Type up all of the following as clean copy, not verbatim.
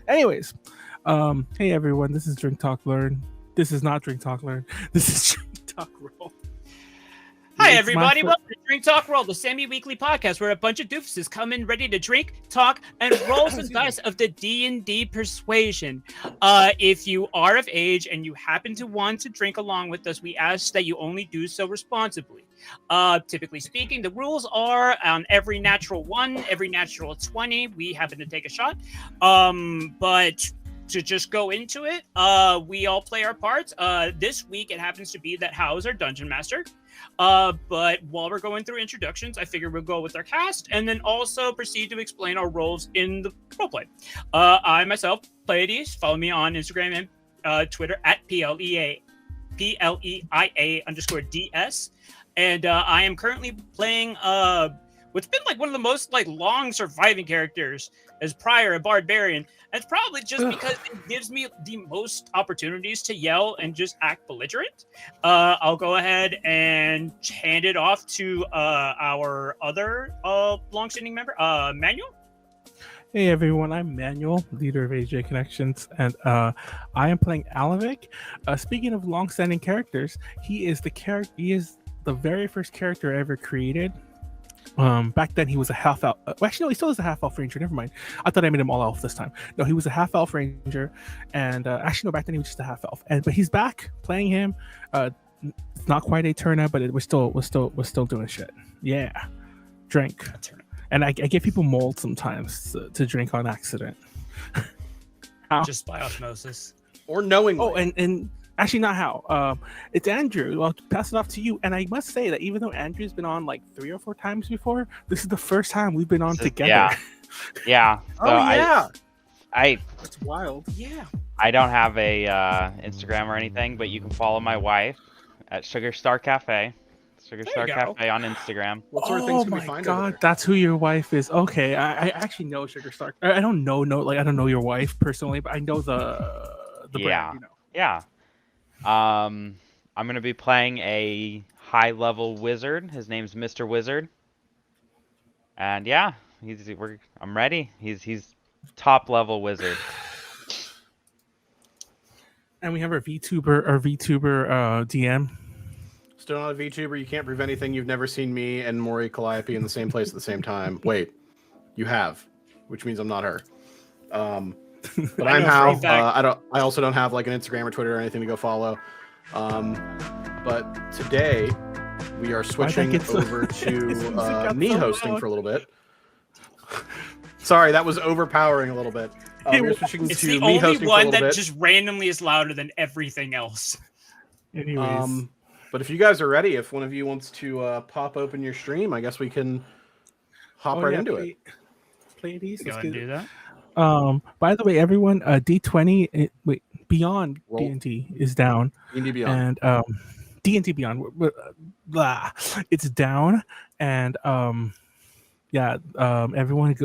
Anyways, hey everyone, this is Drink Talk Learn. This is not Drink Talk Learn. This is Drink Talk Roll. Hi, everybody. Welcome to Drink Talk Roll, the semi-weekly podcast where a bunch of doofuses come in ready to drink, talk, and roll some dice of the D&D persuasion. If you are of age and you happen to want to drink along with us, we ask that you only do so responsibly. Typically speaking, the rules are on every natural 1, every natural 20, we happen to take a shot. But to just go into it, we all play our parts. This week, it happens to be that Hao is our Dungeon Master. But while we're going through introductions, I figure we'll go with our cast and then also proceed to explain our roles in the roleplay. I myself, Pleiades. Follow me on Instagram and Twitter at PLEIA_DS. And I am currently playing what's been like one of the most like long surviving characters as Pryor, a Barbarian. And it's probably just because it gives me the most opportunities to yell and just act belligerent. I'll go ahead and hand it off to our other long-standing member, Manuel. Hey everyone, I'm Manuel, leader of AJ Connections, and I am playing Alavic. Speaking of long-standing characters, he is the very first character I ever created. Back then he was a half elf. Actually, no, he still is a half elf ranger. Never mind. I thought I made him all elf this time. No, he was a half elf ranger, and actually, no, back then he was just a half elf. But he's back playing him. It's not quite Aeterna, but we're still doing shit. Yeah, drink. And I give people mold sometimes to drink on accident. Just by osmosis or knowingly. Oh, and actually not how. It's Andrew. I'll pass it off to you. And I must say that even though Andrew's been on like 3 or 4 times before, this is the first time we've been on together. Yeah. So yeah. It's wild. Yeah. I don't have a Instagram or anything, but you can follow my wife at Sugar Star Cafe. Sugar Star Cafe on Instagram. What sort of things can we find? Oh my god, that's who your wife is. Okay, I actually know Sugar Star. I don't know I don't know your wife personally, but I know the brand. You know. Yeah. I'm gonna be playing a high-level wizard. His name's Mr. Wizard. And yeah, I'm ready. He's top-level wizard. And we have our VTuber DM. Still not a VTuber. You can't prove anything. You've never seen me and Maury Calliope in the same place at the same time. Wait, you have, which means I'm not her. But I'm Hao. I also don't have like an Instagram or Twitter or anything to go follow. But today we are switching over to me hosting for a little bit. Sorry, that was overpowering a little bit. We're switching it's to the me only hosting one for a little that bit. just randomly is louder than everything else. Anyways. But if you guys are ready, if one of you wants to pop open your stream, I guess we can hop right into it. Pleiades, Go ahead and do that. By the way, everyone, D20 Beyond Roll. D&D is down. D&D Beyond. And D&D Beyond it's down, and everyone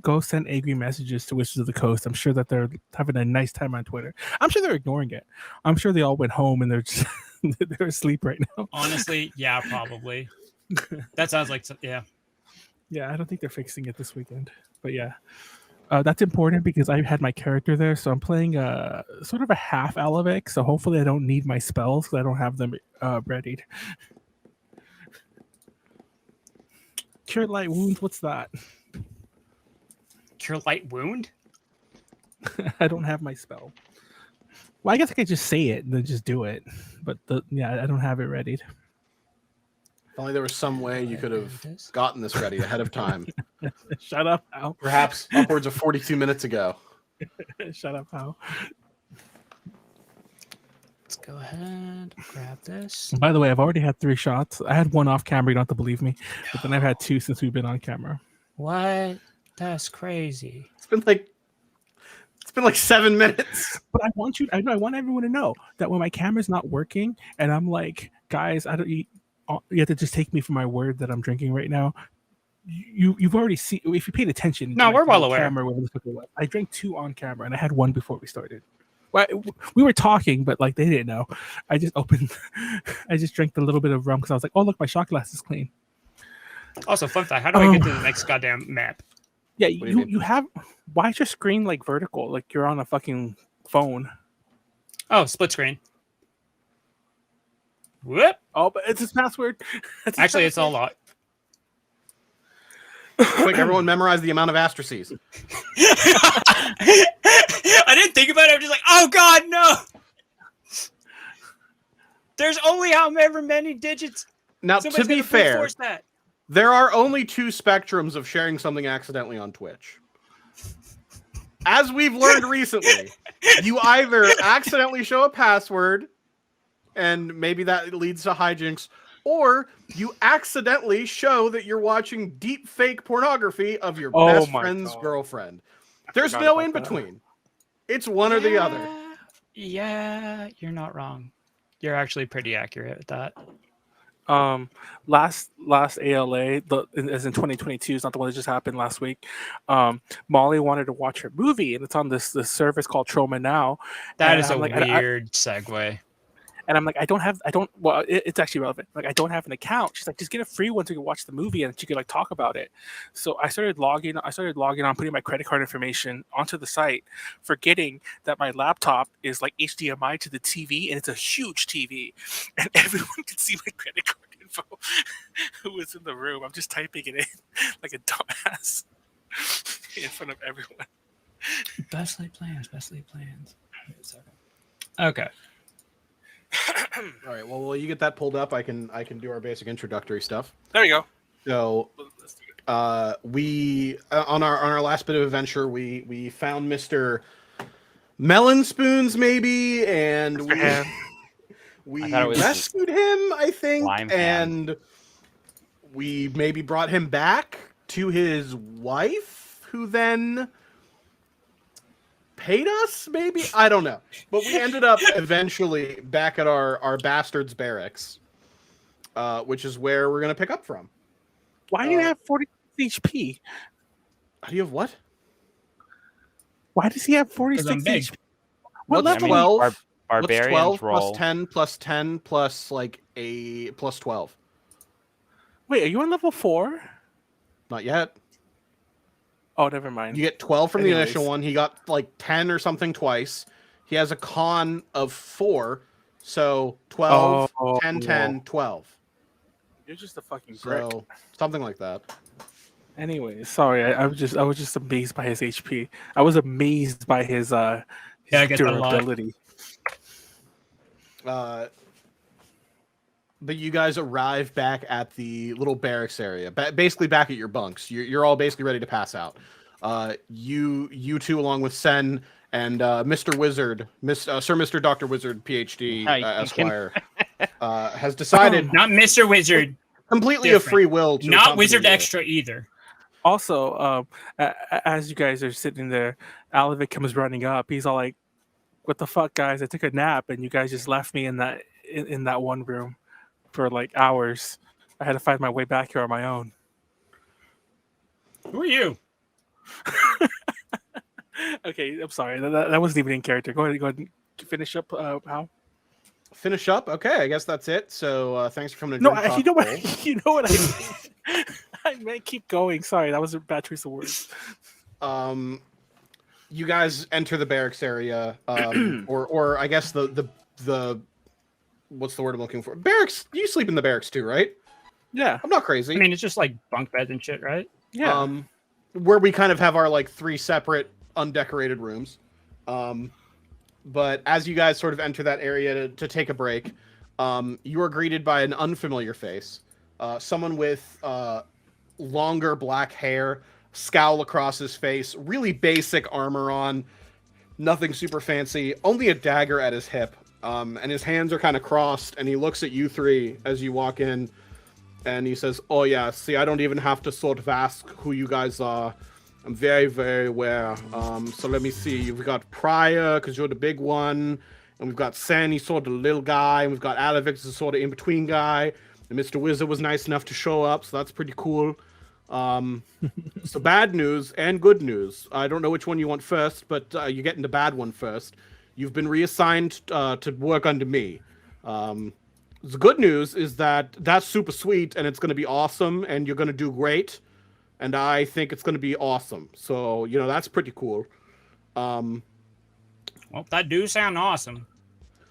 go send angry messages to Wizards of the Coast. I'm sure that they're having a nice time on Twitter. I'm sure they're ignoring it. I'm sure they all went home and they're just they're asleep right now. Honestly, yeah, probably. That sounds like yeah. Yeah, I don't think they're fixing it this weekend. But yeah. That's important because I had my character there, so I'm playing sort of a half Alavic, so hopefully I don't need my spells because I don't have them readied. Cure light wounds, what's that? Cure light wound? I don't have my spell. Well, I guess I could just say it and then just do it, but I don't have it readied. If only there was some way you could have gotten this ready ahead of time. Shut up, Hao. Perhaps upwards of 42 minutes ago. Shut up, Hao. Let's go ahead, grab this. By the way, I've already had 3 shots. I had 1 off camera, you don't have to believe me. But then I've had 2 since we've been on camera. What? That's crazy. It's been like 7 minutes. But I want everyone to know that when my camera's not working and I'm like, guys, you have to just take me for my word that I'm drinking right now. You've already seen, if you paid attention. No, we're well aware. I drank 2 on camera and I had 1 before we started. Well, we were talking, but like they didn't know. I just drank a little bit of rum because I was like, oh look, my shot glass is clean. Also, fun fact: how do I get to the next goddamn map? Yeah, do you mean? you have. Why is your screen like vertical? Like you're on a fucking phone. Oh, split screen. Whoop. Oh, but it's his password. Actually, it's a lot. Quick, everyone memorize the amount of asterisks. I didn't think about it. I'm just like, oh god, no. There's only however many digits. Now, Somebody's to be gonna brute fair, force that. there are only two spectrums of sharing something accidentally on Twitch. As we've learned recently, you either accidentally show a password, and maybe that leads to hijinks, or you accidentally show that you're watching deep fake pornography of your best friend's girlfriend. There's no in between. It's one or the other. Yeah, you're not wrong. You're actually pretty accurate with that. Last ALA, as in 2022, is not the one that just happened last week. Molly wanted to watch her movie, and it's on this service called Troma Now. That is a weird segue. And I'm like, well, it's actually relevant. Like, I don't have an account. She's like, just get a free one so you can watch the movie and she could like talk about it. So I started logging on, putting my credit card information onto the site, forgetting that my laptop is like HDMI to the TV, and it's a huge TV, and everyone can see my credit card info who was in the room. I'm just typing it in like a dumbass in front of everyone. Best laid plans. Wait a second. Okay. All right. Well, while you get that pulled up, I can do our basic introductory stuff. There you go. So, we on our last bit of adventure, we found Mr. Melon Spoons, maybe, and we rescued him, I think, and we maybe brought him back to his wife, who then paid us, maybe? I don't know. But we ended up eventually back at our bastards barracks, which is where we're going to pick up from. Why do you have 40 HP? Do you have what? Why does he have 46 HP? What What's level? 12? Barbarians 12 roll. plus 10 plus 10 plus like a plus 12. Wait, are you on level 4? Not yet. Oh, never mind. You get 12 from the initial one. He got like 10 or something twice. He has a con of 4. So 12, 10, 10, 12. You're just a fucking brick. So something like that. Anyway, sorry. I was just amazed by his HP. I was amazed by his durability. But you guys arrive back at the little barracks area, basically back at your bunks. You're all basically ready to pass out. You two, along with Sen and Mr. Wizard, Sir Mr. Dr. Wizard, PhD, Esquire, has decided not Mr. Wizard, completely different. of free will, to not Wizard you. Extra either. Also, as you guys are sitting there, Alavic comes running up. He's all like, "What the fuck, guys? I took a nap, and you guys just left me in that one room for like hours. I had to find my way back here on my own." Who are you? Okay, I'm sorry. That wasn't even in character. Go ahead and finish up, Hal. Finish up. Okay, I guess that's it. So thanks for coming to No, Drink Talk you know what? Roll. You know what I mean? I may keep going. Sorry, that was a bad choice of words. You guys enter the barracks area, or I guess the what's the word I'm looking for? Barracks. You sleep in the barracks too, right? Yeah. I'm not crazy. I mean, it's just like bunk beds and shit, right? Yeah. Where we kind of have our like 3 separate undecorated rooms. But as you guys sort of enter that area to take a break, you are greeted by an unfamiliar face. Someone with longer black hair, scowl across his face, really basic armor on, nothing super fancy, only a dagger at his hip. And his hands are kind of crossed, and he looks at you three as you walk in, and he says, "Oh yeah, see, I don't even have to sort of ask who you guys are. I'm very, very aware. So let me see. We've got Pryor, because you're the big one, and we've got Sen, he's sort of the little guy, and we've got Alavic, the sort of in-between guy, and Mr. Wizard was nice enough to show up, so that's pretty cool. So bad news and good news. I don't know which one you want first, but you're getting the bad one first. You've been reassigned to work under me. The good news is that that's super sweet, and it's going to be awesome, and you're going to do great. and I think it's going to be awesome. So that's pretty cool. Well, that do sound awesome.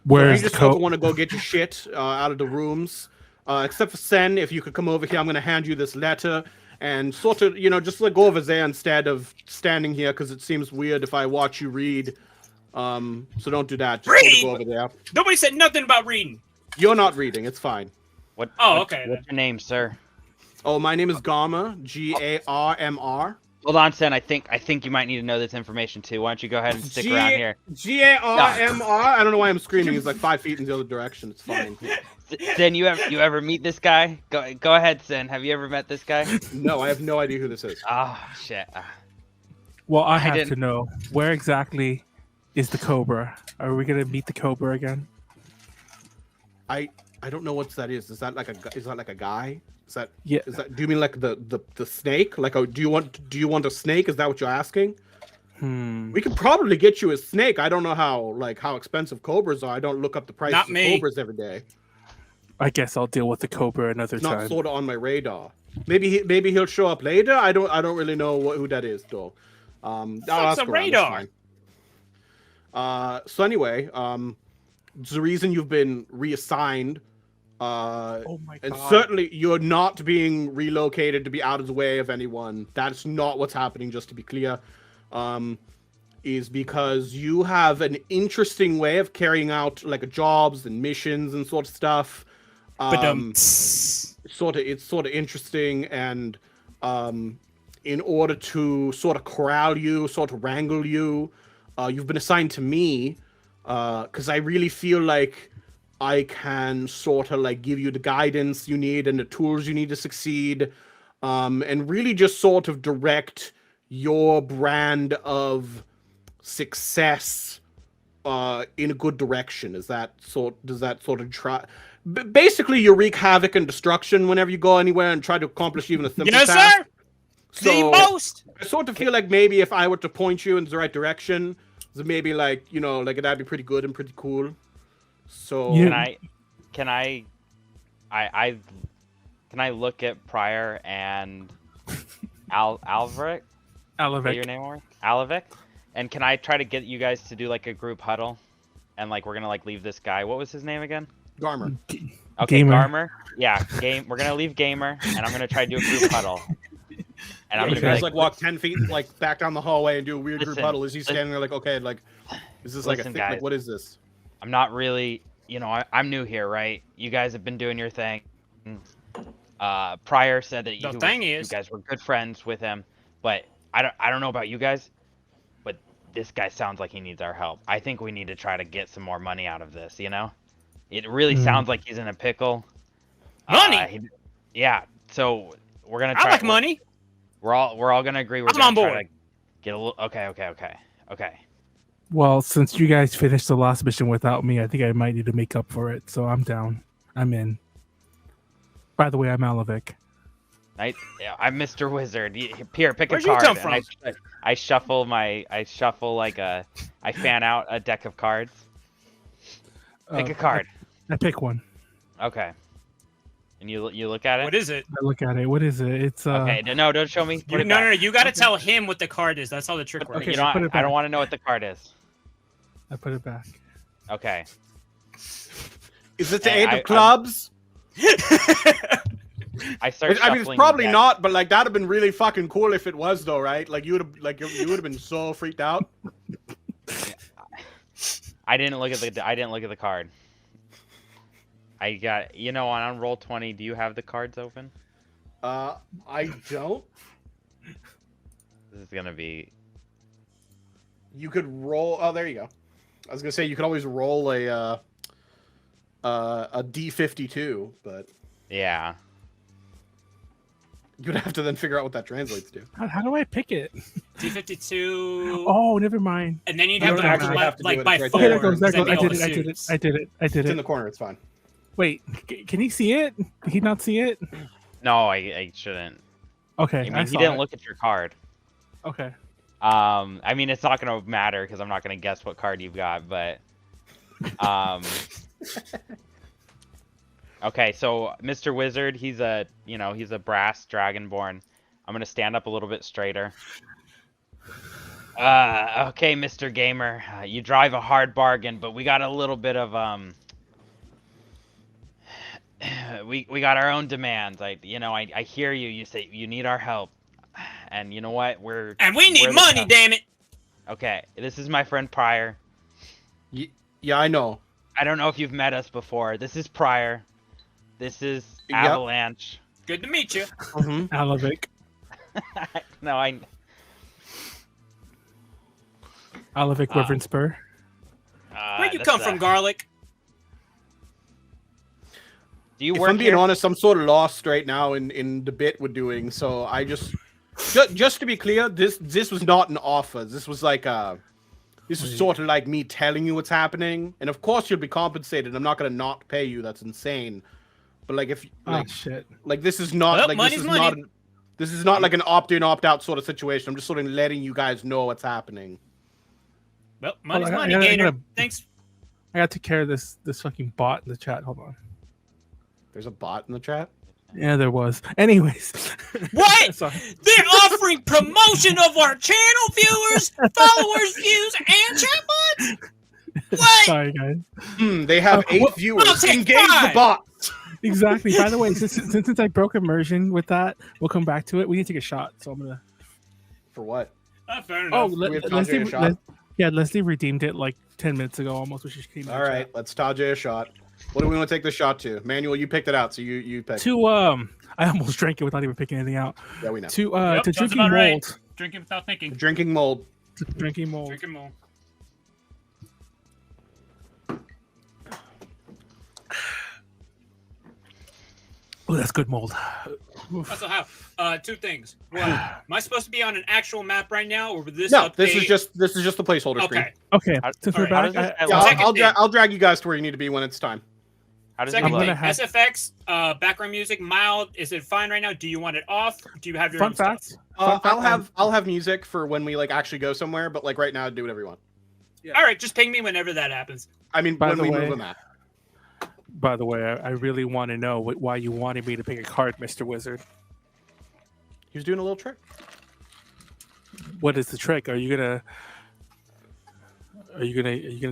Where's so you the just want to go get your shit out of the rooms, except for Sen. If you could come over here, I'm going to hand you this letter and sort of just like go over there instead of standing here because it seems weird if I watch you read. So don't do that. Just sort of go over there. Nobody said nothing about reading. You're not reading. It's fine. Okay. What's your name, sir? Oh, my name is Garmer. Garmr. Hold on, Sen. I think you might need to know this information too. Why don't you go ahead and stick around here? Garmr. I don't know why I'm screaming. He's like 5 feet in the other direction. It's fine. Sen, you ever meet this guy? Go ahead, Sen. Have you ever met this guy? No, I have no idea who this is. Oh shit. Well, I have to know where exactly is the Cobra. Are we gonna meet the Cobra again? I don't know what that is. Is that like a guy? Is that Yeah. Is that? Do you mean like the snake? Like, do you want a snake? Is that what you're asking? We could probably get you a snake. I don't know how expensive cobras are. I don't look up the prices of cobras every day. I guess I'll deal with the Cobra another It's time. not sort of on my radar. Maybe he'll show up later. I don't really know who that is though. What's a radar? So anyway, the reason you've been reassigned. Oh my God. And certainly you're not being relocated to be out of the way of anyone. That's not what's happening, just to be clear. Is because you have an interesting way of carrying out like jobs and missions and sort of stuff. It's sort of interesting, and in order to sort of corral you, sort of wrangle you, you've been assigned to me because I really feel like I can sort of like give you the guidance you need and the tools you need to succeed, and really just sort of direct your brand of success in a good direction. Does that sort of try? Basically, you wreak havoc and destruction whenever you go anywhere and try to accomplish even a simple task. Yes, sir. So, the most. I sort of feel like maybe if I were to point you in the right direction, so maybe like that'd be pretty good and pretty cool. So can I look at Pryor and Alavic? Alavic. Your name was Alavic, and can I try to get you guys to do like a group huddle, and like we're gonna like leave this guy. What was his name again? Garmer. Okay, Gamer. Garmer. Yeah, We're gonna leave Gamer, and I'm gonna try to do a group huddle. And I'm You gonna guys like walk 10 feet like back down the hallway and do a weird group Listen, huddle. Is he standing there like, okay, like, is this like a Listen, thing? guys. Like, what is this? I'm not really, I'm new here, right? You guys have been doing your thing. Pryor said that you guys were good friends with him, but I don't know about you guys, but this guy sounds like he needs our help. I think we need to try to get some more money out of this, It really sounds like he's in a pickle. Money? Yeah, so we're gonna try. I like money. We're all gonna agree. I'm on board. Try to get a little. Okay. Well, since you guys finished the last mission without me, I think I might need to make up for it. So I'm down. I'm in. By the way, I'm Alavic. I'm Mr. Wizard. Here, pick Where'd a card. you come from? I fan out a deck of cards. Pick a card. I pick one. Okay. And you look at it. What is it? I look at it. What is it? It's Okay. No, don't show me. No. You got to tell him what the card is. That's how the trick works. Okay, I put it back. don't want to know what the card is. I put it back. Okay. Is it the 8 of clubs? I start. I mean, it's probably not, but like that'd have been really fucking cool if it was, though, right? Like you would have been so freaked out. I didn't look at the card. I got on roll 20. Do you have the cards open? I don't. This is gonna be. You could roll. Oh, there you go. I was gonna say you could always roll a D52, but Yeah. you'd have to then figure out what that translates to. How do I pick it? D52. Oh, never mind. And then you'd You have don't to actually multiply have to do like it, by it's right 4. there. Okay, there goes. because then I all did the it. suits. I did It's in it. the corner. It's fine. Wait, can he see it? Did he not see it? No, I shouldn't. Okay, I mean, I he saw didn't it. look at your card. Okay. I mean, it's not gonna matter because I'm not gonna guess what card you've got, but. Okay, so Mr. Wizard, he's a brass dragonborn. I'm gonna stand up a little bit straighter. Okay, Mr. Gamer, you drive a hard bargain, but we got a little bit of we got our own demands. I hear you. You say you need our help, and you know what? We need money, damn it. Okay, this is my friend Pryor. Yeah, I know. I don't know if you've met us before. This is Pryor. This is Avalanche. Good to meet you. Alavic. No, Alavic Reverend Spur. Where'd you come from, Garlic? Do you if work I'm being here? honest, I'm sort of lost right now in the bit we're doing. So I just to be clear, this was not an offer. This was like this was sort of like me telling you what's happening, and of course you'll be compensated. I'm not gonna not pay you. That's insane. But like if shit, like this is not this is not like an opt-in opt-out sort of situation. I'm just sort of letting you guys know what's happening. Well, money's money, Gator. Thanks. I got to take care of this fucking bot in the chat. Hold on. There's a bot in the chat? Yeah, there was. Anyways. What? They're offering promotion of our channel, viewers, followers, views, and chatbots? What? Sorry, guys. They have 8 viewers. Engage the bot. Exactly. By the way, since I broke immersion with that, we'll come back to it. We need to take a shot, so I'm gonna. For what? Fair enough. Leslie redeemed it like 10 minutes ago, almost. Which just came out. All right, let's Tajay a shot. What do we want to take the shot to? Manuel, you picked it out, so you picked. I almost drank it without even picking anything out. Yeah, we know. To drinking mold. Right. Drinking without thinking. Drinking mold. Drinking mold. Drinking mold. Oh, that's good mold. So how? 2 things. One, am I supposed to be on an actual map right now, or this? No, this is just the placeholder screen. Okay. Since we're back, I'll drag you guys to where you need to be when it's time. How does Second thing, SFX, background music, mild. Is it fine right now? Do you want it off? Do you have your own facts? stuff? I'll have music for when we like actually go somewhere, but like right now, do whatever you want. Yeah. All right, just ping me whenever that happens. I mean, when we move a map. By the way, I really want to know why you wanted me to pick a card, Mr. Wizard. He was doing a little trick. What is the trick? Are you gonna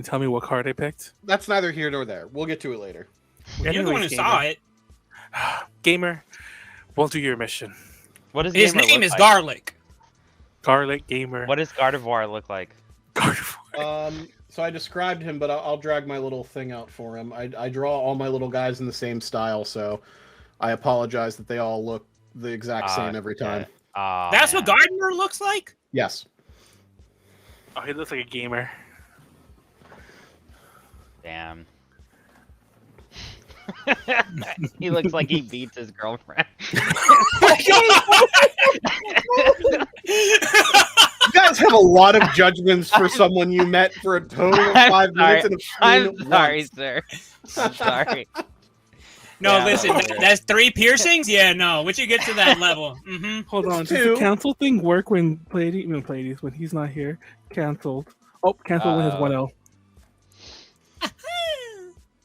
tell me what card I picked? That's neither here nor there. We'll get to it later. Well, you're the one who saw it. Gamer, we'll do your mission. What is his name? Is Garlic. Garlic Gamer. What does Gardevoir look like? Gardevoir. So I described him, but I'll drag my little thing out for him. I draw all my little guys in the same style, so I apologize that they all look the exact same every time. That's what Gardevoir looks like? Yes. Oh, he looks like a gamer. Damn. He looks like he beats his girlfriend. You guys have a lot of judgments for someone you met for a total of 5 minutes. I'm sorry, sir. I'm sorry. No, yeah, listen, that's 3 piercings? Yeah, no. Once you get to that level. Hold on. Does the cancel thing work when Pleiades, when he's not here? Canceled. Oh, canceled with his 1L.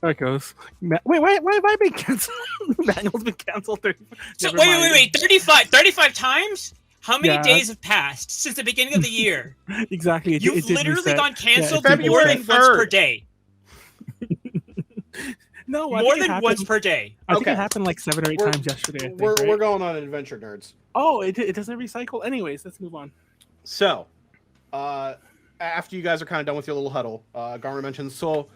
There it goes. Wait, why have I been canceled? Manuel's been canceled 30. So, wait. 35 times? How many days have passed since the beginning of the year? Exactly. You've literally gone canceled more than once per day. No, more than once per day. I think it happened like 7 or 8 times yesterday. We're going on Adventure Nerds. Oh, it doesn't recycle. Anyways, let's move on. So, after you guys are kind of done with your little huddle, Garmer mentions, so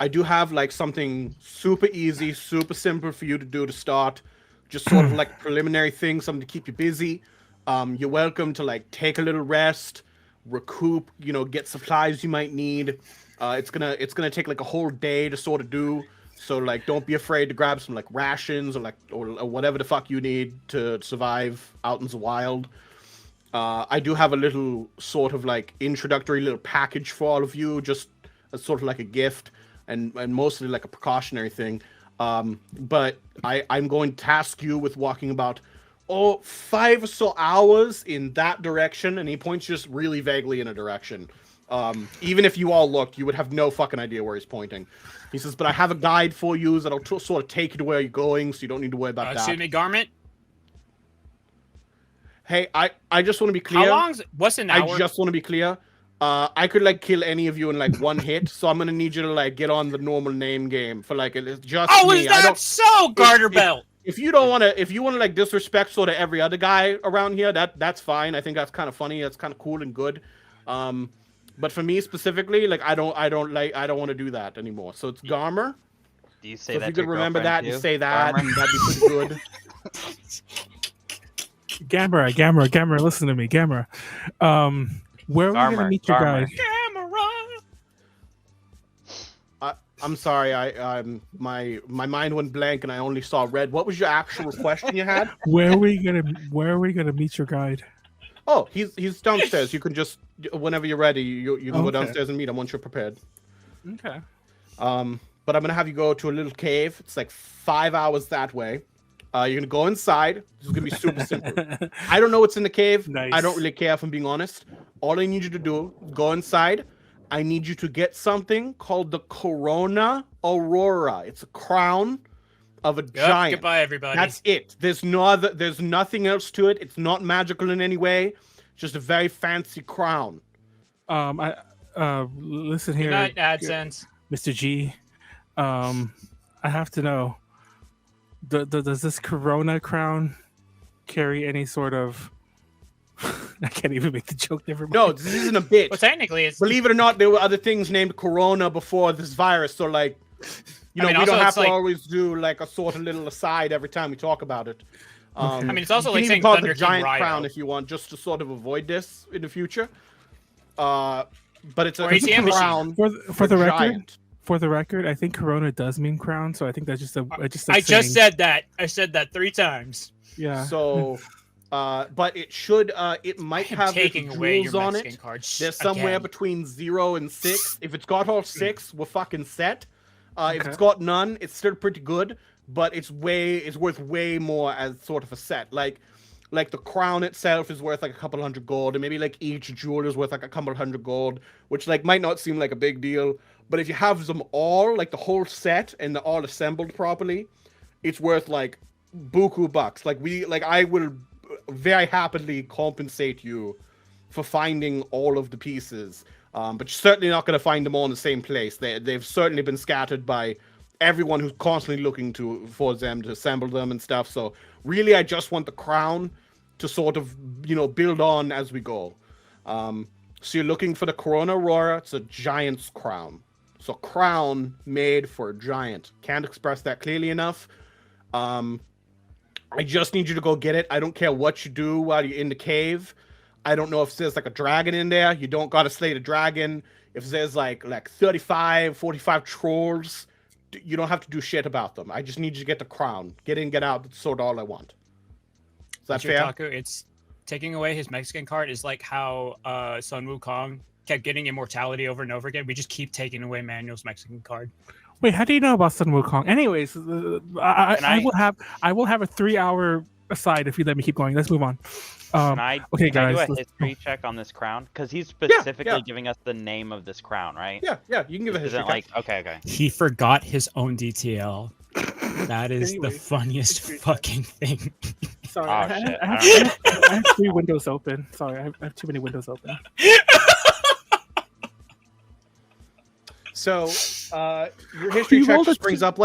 I do have like something super easy, super simple for you to do to start. Just sort of like preliminary thing, something to keep you busy. You're welcome to like take a little rest, recoup, get supplies you might need. It's gonna take like a whole day to sort of do. So like, don't be afraid to grab some like rations or whatever the fuck you need to survive out in the wild. I do have a little sort of like introductory little package for all of you, just as sort of like a gift and mostly like a precautionary thing. But I'm going to task you with walking about 5 or so hours in that direction, and he points just really vaguely in a direction. Even if you all looked, you would have no fucking idea where he's pointing. He says, but I have a guide for you that'll sort of take you to where you're going, so you don't need to worry about that. Excuse me, Garment? Hey, I just want to be clear. How long's what's an hour? I just want to be clear. I could like kill any of you in like one hit, so I'm gonna need you to like get on the normal name game for like it's just Oh, me. is that so, Garter Belt? If you don't want to, if you want to like disrespect sort of every other guy around here, that's fine. I think that's kind of funny. That's kind of cool and good. But for me specifically, like I don't want to do that anymore. So it's Garmer. Do you say So that if you to could remember that too? and say that, Garmer? and that'd be pretty good. Gamera, listen to me, Gamera. Where are we gonna meet your guide? I'm sorry, my mind went blank and I only saw red. What was your actual question you had? Where are we gonna meet your guide? Oh, he's downstairs. You can just whenever you're ready, you can go Okay. downstairs and meet him once you're prepared. Okay. But I'm gonna have you go to a little cave. It's like 5 hours that way. You're gonna go inside. This is gonna be super simple. I don't know what's in the cave. Nice. I don't really care if I'm being honest. All I need you to do, go inside. I need you to get something called the Corona Aurora. It's a crown of a giant. Goodbye, everybody. That's it. There's nothing else to it. It's not magical in any way. Just a very fancy crown. Listen here, Good night, AdSense. Mr. G. I have to know. Does this Corona crown carry any sort of? I can't even make the joke. Never mind. No, this isn't a bitch. Well, technically, it's Believe it or not, there were other things named Corona before this virus. So, like, you know, I mean, we don't also have it's to like- always do like a sort of little aside every time we talk about it. Okay. I mean, it's also you like can even saying call it Thunder the King giant Rhino. crown if you want, just to sort of avoid this in the future. But it's Or a ATM machine. crown For the record, giant. for the record, I think Corona does mean crown, so I think that's just a I just said that. I said that 3 times. yeah. So, but it should. It might I'm have taking the away jewels your on Mexican it. cards. There's somewhere again. between 0 and 6. If it's got all 6, we're fucking set. If Okay. it's got none, it's still pretty good, but it's worth way more as sort of a set. Like the crown itself is worth like a couple hundred gold, and maybe like each jewel is worth like a couple hundred gold, which like might not seem like a big deal, but if you have them all, like the whole set, and they're all assembled properly, it's worth like buku bucks. I will very happily compensate you for finding all of the pieces. But you're certainly not going to find them all in the same place. They've certainly been scattered by everyone who's constantly looking for them to assemble them and stuff. So really, I just want the crown to sort of, build on as we go. So you're looking for the Corona Aurora. It's a giant's crown. So crown made for a giant. Can't express that clearly enough. I just need you to go get it. I don't care what you do while you're in the cave. I don't know if there's like a dragon in there. You don't gotta slay the dragon. If there's like 35, 45 trolls, you don't have to do shit about them. I just need you to get the crown. Get in, get out. That's sort of all I want. Is that fair? Taku, it's taking away his Mexican card is like how Sun Wukong kept getting immortality over and over again. We just keep taking away Manuel's Mexican card. Wait, how do you know about Sun Wukong? Anyways, I will have a 3-hour aside if you let me keep going. Let's move on. Can I okay, do guys. a history check on this crown? Because he's specifically giving us the name of this crown, right? Yeah, you can give a history. Okay. He forgot his own DTL. That is Anyways, the funniest history check. fucking thing. Sorry, Oh, shit. I have 3 windows open. Sorry, I have too many windows open. So, your history You check rolled just a brings up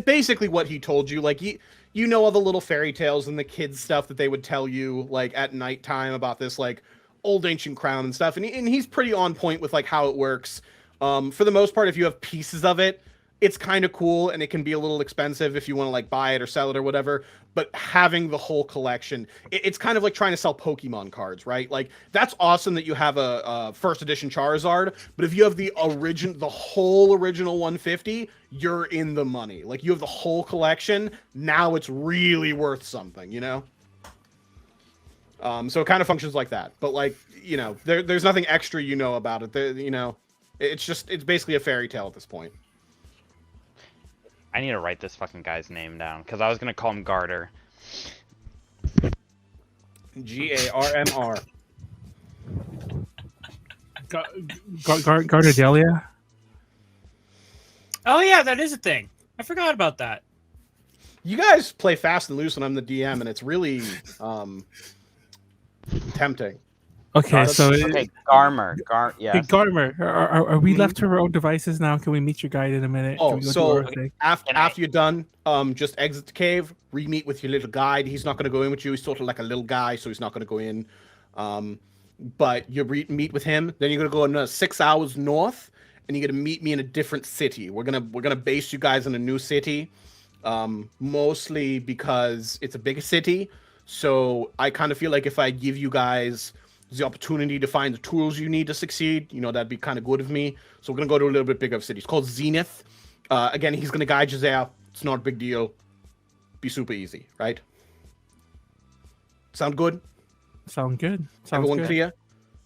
basically what he told you. Like you know all the little fairy tales and the kids stuff that they would tell you like at nighttime about this like old ancient crown and stuff. And he's pretty on point with like how it works. For the most part, if you have pieces of it, it's kind of cool and it can be a little expensive if you want to like buy it or sell it or whatever. But having the whole collection, it's kind of like trying to sell Pokemon cards, right? Like that's awesome that you have a first edition Charizard, but if you have the whole original 150, you're in the money. Like you have the whole collection, now it's really worth something, So it kind of functions like that. But like, there's nothing extra about it. It's basically a fairy tale at this point. I need to write this fucking guy's name down because I was gonna call him Garter. Garmr. Gardedelia? Oh yeah, that is a thing. I forgot about that. You guys play fast and loose when I'm the DM, and it's really, Tempting. Okay, so Okay, Garmer. hey, Yes. Garmer, are we Mhm. left to our own devices now? Can we meet your guide in a minute? Can Oh, we go do so our thing? after you're done, just exit the cave, re-meet with your little guide. He's not going to go in with you. He's sort of like a little guy, so he's not going to go in. But you meet with him. Then you're going to go another 6 hours north, and you're going to meet me in a different city. We're gonna base you guys in a new city, mostly because it's a bigger city. So I kind of feel like if I give you guys the opportunity to find the tools you need to succeed, that'd be kind of good of me. So we're gonna go to a little bit bigger of a city. It's called Zenith. Again, he's gonna guide you there. It's not a big deal. Be super easy, right? Sound good? Sound good. Sounds Everyone good. clear?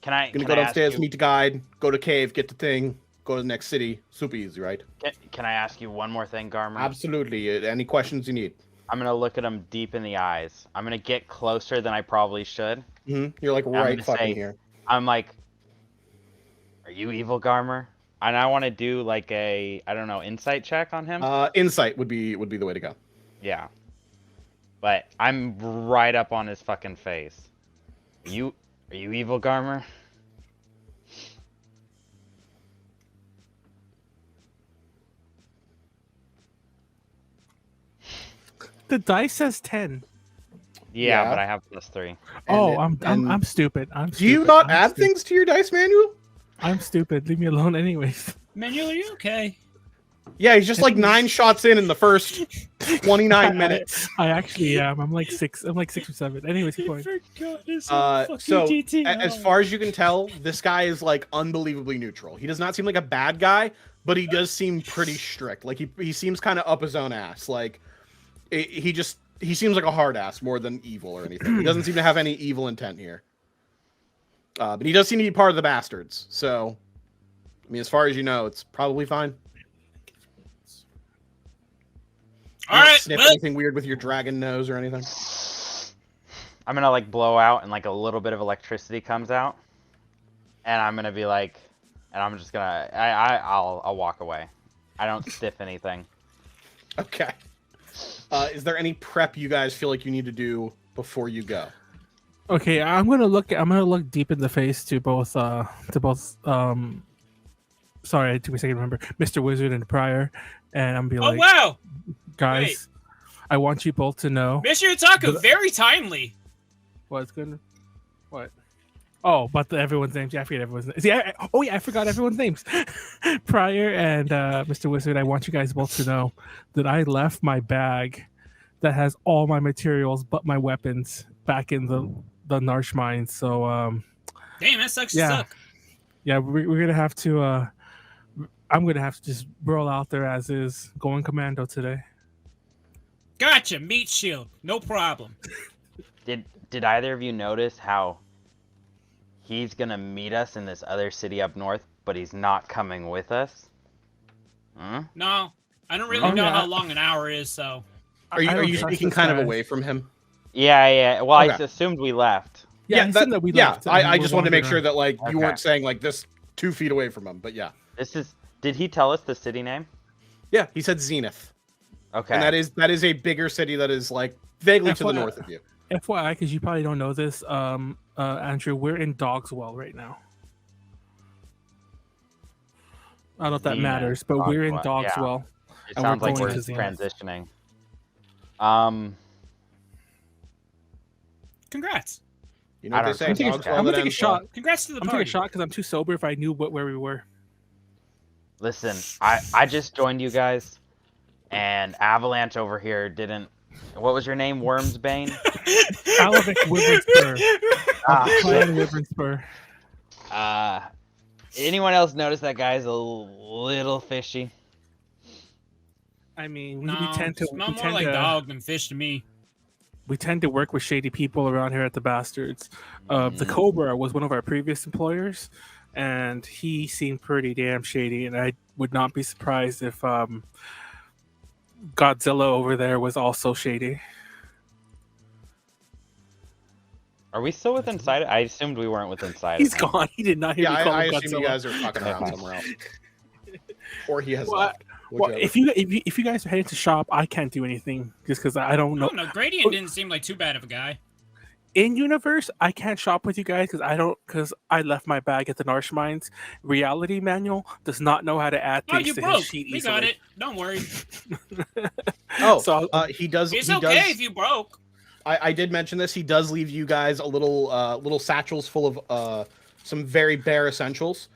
Can Gonna go downstairs, meet the guide, go to cave, get the thing, go to the next city. Super easy, right? Can I ask you one more thing, Garmer? Absolutely. Any questions you need? I'm gonna look at him deep in the eyes. I'm gonna get closer than I probably should. You're like right gonna fucking say- here. I'm like, "Are you evil, Garmer?" And I want to do like a, I don't know, insight check on him. Insight would be the way to go. Yeah. But I'm right up on his fucking face. Are you evil, Garmer? The dice says 10. Yeah, Yeah. but I have +3. I'm stupid. Do you not add things to your dice manual? I'm stupid. Leave me alone, anyways. Manuel, are you okay? Yeah, he's just like 9 shots in the first 29 minutes. I actually am. I'm like 6. I'm like 6 or 7. Anyways, keep going. So as far as you can tell, this guy is like unbelievably neutral. He does not seem like a bad guy, but he does seem pretty strict. Like he seems kind of up his own ass. Like he seems like a hard ass more than evil or anything. He doesn't seem to have any evil intent here. But he does seem to be part of the bastards. So, I mean, as far as you know, it's probably fine. All right, Sniff well- anything weird with your dragon nose or anything? I'm gonna like blow out and like a little bit of electricity comes out, and I'm gonna be like, and I'm just gonna, I'll walk away. I don't stiff anything. Okay. Is there any prep you guys feel like you need to do before you go? Okay, I'm gonna look deep in the face to both sorry, it took me a second to remember, Mr. Wizard and Pryor, and I'm gonna be Oh like, wow, guys, wait. I want you both to know Mr. Otaku, very timely. what's good. What? Oh, but everyone's names. Yeah, I forget everyone's names. See, I forgot everyone's names. Pryor and Mr. Wizard, I want you guys both to know that I left my bag that has all my materials but my weapons back in the Narsh mine. So Damn, that sucks to yeah. suck. yeah, we're gonna have to. I'm gonna have to just roll out there as is, going commando today. Gotcha, meat shield, no problem. Did either of you notice how he's gonna meet us in this other city up north, but he's not coming with us? Huh? No, I don't really Oh, know yeah. how long an hour is, so. Are you don't trust speaking this kind of guy. away from him? Yeah. Well, I Okay. assumed we left. Yeah, he said that we left. and I we're just wanted to make wandering sure that like you Okay. weren't saying like this 2 feet away from him, but yeah. Did he tell us the city name? Yeah, he said Zenith. Okay. And that is a bigger city that is like vaguely to the FYI. north of you. FYI, because you probably don't know this, Andrew, we're in Dogswell right now. I don't know if that Zenith, matters, but we're in Dogswell, yeah. Dogswell. It and we're sounds like going we're to Zenith. transitioning. Congrats. You know I what they don't say? know. Dogs I'm well gonna that take a ends shot. well. Congrats to the I'm taking a party. shot because I'm too sober if I knew where we were. Listen, I just joined you guys, and Avalanche over here didn't. What was your name? Wormsbane? Alavic Wyvern Spur. Ah, Clan Wyvern Spur. anyone else notice that guy's a little fishy? I mean, we No, tend to smell more like dog than fish to me. we tend to work with shady people around here at the Bastards. The Cobra was one of our previous employers, and he seemed pretty damn shady. And I would not be surprised if Godzilla over there was also shady. Are we still within sight? I assumed we weren't within sight. He's of him. gone. He did not hear Yeah, me call I him assume Godzilla. you guys are fucking around somewhere else. Or he has Well, left. Well, whichever. if you guys are heading to shop, I can't do anything just because I don't No, know. no, Gradient didn't seem like too bad of a guy. in universe, I can't shop with you guys because I left my bag at the Narsh Mines. Reality Manual does not know how to add Oh, things you to broke. his sheet We easily. got it. Don't worry. He does. It's he okay does, if you broke. I did mention this. He does leave you guys a little satchels full of some very bare essentials.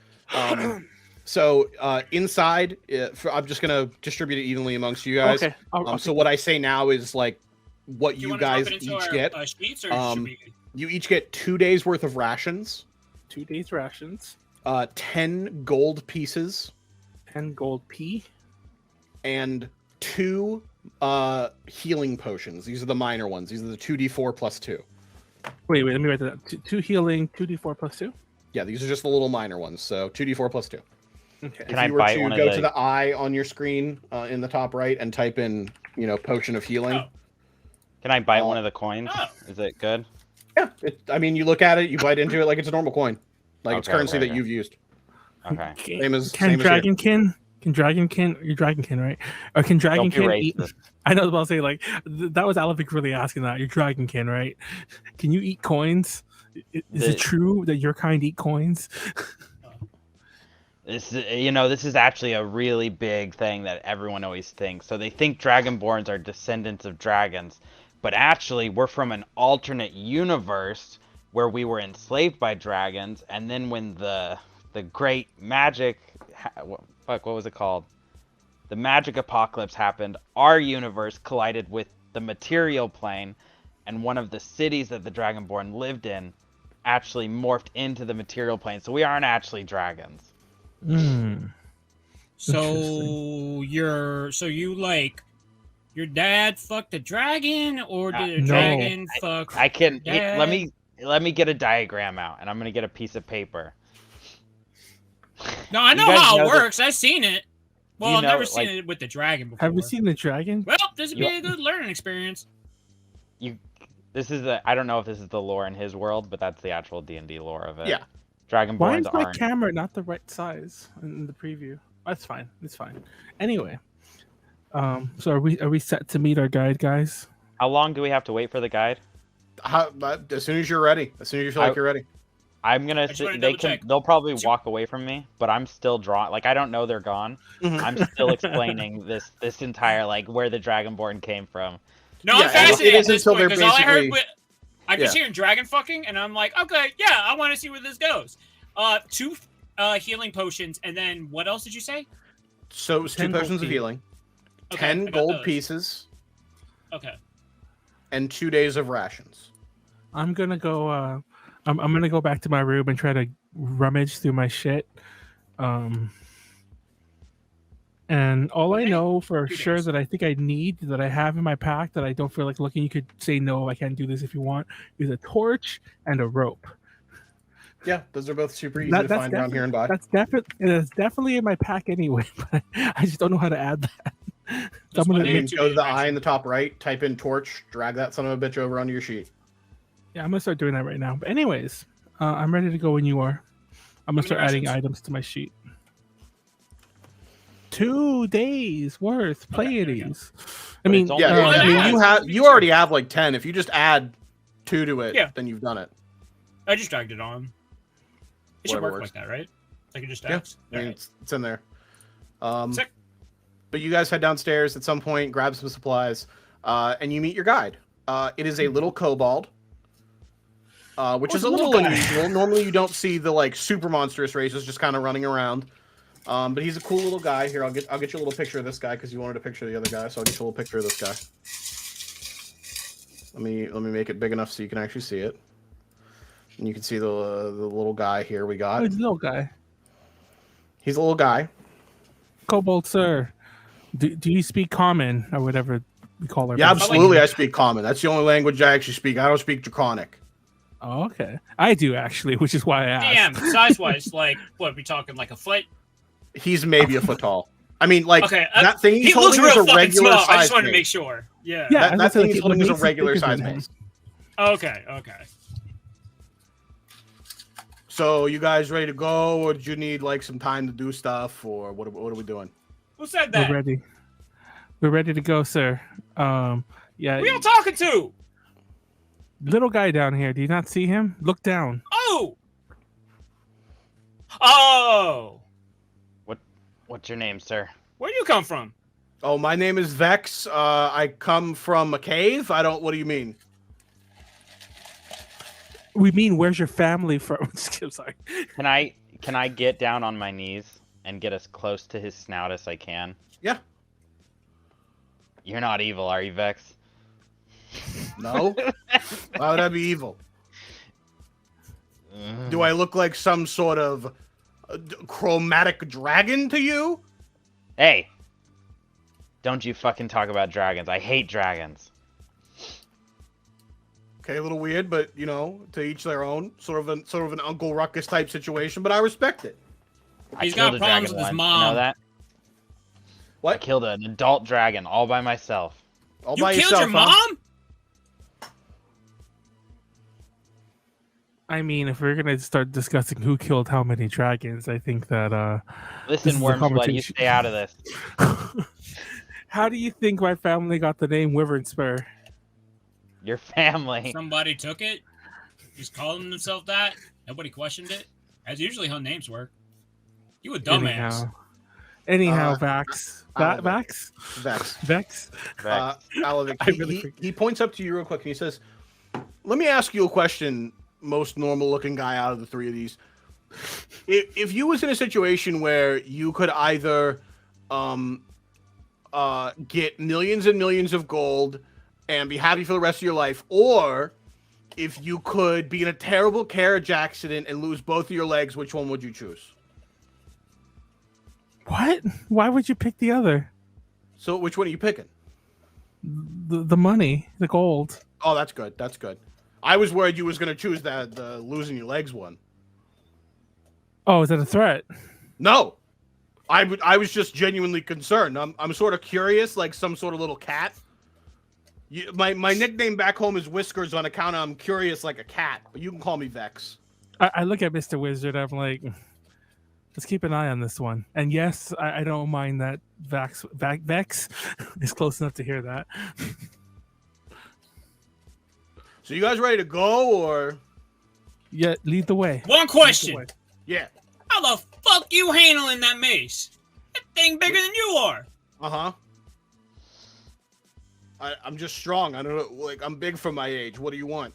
So inside, I'm just gonna distribute it evenly amongst you guys. Okay. So what I say now is like what you wanna guys drop it into each our, get. sheets, or should we... You each get 2 days worth of rations. 2 days rations. 10 gold pieces. 10 gold P. And 2 healing potions. These are the minor ones. These are the 2d4 plus 2. Wait, let me write that down. 2 healing, 2d4 plus 2? Yeah, these are just the little minor ones. So 2d4 plus 2. Okay. Can I bite one of the... Go to the eye on your screen in the top right and type in, potion of healing. Oh. Can I bite one of the coins? Oh. Is it good? Yeah, you look at it, you bite into it like it's a normal coin. Like it's currency that you've used. Okay. Same as Dragonkin? Can Dragonkin? You're Dragonkin, right? Or can Dragonkin eat? I know I was about to say, like, that was Alavic really asking that. You're Dragonkin, right? Can you eat coins? Is it true that your kind eat coins? This is actually a really big thing that everyone always thinks. So they think Dragonborns are descendants of dragons, but actually we're from an alternate universe where we were enslaved by dragons, and then when the great magic, what was it called? The magic apocalypse happened, our universe collided with the material plane, and one of the cities that the Dragonborn lived in actually morphed into the material plane. So we aren't actually dragons. So you like your dad fucked a dragon, or did a No. dragon fuck? Let me get a diagram out, and I'm gonna get a piece of paper. No, I know how it works. I've seen it. Well, I've never seen it with the dragon before. Have you seen the dragon? Well, this would be a good learning experience. I don't know if this is the lore in his world, but that's the actual D&D lore of it. Yeah. Dragonborns Why is my aren't. camera not the right size in the preview? That's fine. It's fine. Anyway, so are we set to meet our guide, guys? How long do we have to wait for the guide? As soon as you're ready. As soon as you feel like you're ready. I'm gonna. They'll probably walk away from me, but I'm still drawn. Like I don't know they're gone. I'm still explaining this entire where the Dragonborn came from. No, I'm fascinated at this point because all I heard, I was hearing dragon fucking, and I'm like, okay, yeah, I want to see where this goes. 2 healing potions, and then what else did you say? So it was 2 potions of healing, 10 gold pieces, and 2 days of rations. I'm gonna go. I'm gonna go back to my room and try to rummage through my shit. And all I know for sure that I think I need, that I have in my pack, that I don't feel like looking, you could say no, I can't do this if you want, is a torch and a rope. Yeah, those are both super easy to find down here and buy. It's definitely in my pack anyway, but I just don't know how to add that. So I'm gonna go to the eye in the top right, type in torch, drag that son of a bitch over onto your sheet. Yeah, I'm gonna start doing that right now. But anyways, I'm ready to go when you are. I'm gonna start adding items to my sheet. 2 days worth Pleiades. I mean, you already have like 10. If you just add 2 to it, then you've done it. I just dragged it on. It should work like that, right? Like it just adds. Yeah, I mean, it's in there. Sick. But you guys head downstairs at some point, grab some supplies, and you meet your guide. It is a little kobold, which is a little unusual. Normally, you don't see the super monstrous races just kind of running around. But he's a cool little guy. Here, I'll get you a little picture of this guy because you wanted a picture of the other guy. So I'll get you a little picture of this guy. Let me make it big enough so you can actually see it. And you can see the little guy here we got. Oh, he's a little guy. He's a little guy. Kobold, sir. Do you speak common or whatever we call it? Yeah, absolutely. I speak common. That's the only language I actually speak. I don't speak Draconic. Oh, okay. I do actually, which is why I asked. Damn, size-wise, what are we talking, like a foot? He's maybe a foot tall. I mean, that thing he's he holding looks is real a regular small. size. I just wanted to make sure. Yeah. That thing he's holding is a regular size mace. Okay. So you guys ready to go, or do you need some time to do stuff, or what are we doing? Who said that? We're ready. We're ready to go, sir. Yeah. Who y'all talking to? Little guy down here. Do you not see him? Look down. Oh! Oh! What's your name, sir? Where do you come from? Oh, my name is Vex. I come from a cave. What do you mean? We mean, where's your family from? I'm sorry. Can I get down on my knees and get as close to his snout as I can? Yeah. You're not evil, are you, Vex? No. Why would I be evil? Do I look like some sort of chromatic dragon to you? Hey! Don't you fucking talk about dragons. I hate dragons. Okay, a little weird, but you know, to each their own. Sort of an Uncle Ruckus type situation, but I respect it. He's I got killed a problems dragon with his once, mom. You know that? I What? killed an adult dragon all by myself. All You by killed yourself, your huh? mom? I mean, if we're gonna start discussing who killed how many dragons, I think that this Listen, is a Wormsblood, you conversation. stay out of this. How do you think my family got the name Wyvern Spur? Your family. Somebody took it, just calling himself that. Nobody questioned it. That's usually how names work. You a dumbass. Anyhow, Vax. Alavic. Vax? Vex. Vex? Alavic, I really he points up to you real quick and he says, "Let me ask you a question, most normal-looking guy out of the three of these. If you was in a situation where you could either get millions and millions of gold and be happy for the rest of your life, or if you could be in a terrible carriage accident and lose both of your legs, which one would you choose?" What? Why would you pick the other? So which one are you picking? The money, the gold. Oh, that's good. That's good. I was worried you was going to choose the losing your legs one. Oh, is that a threat? No. I was just genuinely concerned. I'm sort of curious, like some sort of little cat. My nickname back home is Whiskers on account of I'm curious like a cat, but you can call me Vex. I look at Mr. Wizard. I'm like, let's keep an eye on this one. And yes, I don't mind that Vex is close enough to hear that. So you guys ready to go, or? Yeah, lead the way. One question. Lead the way. Yeah. How the fuck you handling that mace? That thing bigger than you are. Uh-huh. I'm just strong. I don't know, like, I'm big for my age. What do you want?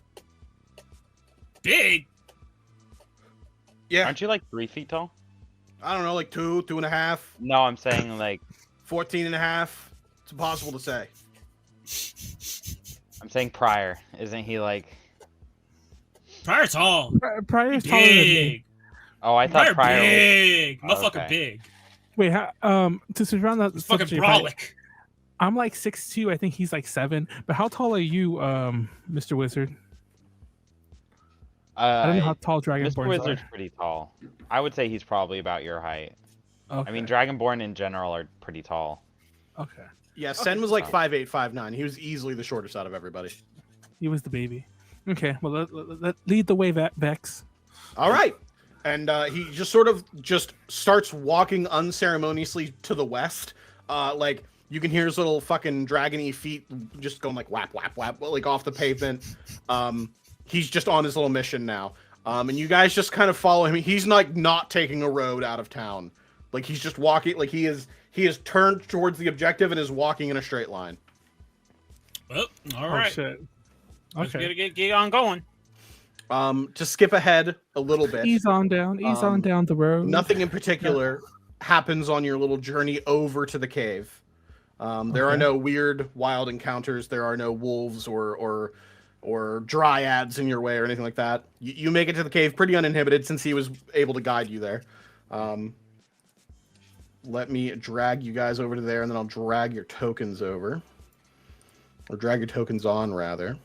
Big? Yeah. Aren't you like 3 feet tall? I don't know, like 2.5, No, I'm saying like 14.5. It's impossible to say. I'm saying Pryor. Isn't he like? Pryor tall. Pryor's taller than me. Big. Oh, I thought Pryor was. big. Oh, Motherfucker okay. big. Wait, to surround that It's fucking subject, brolic. I'm like 6'2". I think he's like 7. But how tall are you, Mr. Wizard? I don't know how tall Mr. Dragonborns Wizard's are. pretty tall. I would say he's probably about your height. Okay. I mean, Dragonborn in general are pretty tall. Okay. Yeah, Sen was like 5'8", 5'9". He was easily the shortest out of everybody. He was the baby. Okay, well, let lead the way, Vex. All right. And he just sort of just starts walking unceremoniously to the west. Like, you can hear his little fucking dragony feet just going like whap, whap, whap, like off the pavement. He's just on his little mission now. And you guys just kind of follow him. He's like not taking a road out of town. Like, he's just walking, like he is turned towards the objective and is walking in a straight line. Well, all Oh, right. shit. Let's Okay. get on going. To skip ahead a little bit. Ease on down. Ease on down the road. Nothing in particular happens on your little journey over to the cave. There are no weird wild encounters. There are no wolves or dryads in your way or anything like that. You make it to the cave pretty uninhibited since he was able to guide you there. Let me drag you guys over to there, and then I'll drag your tokens over. Or drag your tokens on, rather.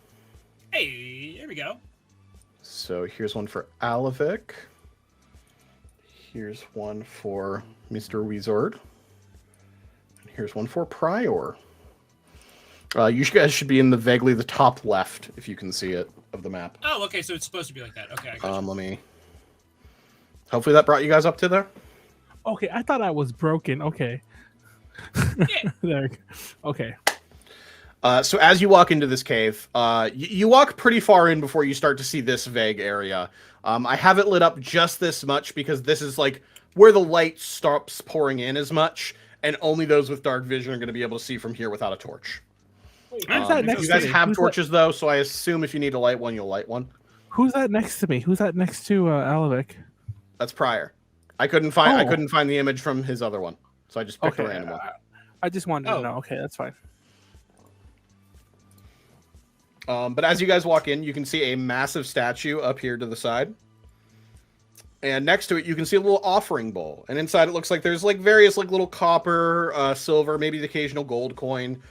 Hey, there we go. So here's one for Alavic. Here's one for Mr. Wizard. And here's one for Pryor. You guys should be in vaguely the top left, if you can see it, of the map. Oh, okay, so it's supposed to be like that. Okay, I got you. Let me... Hopefully that brought you guys up to there. Okay, I thought I was broken. Okay. Yeah. There. Okay. So as you walk into this cave, you walk pretty far in before you start to see this vague area. I have it lit up just this much because this is like where the light stops pouring in as much, and only those with dark vision are going to be able to see from here without a torch. Who's that next You to guys me? have Who's torches though, so I assume if you need to light one, you'll light one. Who's that next to me? Who's that next to Alavic? That's Pryor. I couldn't find the image from his other one, so I just picked a random one. I just wanted to know. Okay, that's fine. But as you guys walk in, you can see a massive statue up here to the side. And next to it, you can see a little offering bowl. And inside it looks like there's like various like little copper, silver, maybe the occasional gold coin.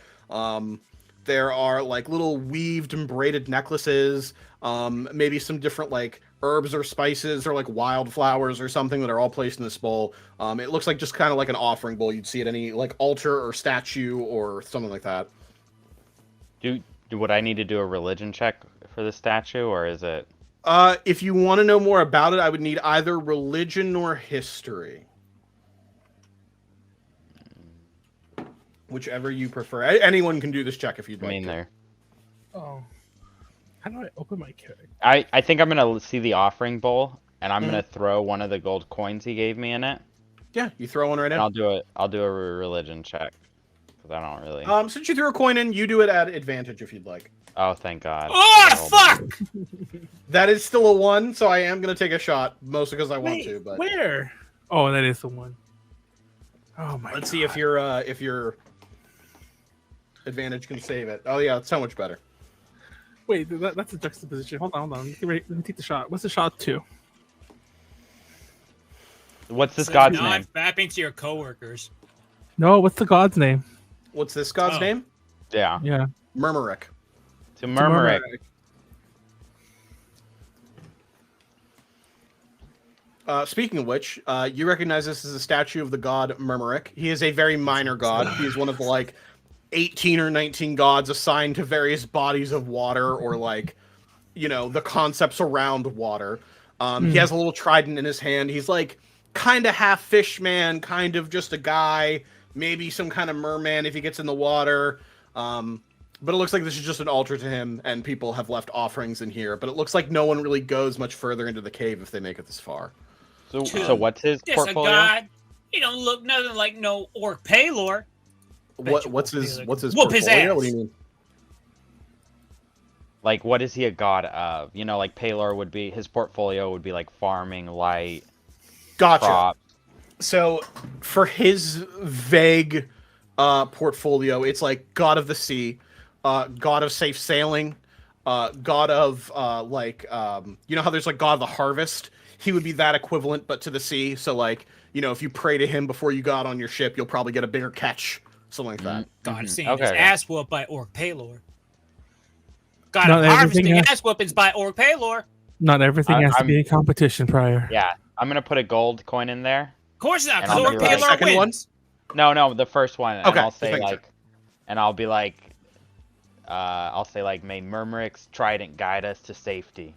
There are like little weaved and braided necklaces, maybe some different like herbs or spices or like wildflowers or something that are all placed in this bowl. It looks like just kind of like an offering bowl you'd see at any like altar or statue or something like that. Would I need to do a religion check for the statue, or is it? If you want to know more about it, I would need either religion or history. Whichever you prefer. Anyone can do this check if you'd like. I mean, there. Oh, how do I open my character? I think I'm gonna see the offering bowl, and I'm gonna throw one of the gold coins he gave me in it. Yeah, you throw one right in. I'll do a religion check because I don't really. Since you threw a coin in, you do it at advantage if you'd like. Oh, thank God. Oh, fuck! That is still a 1, so I am gonna take a shot, mostly because I want to. But where? Oh, that is the one. Oh my. Let's see if your advantage can save it. Oh yeah, that's so much better. Wait, that's a juxtaposition. Hold on. Let me take the shot. What's the shot to? What's this god's now name? I'm fapping to your coworkers. No, what's the god's name? What's this god's name? Yeah. Yeah. Murmuric. To Murmuric. Speaking of which, you recognize this as a statue of the god Murmuric. He is a very minor god. He is one of the like 18 or 19 gods assigned to various bodies of water or like, you know, the concepts around water. He has a little trident in his hand. He's like kind of half fish man, kind of just a guy, maybe some kind of merman if he gets in the water. But it looks like this is just an altar to him, and people have left offerings in here. But it looks like no one really goes much further into the cave if they make it this far. So what's his This portfolio? a god. He don't look nothing like no orc Paylor. What's his Whoop portfolio? his ass. What do you mean? Like, what is he a god of? You know, like Paylor would be, his portfolio would be like farming, light, Gotcha. crops. So for his vague portfolio, it's like god of the sea, god of safe sailing, god of you know how there's like god of the harvest. He would be that equivalent, but to the sea. So like, you know, if you pray to him before you got on your ship, you'll probably get a bigger catch, something like that. God seeing Okay. his ass whooped by orc Paylor. God Not of harvesting everything ass whoopings by orc Paylor. Not everything has to be a competition, Pryor. Yeah, I'm gonna put a gold coin in there. Of course not, And because I'll orc be right. Paylor Second one? wins. No, the first one. And Okay, I'll just say making like, sure. and I'll be like, I'll say like, may Murmuric's trident guide us to safety,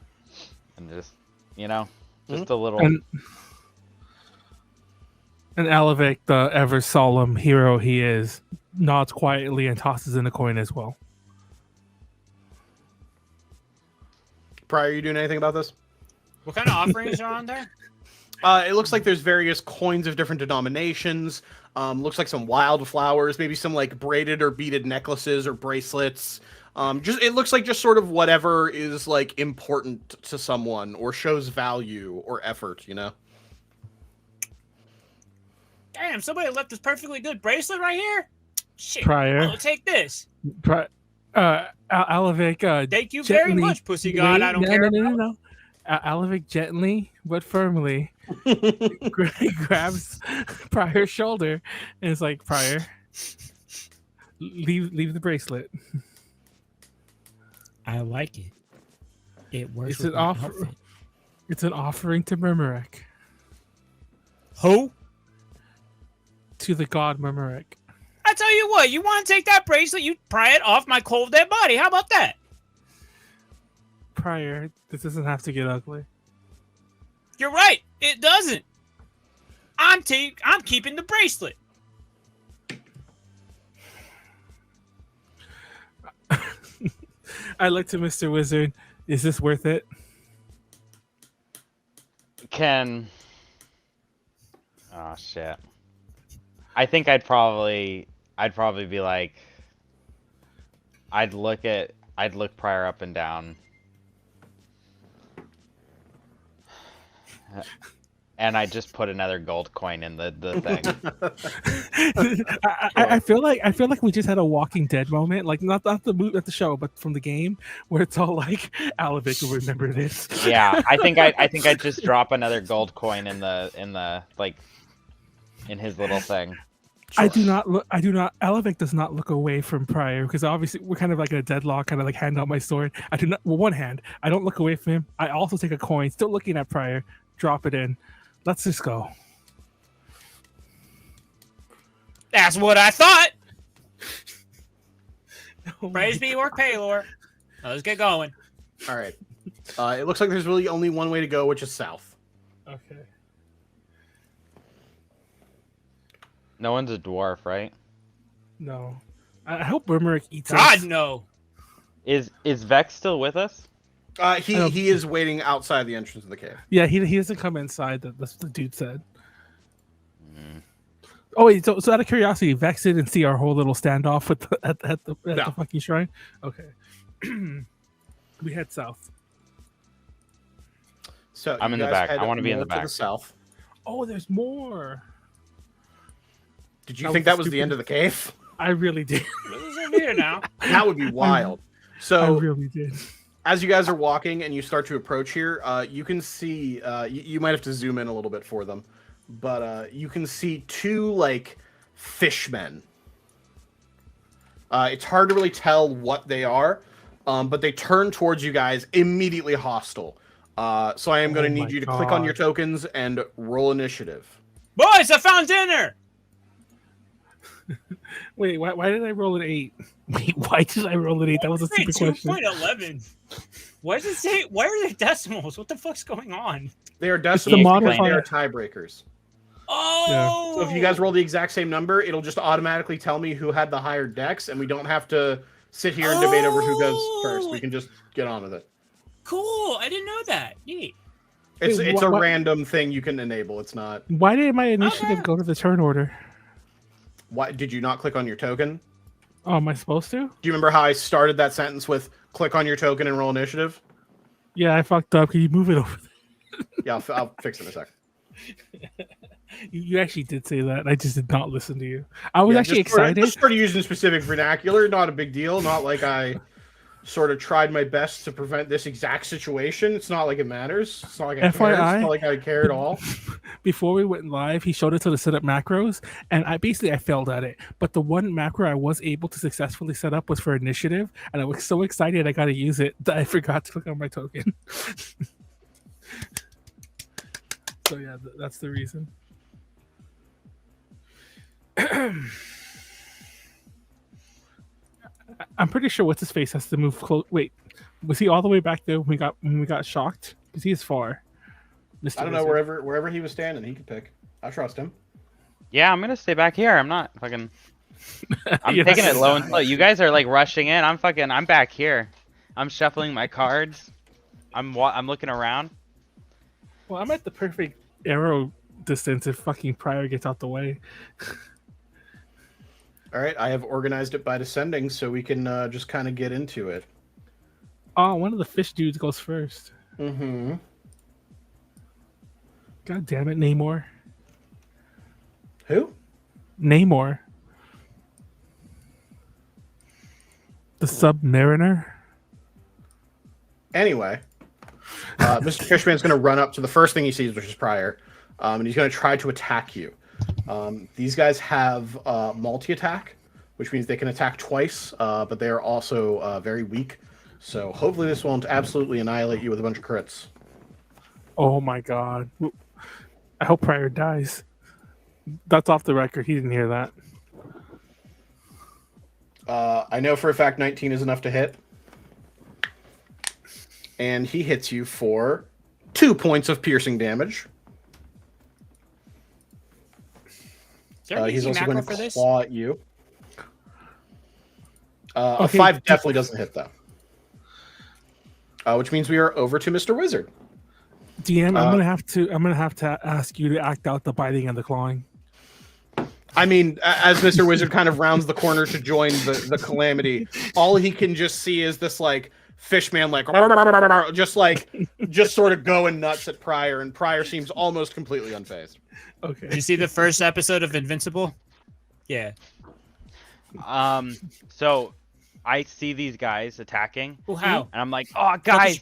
and just, you know, just a little. And Alavic, the ever solemn hero he is, nods quietly and tosses in a coin as well. Pryor, are you doing anything about this? What kind of offerings are on there? It looks like there's various coins of different denominations. Looks like some wildflowers, maybe some like braided or beaded necklaces or bracelets. It looks like just sort of whatever is like important to someone or shows value or effort, you know? Damn, somebody left this perfectly good bracelet right here. Shit, Pryor. I'll take this. Alavic, Thank you very gently- much, pussy god. I don't care. No. Alavic gently but firmly grabs Pryor's shoulder and is like, Pryor, leave the bracelet. I like it. It works. It's an offer. It's an offering to Murmuric. Who? To the god Murmuric. I tell you what, you want to take that bracelet, you pry it off my cold dead body. How about that? Pryor, this doesn't have to get ugly. You're right. It doesn't. I'm keeping the bracelet. I look to Mr. Wizard. Is this worth it? Oh shit. I think I'd probably be like, I'd look Pryor up and down. And I just put another gold coin in the thing. I feel like we just had a Walking Dead moment, like not the show, but from the game, where it's all like Alavic will remember this. Yeah, I think I'd just drop another gold coin in the like in his little thing. I do not. Alavic does not look away from Pryor because obviously we're kind of like in a deadlock, kind of like hand out my sword. I do not. Well, one hand. I don't look away from him. I also take a coin, still looking at Pryor. Drop it in. Let's just go. That's what I thought. Praise be Orc Paylor. Let's get going. All right. It looks like there's really only one way to go, which is south. Okay. No one's a dwarf, right? No. I hope Burmeric eats God, us. no. Is Vex still with us? He is waiting outside the entrance of the cave. Yeah, he doesn't come inside. That's what the dude said. Oh wait, so out of curiosity, Vex didn't see our whole little standoff with at the fucking shrine. Okay, we head south. So I'm in the back. I want to be in the back. To the south. Oh, there's more. Did you think that was the end of the cave? I really did. This is over here now. That would be wild. So I really did. As you guys are walking and you start to approach here, you can see, you might have to zoom in a little bit for them, but you can see two, like, fishmen. It's hard to really tell what they are, but they turn towards you guys immediately hostile. So I am going to need you to click on your tokens and roll initiative. Boys, I found dinner! Wait, why did I roll an 8? Wait, why did I roll an 8? That was a stupid question. 2.11. Why does it say? Why are there decimals? What the fuck's going on? They are decimals because they modifier. are tiebreakers. Oh! Yeah. So if you guys roll the exact same number, it'll just automatically tell me who had the higher dex, and we don't have to sit here and debate over who goes first. We can just get on with it. Cool. I didn't know that. Neat. It's a random thing you can enable. It's not. Why did my initiative go to the turn order? Why did you not click on your token? Oh, am I supposed to? Do you remember how I started that sentence with click on your token and roll initiative? Yeah, I fucked up. Can you move it over there? Yeah, I'll fix it in a sec. You actually did say that. I just did not listen to you. I was actually excited. Just started using specific vernacular. Not a big deal. Not like I sort of tried my best to prevent this exact situation. It's not like it matters. It's not like I care. It's not like I care at all. Before we went live, he showed us how to set up macros, and I failed at it. But the one macro I was able to successfully set up was for initiative, and I was so excited I got to use it that I forgot to click on my token. So yeah, that's the reason. I'm pretty sure what's his face has to move close. Wait, was he all the way back there when we got shocked? Because he is far. I don't know, wherever he was standing, he could pick. I trust him. Yeah, I'm gonna stay back here. I'm not fucking. I'm taking it low and slow. You guys are like rushing in. I'm back here. I'm shuffling my cards. I'm looking around. Well, I'm at the perfect arrow distance if fucking Pryor gets out the way. All right, I have organized it by descending, so we can just kind of get into it. Oh, one of the fish dudes goes first. Mm-hmm. God damn it, Namor. Who? Namor. The Submariner. Anyway, Mr. Fishman's going to run up to the first thing he sees, which is Pryor, and he's going to try to attack you. These guys have multi-attack, which means they can attack twice, but they are also very weak. So hopefully this won't absolutely annihilate you with a bunch of crits. Oh my god. I hope Pryor dies. That's off the record. He didn't hear that. I know for a fact 19 is enough to hit. And he hits you for 2 points of piercing damage. He's also going to claw at you. A 5 definitely doesn't hit, though. which means we are over to Mr. Wizard. DM, I'm gonna have to ask you to act out the biting and the clawing. I mean, as Mr. Wizard kind of rounds the corner to join the calamity, all he can just see is this like fishman, like just sort of going nuts at Pryor, and Pryor seems almost completely unfazed. Okay. Did you see the first episode of Invincible? Yeah. So I see these guys attacking. Oh, how? And I'm like, oh, guys,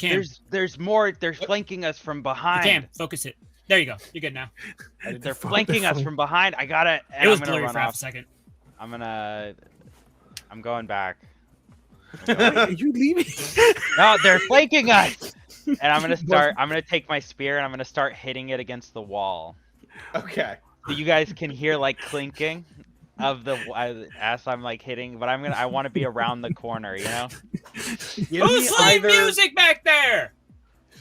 there's more. They're flanking us from behind. Cam, focus it. There you go. You're good now. They're flanking us from behind. I gotta. It was I'm gonna blurry run for half a off. second. I'm going back. Are you leaving? No, they're flanking us. And I'm gonna take my spear and I'm gonna start hitting it against the wall. Okay. So you guys can hear like clinking of the as I'm like hitting, but I want to be around the corner, you know? Who's playing music back there?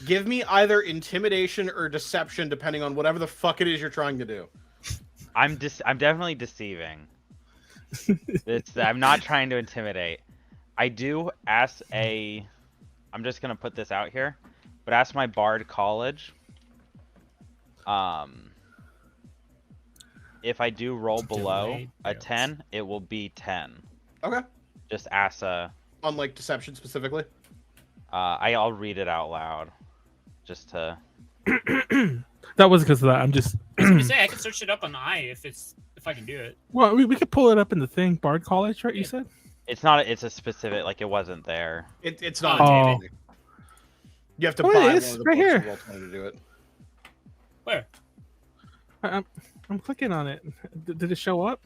Give me either intimidation or deception, depending on whatever the fuck it is you're trying to do. I'm definitely deceiving. I'm not trying to intimidate. I do ask I'm just gonna put this out here, but ask my Bard college. If I do roll below a 10, it will be 10. Okay. Just ask on like deception specifically. I'll read it out loud, just to. That was because of that. I'm just. I was gonna say I can search it up on the eye if I can do it. Well, we could pull it up in the thing. Bard College, right? You said. It's not. It's a specific. Like it wasn't there. It's not. Oh. You have to Oh, buy it one is of the right books here. of Roll 20 to do it. Where? I'm clicking on it. Did it show up?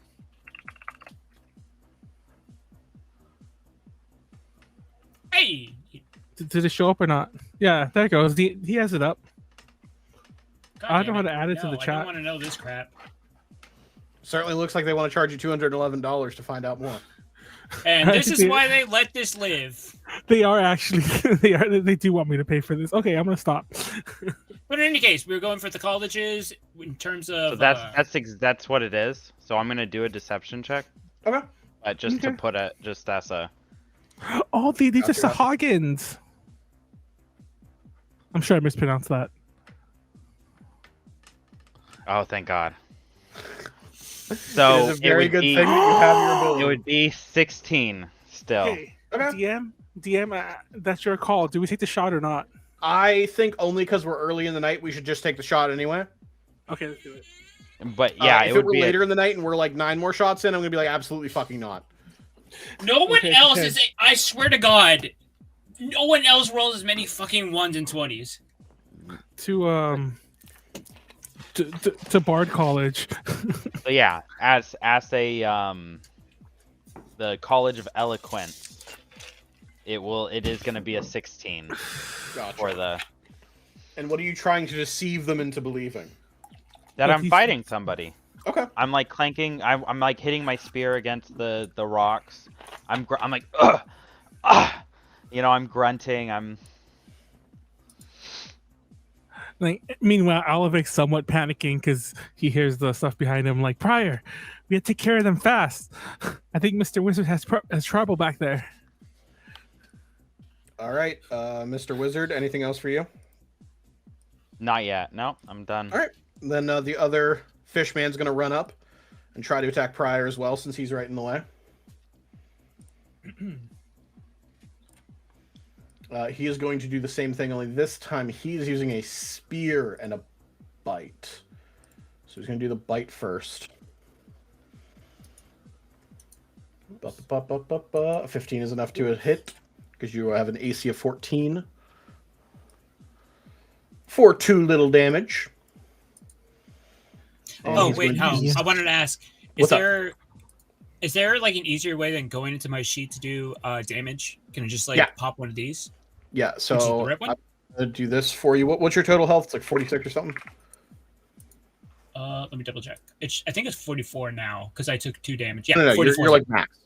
Hey. Did it show up or not? Yeah, there it goes. He has it up. God I don't know how damn to add it to the I chat. don't want to know this crap. Certainly looks like they want to charge you $211 to find out more. And this is why they let this live. They are actually. They do want me to pay for this. Okay, I'm gonna stop. But in any case, we were going for the colleges in terms of. So that's what it is. So I'm gonna do a deception check. Okay. Just to put it, just as a. Oh, these are Gotcha. Sahagins. I'm sure I mispronounced that. Oh, thank God. It So is a very good thing that you have your ability. It would be 16 still. Hey, Okay. DM, that's your call. Do we take the shot or not? I think only because we're early in the night, we should just take the shot anyway. Okay, let's do it. But yeah, if it it would were be later in the night and we're like 9 more shots in, I'm gonna be like, absolutely fucking not. No one Okay, else okay. is. I swear to God, no one else rolls as many fucking 1s and 20s. To Bard College. So yeah, as a the College of Eloquence, it is going to be a 16 Gotcha. for the And what are you trying to deceive them into believing? that But I'm he's- fighting somebody. Okay. I'm like clanking. I'm like hitting my spear against the rocks. I'm like ugh, you know, I'm grunting. Meanwhile, Alavic's somewhat panicking because he hears the stuff behind him. Like, Pryor, we have to take care of them fast. I think Mr. Wizard has trouble back there. All right, Mr. Wizard. Anything else for you? Not yet. No, I'm done. All right. Then the other fishman's gonna run up and try to attack Pryor as well, since he's right in the way. He is going to do the same thing, only this time he's using a spear and a bite. So he's going to do the bite first. 15 is enough to hit, because you have an AC of 14. For 2 little damage. And Oh he's wait, going to use- I wanted to ask: What's up? is there like an easier way than going into my sheet to do damage? Can I just like Yeah. pop one of these? Yeah, Which is so the red one? I'm going to do this for you. What's your total health? It's like 46 or something? Let me double check. I think it's 44 now because I took 2 damage. Yeah, No, 44. you're like max.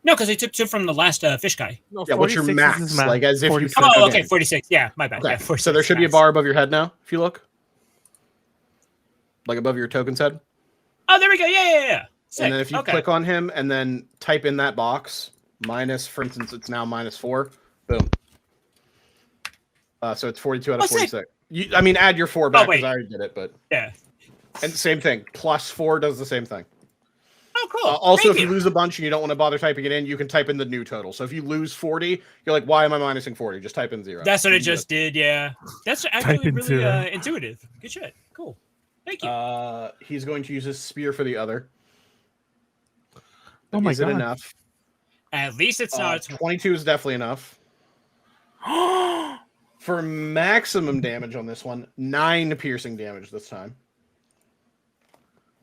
No, because I took 2 from the last fish guy. No, Yeah, what's your 46 max? is Like, as if you 46. took Oh, okay. okay, 46. Yeah, my bad. Okay, Yeah, 46 so there should be a max. bar above your head now, if you look. Like above your token's head. Oh, there we go. Yeah. Sick. And then if you okay. click on him and then type in that box, minus, for instance, it's now -4. Boom. So it's 42 out of 46. I mean, add your 4 back because I already did it, but yeah. And same thing. +4 does the same thing. Oh, cool. Also, if you lose a bunch and you don't want to bother typing it in, you can type in the new total. So if you lose 40, you're like, why am I minusing 40? Just type in 0. That's what it just did, yeah. That's actually really intuitive. Good shit. Cool. Thank you. He's going to use his spear for the other. Oh my God. Is it enough? At least it's not. 22 is definitely enough. For maximum damage on this one, 9 piercing damage this time.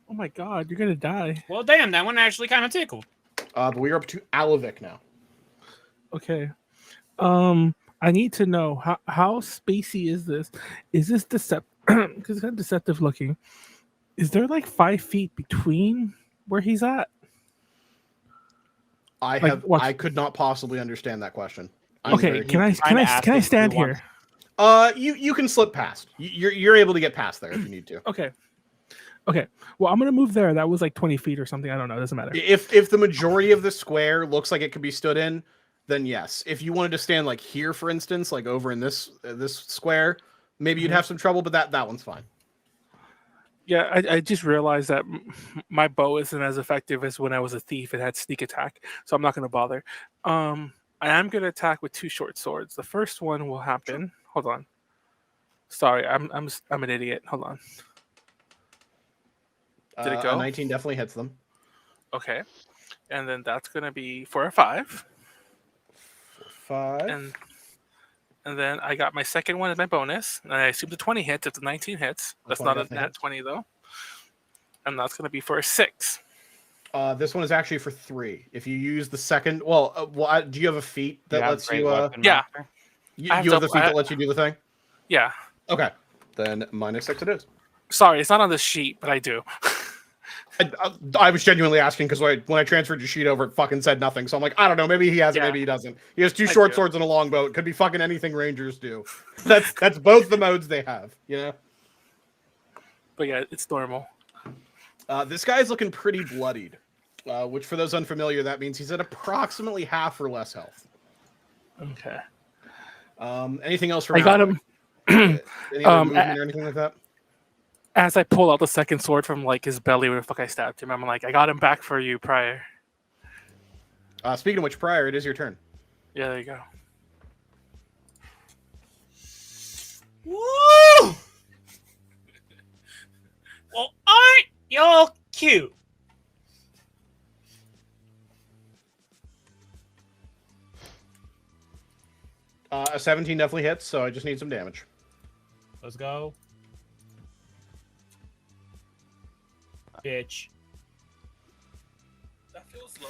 Oh my God, you're gonna die. Well, damn, that one actually kind of tickled. But we're up to Alavic now. Okay. I need to know how spacey is this? Is this deceptive? Because it's kind of deceptive looking. Is there like 5 feet between where he's at? I could not possibly understand that question. Okay, can I stand here? You can slip past. You're able to get past there if you need to. Okay. Well, I'm gonna move there. That was like 20 feet or something. I don't know. It doesn't matter. If the majority of the square looks like it could be stood in, then yes. If you wanted to stand like here, for instance, like over in this square, maybe you'd have some trouble. But that one's fine. Yeah, I just realized that my bow isn't as effective as when I was a thief. It had sneak attack, so I'm not gonna bother. I am gonna attack with 2 short swords. The first one will happen. Hold on. Sorry, I'm an idiot. Hold on. Did it go? 19 definitely hits them. Okay. And then that's going to be for a 5. 5. And then I got my second one as my bonus. And I assume the 20 hits if the 19 hits. That's not a nat 20, though. And that's going to be for a 6. This one is actually for 3. If you use the second... do you have a feat that lets you... Yeah. You have the feat that lets you do the thing? Yeah. Okay. Then -6 it is. Sorry, it's not on the sheet, but I do. I was genuinely asking because when I transferred your sheet over, it fucking said nothing. So I'm like, I don't know. Maybe he has it. Maybe he doesn't. He has 2 short swords and a longbow. It could be fucking anything Rangers do. That's both the modes they have. You know. But yeah, it's normal. This guy's looking pretty bloodied. Which, for those unfamiliar, that means he's at approximately half or less health. Okay. Anything else from? I got him. Any other movement or anything like that? As I pull out the second sword from like his belly where the fuck I stabbed him, I'm like, I got him back for you, Pryor. Speaking of which, Pryor, it is your turn. Yeah, there you go. Woo! Well, aren't y'all cute? A 17 definitely hits, so I just need some damage. Let's go. Bitch.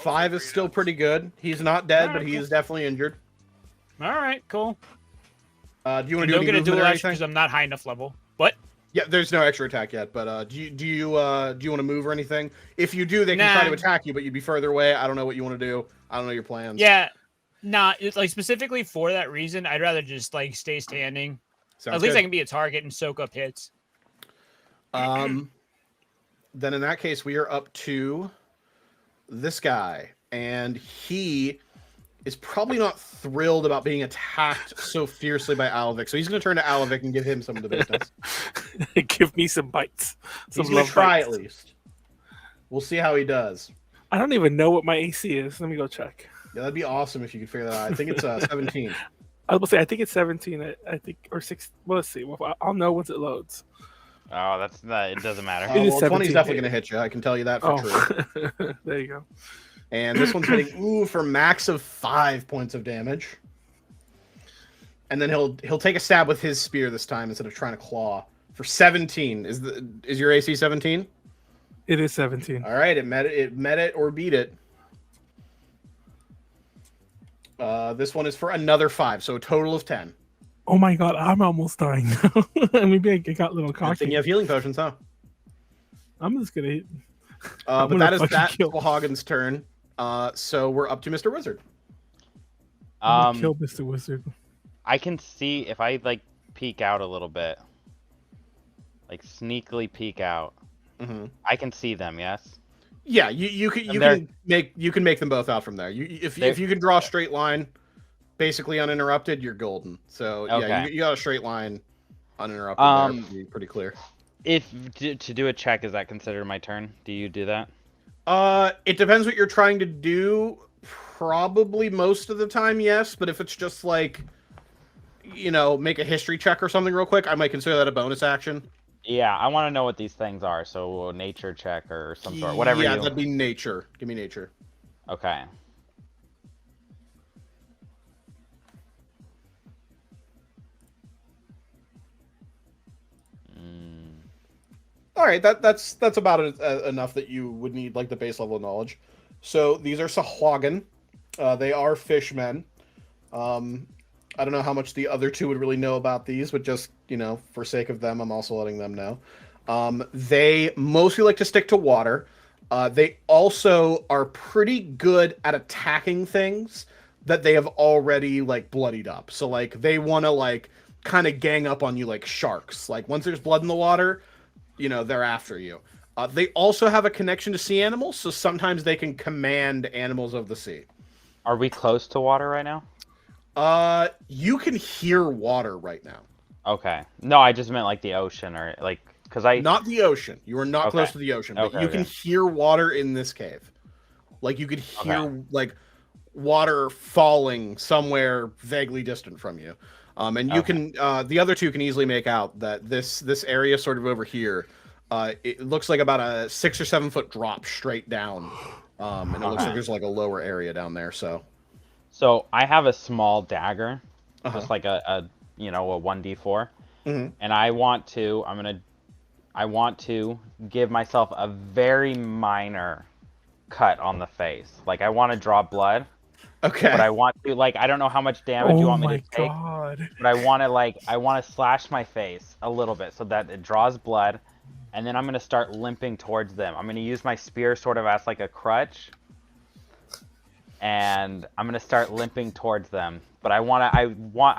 5 is still pretty good. He's not dead, but he is definitely injured. All right, cool. Do you want to do any movement or anything? Because I'm not high enough level. What? Yeah, there's no extra attack yet, but do you want to move or anything? If you do, they can try to attack you, but you'd be further away. I don't know what you want to do. I don't know your plans. Yeah, like specifically for that reason, I'd rather just like stay standing. At least I can be a target and soak up hits. Then in that case, we are up to this guy, and he is probably not thrilled about being attacked so fiercely by Alavic. So he's going to turn to Alavic and give him some of the business. Give me some bites. He's going to try at least. We'll see how he does. I don't even know what my AC is. Let me go check. Yeah, that'd be awesome if you could figure that out. I think it's 17. I was going to say, I think it's 17. I think, or 6. Well, let's see. Well, I'll know once it loads. Oh, that's not. It doesn't matter. It is 20's definitely going to hit you. I can tell you that for true. There you go. And this one's hitting for max of 5 points of damage. And then he'll take a stab with his spear this time instead of trying to claw for 17. Is your AC 17? It is 17. All right, it met it or beat it. This one is for another 5, so a total of 10. Oh my God, I'm almost dying now. Maybe I got a little cocky. And you have healing potions, huh? I'm just gonna hit. But that is Sahagin turn. So we're up to Mr. Wizard. Kill Mr. Wizard. I can see if I like peek out a little bit, like sneakily peek out. Mm-hmm. I can see them. Yes. Yeah, you can make them both out from there. If you can draw a straight line, basically uninterrupted, you're golden. So Okay. yeah, you got a straight line uninterrupted there. Would be pretty clear. If to do a check, is that considered my turn? Do you do that? It depends what you're trying to do. Probably most of the time, yes. But if it's just like, make a history check or something real quick, I might consider that a bonus action. Yeah, I want to know what these things are. So nature check or some sort, whatever. Yeah, that'd be nature. Give me nature. Okay. All right, that's about enough that you would need like the base level of knowledge. So these are Sahagin. They are fishmen. I don't know how much the other two would really know about these, but just for sake of them, I'm also letting them know. They mostly like to stick to water. They also are pretty good at attacking things that they have already like bloodied up. So like they want to like kind of gang up on you like sharks. Like once there's blood in the water, they're after you. They also have a connection to sea animals, so sometimes they can command animals of the sea. Are we close to water right now? You can hear water right now. Okay. No, I just meant like the ocean or like because Not the ocean. You are not close to the ocean, but you can hear water in this cave. Like you could hear like water falling somewhere vaguely distant from you. And you can the other two can easily make out that this area sort of over here, it looks like about a 6 or 7 foot drop straight down. And it looks like there's like a lower area down there. So I have a small dagger, just like a 1d4, and I want to give myself a very minor cut on the face. Like I want to draw blood. Okay. But I want to I don't know how much damage you want me to take. God. But I want to slash my face a little bit so that it draws blood, and then I'm going to start limping towards them. I'm going to use my spear sort of as like a crutch, and I'm going to start limping towards them. But I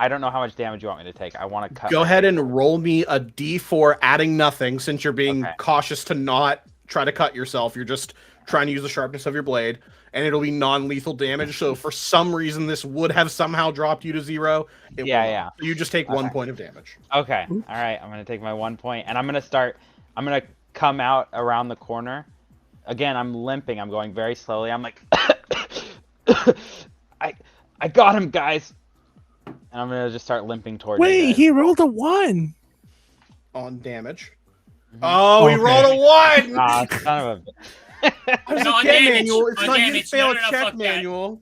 don't know how much damage you want me to take. I want to cut. Go ahead and roll me a d4 adding nothing, since you're being cautious to not try to cut yourself. You're just trying to use the sharpness of your blade. And it'll be non-lethal damage. So for some reason, this would have somehow dropped you to 0. Yeah. You just take 1 point of damage. Okay. All right. I'm gonna take my 1 point, and I'm gonna come out around the corner. Again, I'm limping. I'm going very slowly. I'm like, I got him, guys. And I'm gonna just start limping towards. Wait, he rolled a 1 on damage. Oh, he rolled a 1. Ah, son of a. It's Manuel. It's not you fail a check, Manuel.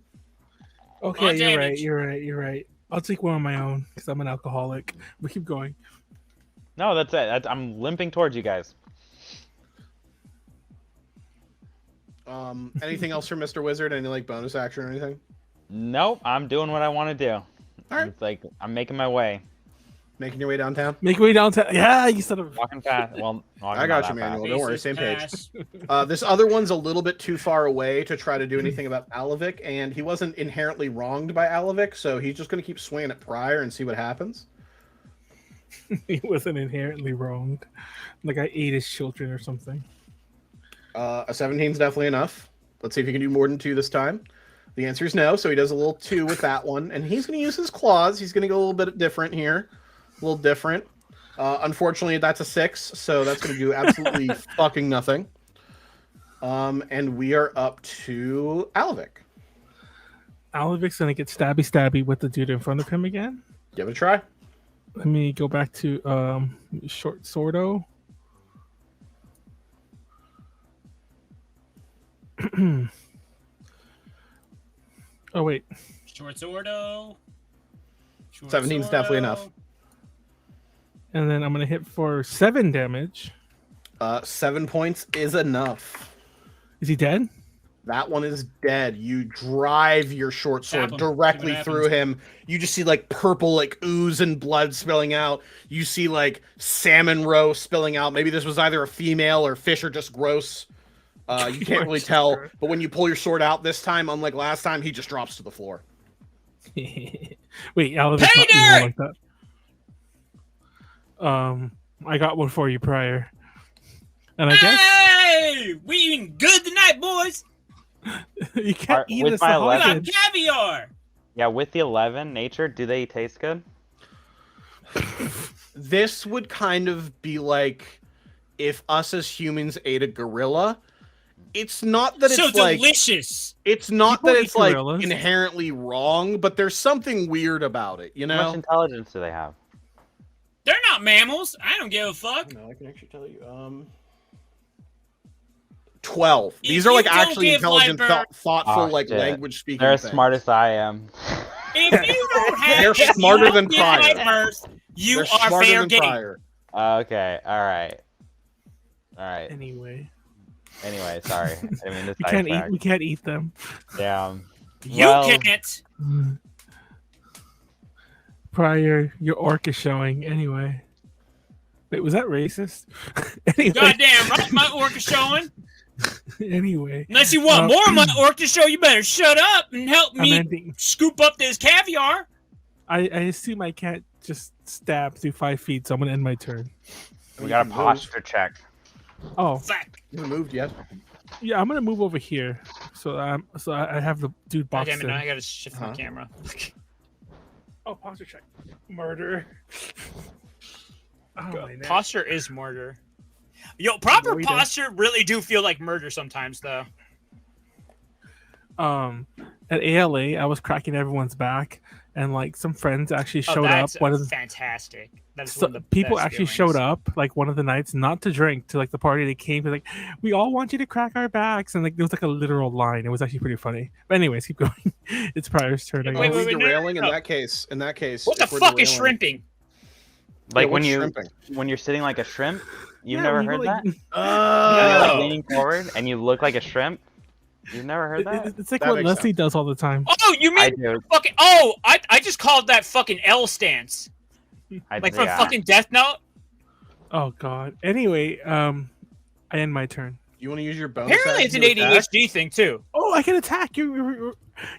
Okay, you're right. I'll take one on my own because I'm an alcoholic. But keep going. No, that's it. I'm limping towards you guys. Anything else from Mr. Wizard? Any like bonus action or anything? Nope, I'm doing what I want to do. All right. It's like I'm making my way. Making your way downtown? Make way downtown. Yeah, you said it. Walking fast. Well, I got you, Manuel. Don't worry, same page. This other one's a little bit too far away to try to do anything about Alavic, and he wasn't inherently wronged by Alavic, so he's just going to keep swinging at Pryor and see what happens. He wasn't inherently wronged. Like I ate his children or something. A 17 is definitely enough. Let's see if he can do more than 2 this time. The answer is no, so he does a little 2 with that one, and he's going to use his claws. He's going to go a little bit different here. A little different. Unfortunately, that's a 6, so that's going to do absolutely fucking nothing. And we are up to Alavic. Alavic's going to get stabby with the dude in front of him again. Give it a try. Let me go back to short swordo. Oh, wait. Short swordo. 17 is definitely enough. And then I'm going to hit for 7 damage. 7 points is enough. Is he dead? That one is dead. You drive your short sword directly through him. You just see like purple like ooze and blood spilling out. You see like salmon roe spilling out. Maybe this was either a female or fish or just gross. You can't really tell. But when you pull your sword out this time, unlike last time, he just drops to the floor. Wait, Alavic's not evil like that. I got one for you, Pryor. And I guess we eating good tonight, boys. You can't eat a We got Sahagin. caviar. Yeah, with the 11 nature, do they taste good? This would kind of be like if us as humans ate a gorilla. It's not that so it's like delicious. it's not People that eat it's like gorillas. inherently wrong, but there's something weird about it, you How much know? intelligence do they have? They're not mammals. I don't give a fuck. No, I can actually tell you. 12. If These are you like don't actually give intelligent, Liber- thoughtful, Oh, like shit. language speaking. They're as things. smart as I am. If you don't have, They're if you smarter don't than give Pryor. live birth, you They're are smarter fair than game. Pryor. Okay, alright. Alright. Anyway, Sorry. I didn't mean to we can't eat them. Damn. You Well, can't. Pryor, your orc is showing. Anyway, wait, was that racist? Anyway, Goddamn right, my orc is showing. anyway, Unless you want more of my orc to show, you better shut up and help I'm me ending. scoop up this caviar. I assume I can't just stab through 5 feet, so I'm gonna end my turn. we got a posture check. Oh, Fuck. You haven't moved yet. yeah, I'm gonna move over here. So I have the dude God boxed damn it, in. now I gotta shift my camera. Oh, posture check. Murder. Oh, my neck. Posture is murder. Yo, proper No, we don't. posture really do feel like murder sometimes, though. At ALA, I was cracking everyone's back, and like some friends actually Oh, showed up. that's One of the fantastic. That's so one of the people best actually feelings. showed up like one of the nights, not to drink, to like the party. They came to like, we all want you to crack our backs, and like there was like a literal line. It was actually pretty funny. But anyways, keep going. It's Pryor's turn. I Wait, guess. Are we no, no, derailing no. in that case? In that case, What the if we're fuck is derailing- shrimping? Like Yeah, when what's you shrimping? when you're sitting like a shrimp, you've Yeah, never when you heard go, like, that? When Oh, you're like No. leaning forward and you look like a shrimp? You've never heard that? It's like That what makes Leslie sense. does all the time. Oh, you I mean do. fucking? Oh, I just called that fucking L stance, I like do, from yeah. fucking Death Note. Oh God. Anyway, I end my turn. You want to use your bonus? Apparently, it's an action to attack? ADHD thing too. Oh, I can attack you.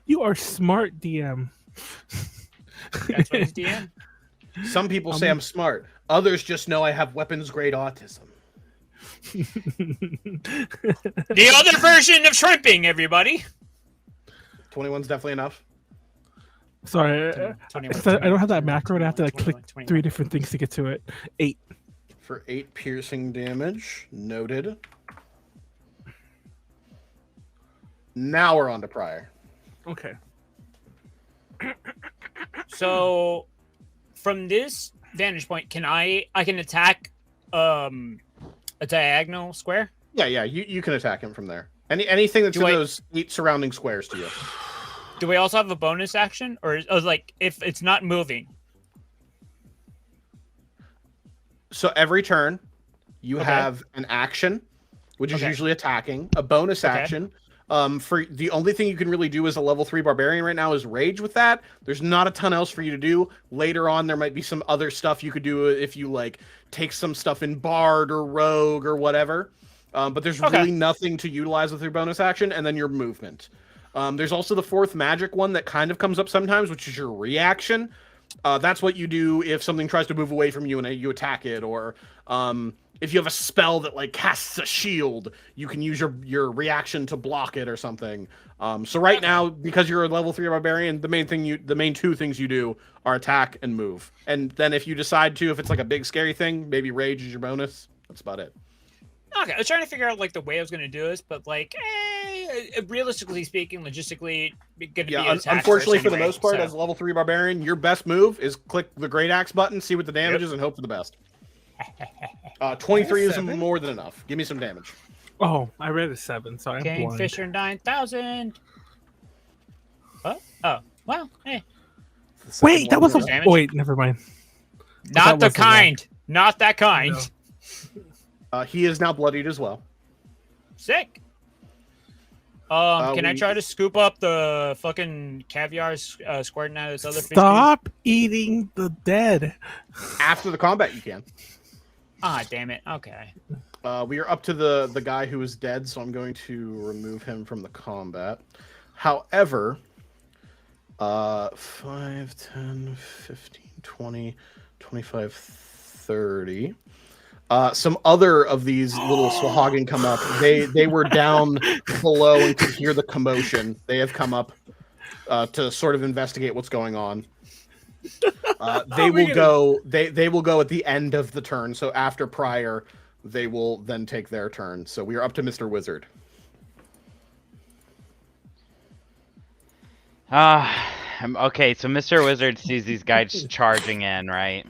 You are smart, DM. That's what he's DM. Some people say I'm smart. Others just know I have weapons grade autism. The other version of shrimping, everybody. 21's definitely enough. Sorry, 21, I don't have that macro, and I have to like, 21, click 21. 3 different things to get to it. 8. For 8 piercing damage. Noted. Now we're on to Pryor. Okay. So, from this vantage point, I can attack a diagonal square? Yeah, you can attack him from there. Anything that's Do in I- those 8 surrounding squares to you. Do we also have a bonus action, or like if it's not moving? So every turn, you Okay. have an action, which is Okay. usually attacking, a bonus Okay. action. For the only thing you can really do as a level 3 barbarian right now is rage with that. There's not a ton else for you to do. Later on, there might be some other stuff you could do if you like take some stuff in bard or rogue or whatever. But there's Okay. really nothing to utilize with your bonus action, and then your movement. There's also the 4th magic one that kind of comes up sometimes, which is your reaction. That's what you do if something tries to move away from you and you attack it, or if you have a spell that like casts a shield, you can use your reaction to block it or something. So right now, because you're a level 3 barbarian, the main 2 things you do are attack and move. And then if you decide to, if it's like a big scary thing, maybe rage is your bonus. That's about it. Okay, I was trying to figure out like the way I was going to do this, but like, realistically speaking, logistically, going to be Yeah, attack unfortunately first for the anyway, most part, so- as a level 3 barbarian, your best move is click the great axe button, see what the damage is, and hope for the best. 23 is 7? more than enough. Give me some damage. Oh, I read a 7, so I'm blind. Kingfisher 9000. Oh, well, hey, Wait, that was a. Damage? Oh, wait, never mind. not the wasn't kind, not that kind. No. He is now bloodied as well. Sick. Can I try to scoop up the fucking caviar squirting out of this other fish? Stop eating the dead. After the combat, you can. Ah, damn it. Okay. We are up to the guy who is dead, so I'm going to remove him from the combat. However, 5, 10, 15, 20, 25, 30. Some other of these little Sahagin come up. They were down below and could hear the commotion. They have come up. to sort of investigate what's going on. They will go at the end of the turn. So after Pryor, they will then take their turn. So we are up to Mr. Wizard. Okay, so Mr. Wizard sees these guys charging in, right?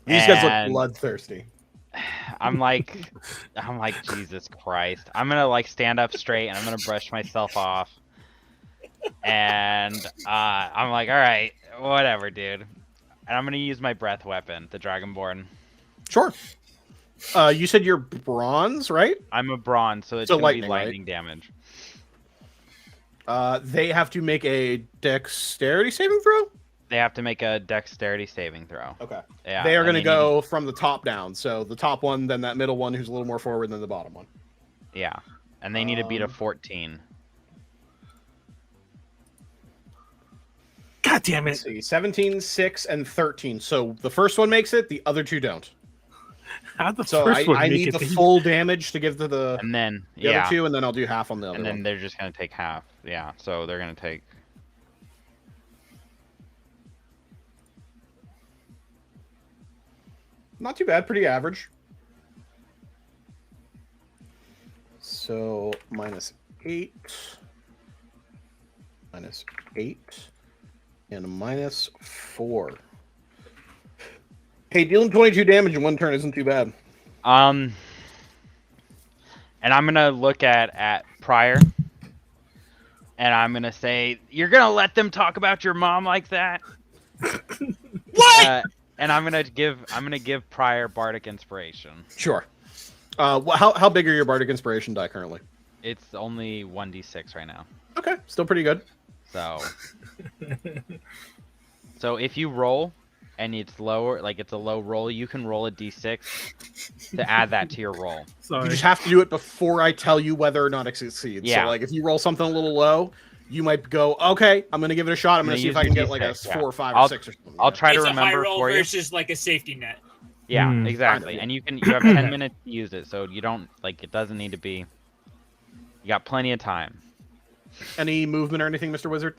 These guys look bloodthirsty. I'm like, Jesus Christ. I'm gonna like stand up straight and I'm gonna brush myself off. And I'm like, all right, whatever, dude. And I'm gonna use my breath weapon, the Dragonborn. Sure. You said you're bronze, right? I'm a bronze, so it's gonna be lightning damage. They have to make a dexterity saving throw? They have to make a dexterity saving throw. Okay. Yeah. They are going to go from the top down. So the top one, then that middle one who's a little more forward than the bottom one. Yeah. And they need to beat a 14. God damn it. Let's see. 17, 6, and 13. So the first one makes it, the other two don't. How'd the So first one I make need it? the full damage to give to the And then, other two, and then I'll do half on the other and then one. they're just going to take half. Yeah. So they're going to take... Not too bad. Pretty average. So minus 8. Minus 8. And a minus 4. Hey, dealing 22 damage in one turn isn't too bad. And I'm gonna look at Pryor, and I'm gonna say, "You're gonna let them talk about your mom like that?" What? And I'm gonna give Pryor Bardic Inspiration. Sure. How big are your Bardic Inspiration die currently? It's only 1d6 right now. Okay, still pretty good. So if you roll, and it's lower, like it's a low roll, you can roll a d6 to add that to your roll. Sorry. You just have to do it before I tell you whether or not it succeeds. Yeah. So, like, if you roll something a little low, you might go, okay, I'm going to give it a shot. I'm going to see if I can get, like, a 4 or 5 or 6 or something. I'll try to It's a high remember roll for you. versus like a safety net. Yeah, Hmm. exactly. And you have 10 minutes to use it, so you don't, like, it doesn't need to be... You got plenty of time. Any movement or anything, Mr. Wizard?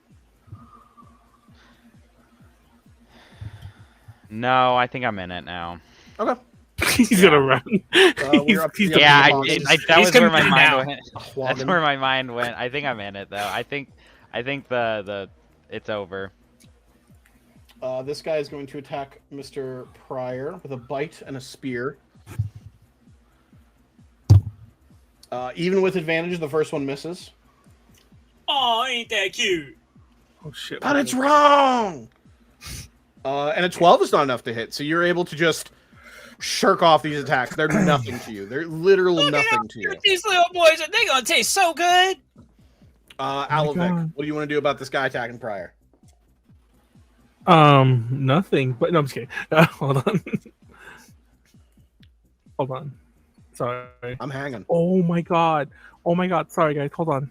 No, I think I'm in it now. Okay. He's gonna run. We're up to Yeah, that He's was where my coming mind out. went. That's where my mind went. I think I'm in it though. I think the it's over. This guy is going to attack Mr. Pryor with a bite and a spear. Even with advantage, the first one misses. Oh, ain't that cute? Oh shit. But it's wrong! And a 12 is not enough to hit, so you're able to just shirk off these attacks. They're nothing to you. They're literal nothing to you. These little boys, they gonna taste so good. Alavic, God. what do you want to do about this guy attacking Pryor? Nothing. But no, I'm just kidding. Hold on. Hold on. Sorry. I'm hanging. Oh my god. Oh my god. Sorry guys. Hold on.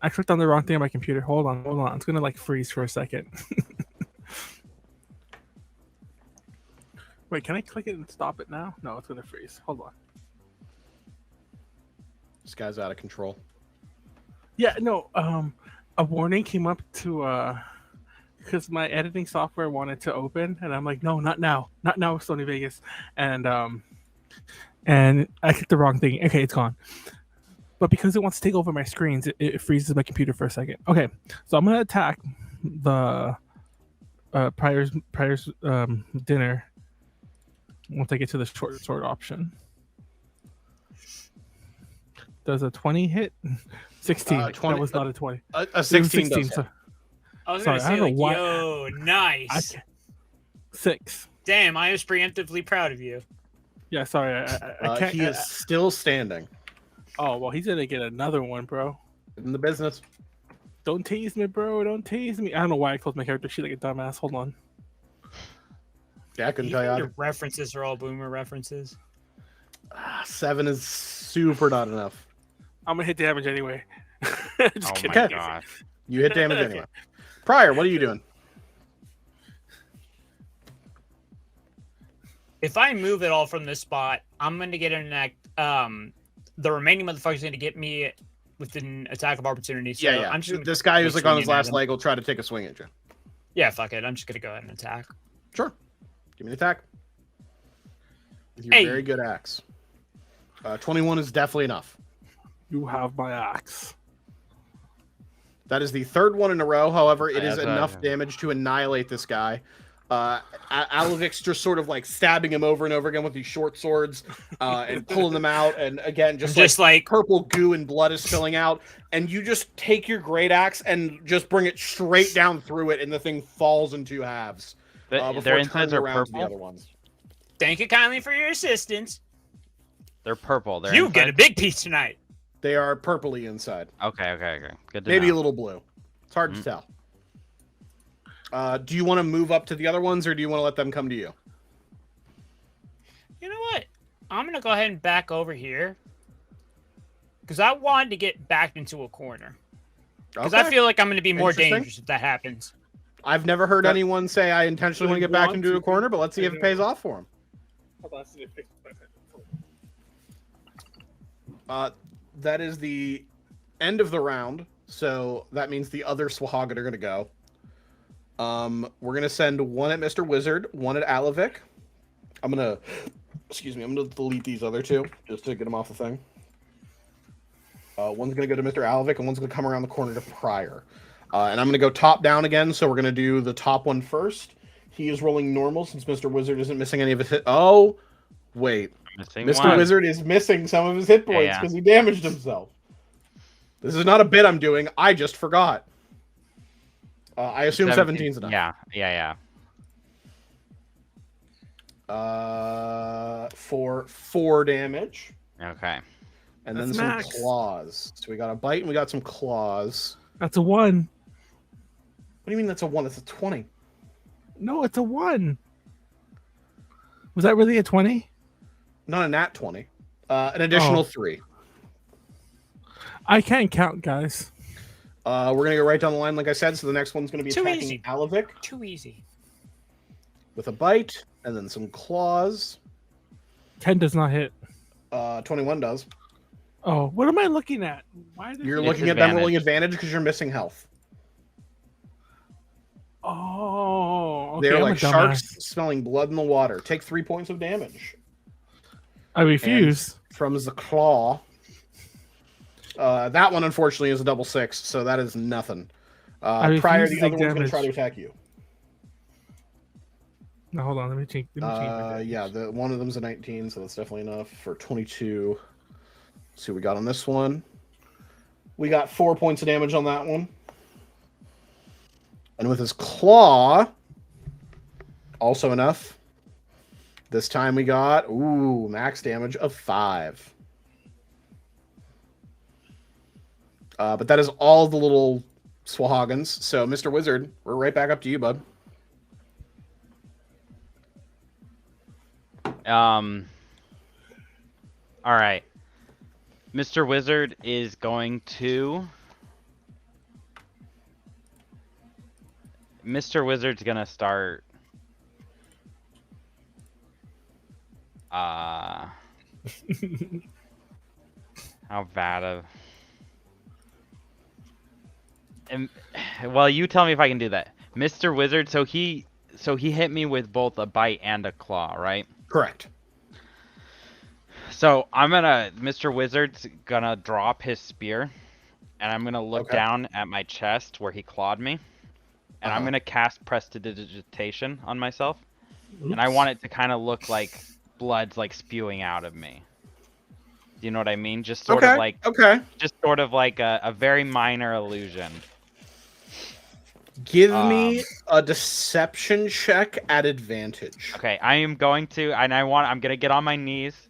I clicked on the wrong thing on my computer. Hold on. Hold on. It's gonna like freeze for a second. Wait, can I click it and stop it now? No, it's gonna freeze. Hold on. This guy's out of control. Yeah, no. A warning came up to because my editing software wanted to open, and I'm like, no, not now, not now, Sony Vegas, and I clicked the wrong thing. Okay, it's gone. But because it wants to take over my screens, it freezes my computer for a second. Okay, so I'm gonna attack the Pryor's dinner once I get to the short sword option. Does a 20 hit? 16. 20 that was not a 20. A 16 does hit. So, I was Sorry, gonna I say, don't know like, why- yo, nice. 6. Damn, I was preemptively proud of you. Yeah, sorry. I can't. He is still standing Oh, well, he's gonna get another one, bro. in the business. Don't tease me, bro. Don't tease me. I don't know why I closed my character sheet like a dumbass. Hold on. Yeah, I couldn't tell you. Even either. your references are all boomer references. 7 is super not enough. I'm gonna hit damage anyway. Just Oh kidding. my gosh. You hit damage Okay. anyway. Pryor, what are you doing? If I move at all from this spot, I'm gonna get the remaining motherfucker's gonna get me with an attack of opportunity. So yeah. I'm just This guy who's like on his last leg. leg will try to take a swing at you. Yeah, fuck it. I'm just gonna go ahead and attack. Sure. Give me an attack. With your Hey. very good axe. 21 is definitely enough. You have my axe. That is the third one in a row. However, it is That's enough damage to annihilate this guy. Alavic's just sort of like stabbing him over and over again with these short swords and pulling them out. And again, just like purple goo and blood is spilling out. And you just take your great axe and just bring it straight down through it, and the thing falls in two halves. Their insides are around to the purple. other ones. Thank you kindly for your assistance. They're purple. They're You get a big piece tonight. They are purpley inside. Okay. Good to Maybe know. a little blue. It's hard to tell. Do you want to move up to the other ones, or do you want to let them come to you? You know what? I'm gonna go ahead and back over here because I wanted to get backed into a corner because I feel like I'm gonna be more dangerous if that happens. I've never heard anyone say I intentionally want to get back into a corner, but let's see if it pays off for him. That is the end of the round, so that means the other Sahagin are going to go. We're going to send one at Mr. Wizard, one at Alavic. I'm going to delete these other two just to get them off the thing. One's going to go to Mr. Alavic, and one's going to come around the corner to Pryor. And I'm going to go top down again, so we're going to do the top one first. He is rolling normal since Mr. Wizard isn't missing any of his hit. Oh, wait. Mr. Wizard is missing some of his hit points because he damaged himself. This is not a bit I'm doing. I just forgot. I assume 17's enough. Yeah. For 4 damage. Okay. And then some claws. So we got a bite and we got some claws. That's a 1. What do you mean that's a 1? It's a 20. No, it's a 1. Was that really a 20? Not a nat 20. An additional 3. I can't count, guys. We're going to go right down the line, like I said. So the next one's going to be Too attacking easy. Alavic. Too easy. With a bite, and then some claws. 10 does not hit. 21 does. Oh, what am I looking at? Why You're looking at them rolling advantage because you're missing health. Oh, okay, They're like sharks smelling blood in the water. Take 3 points of damage. I refuse. And from the claw. That one, unfortunately, is a double 6, so that is nothing. Pryor, the other one's going to try to attack you. No, hold on. Let me change. Yeah, one of them's a 19, so that's definitely enough for 22. Let's see what we got on this one. We got 4 points of damage on that one. And with his claw, also enough. This time we got, max damage of 5. But that is all the little Sahagins. So, Mr. Wizard, we're right back up to you, bud. All right. Mr. Wizard is going to... Mr. Wizard's gonna start... How bad of... Well, you tell me if I can do that. Mr. Wizard, so he hit me with both a bite and a claw, right? Correct. So Mr. Wizard's gonna drop his spear, and I'm gonna look down at my chest where he clawed me, and I'm gonna cast Prestidigitation on myself, and I want it to kind of look like blood's like spewing out of me. Do you know what I mean? Just sort of like a very minor illusion. Give me a deception check at advantage. Okay, I am going to, and I'm gonna get on my knees,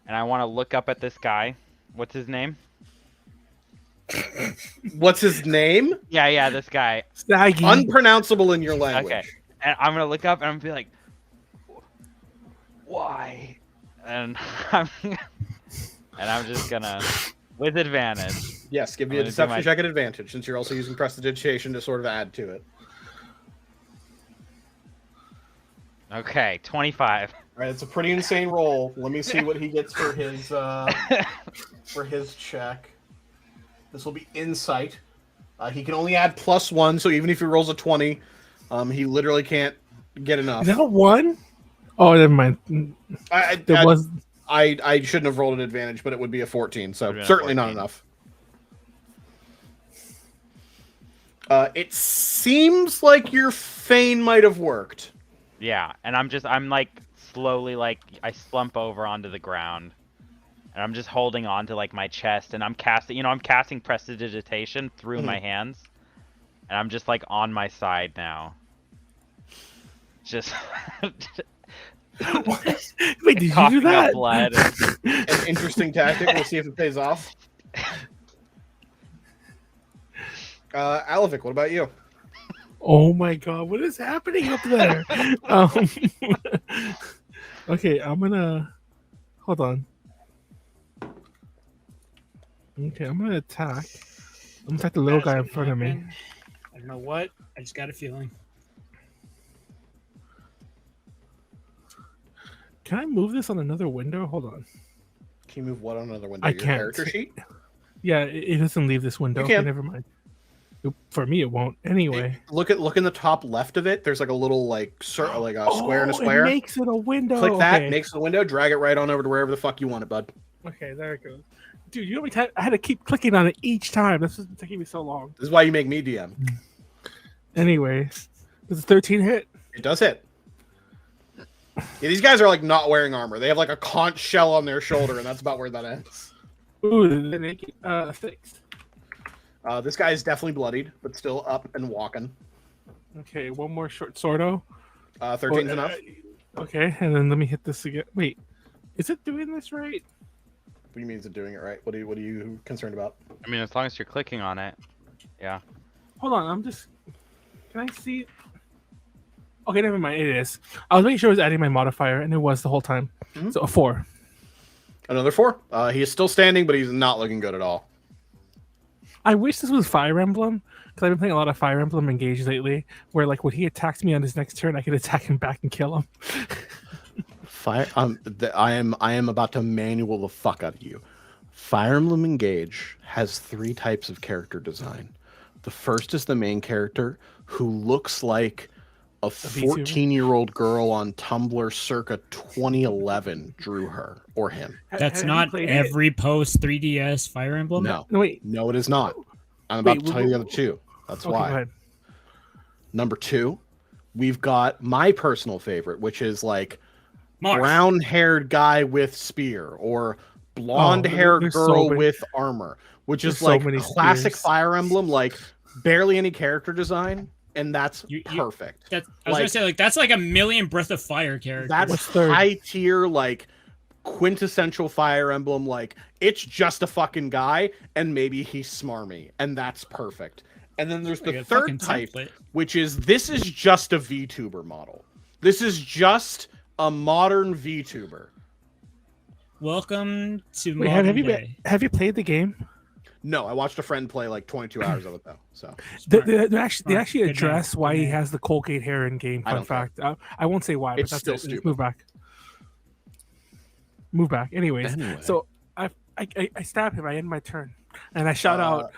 and I want to look up at this guy. What's his name? What's his name? Yeah, this guy. Sahagin. Unpronounceable in your language. Okay, and I'm gonna look up, and I'm gonna be like, why? And I'm just gonna, with advantage. Yes, give me a deception check at advantage, since you're also using Prestidigitation to sort of add to it. Okay, 25. All right, it's a pretty insane roll. Let me see what he gets for his check. This will be insight. He can only add +1, so even if he rolls a 20, he literally can't get enough. Is that a 1? Oh, never mind. I shouldn't have rolled an advantage, but it would be a 14, so certainly 14. Not enough. It seems like your feign might have worked. Yeah, and I'm like slowly like I slump over onto the ground, and I'm just holding on to like my chest, and I'm casting prestidigitation through my hands, and I'm just like on my side now. Just wait, did you do that? Blood. An interesting tactic. We'll see if it pays off. Alavic, what about you? Oh my god, what is happening up there? Okay, I'm gonna hold on. Okay, I'm gonna attack. I'm gonna attack the little guy in front of me. I don't know what. I just got a feeling. Can I move this on another window? Hold on. Can you move what on another window? I Your can't. Character sheet? Yeah, it doesn't leave this window. You can. Okay, never mind. For me, it won't. Anyway, look in the top left of it. There's like a little square and a square. It makes it a window. Click that, makes it a window. Drag it right on over to wherever the fuck you want it, bud. Okay, there it goes. Dude, you know what? I had to keep clicking on it each time. This is taking me so long. This is why you make me DM. Anyway, does a 13 hit? It does hit. Yeah, these guys are like not wearing armor. They have like a conch shell on their shoulder, and that's about where that ends. Ooh, they're naked. 6. This guy is definitely bloodied, but still up and walking. Okay, one more short swordo. 13's enough. Okay, and then let me hit this again. Wait, is it doing this right? What do you mean is it doing it right? What are you concerned about? I mean, as long as you're clicking on it. Yeah. Hold on, can I see? Okay, never mind. It is. I was making sure I was adding my modifier, and it was the whole time. Mm-hmm. So a 4. Another 4. He is still standing, but he's not looking good at all. I wish this was Fire Emblem, because I've been playing a lot of Fire Emblem Engage lately, where like when he attacks me on his next turn, I can attack him back and kill him. I am about to manual the fuck out of you. Fire Emblem Engage has 3 types of character design. The first is the main character, who looks like a 14-year-old girl on Tumblr circa 2011 drew her or him. That's not every post 3DS Fire Emblem? No, it is not. I'm about to tell you the other 2. That's why. Number 2, we've got my personal favorite, which is like brown-haired guy with spear or blonde-haired girl with armor, which is like classic Fire Emblem, like barely any character design. And that's perfect. I was gonna say, like, that's like a million Breath of Fire characters. That's high tier, like quintessential Fire Emblem. Like, it's just a fucking guy, and maybe he's smarmy, and that's perfect. And then there's the third type, which is this is just a VTuber model. This is just a modern VTuber. Welcome to modern day. Have you played the game? No, I watched a friend play like 22 hours of it though. So they actually address why he has the Colgate hair in game. Fun fact. I won't say why, but that's still stupid. Move back. Anyways, so I stab him. I end my turn, and I shout out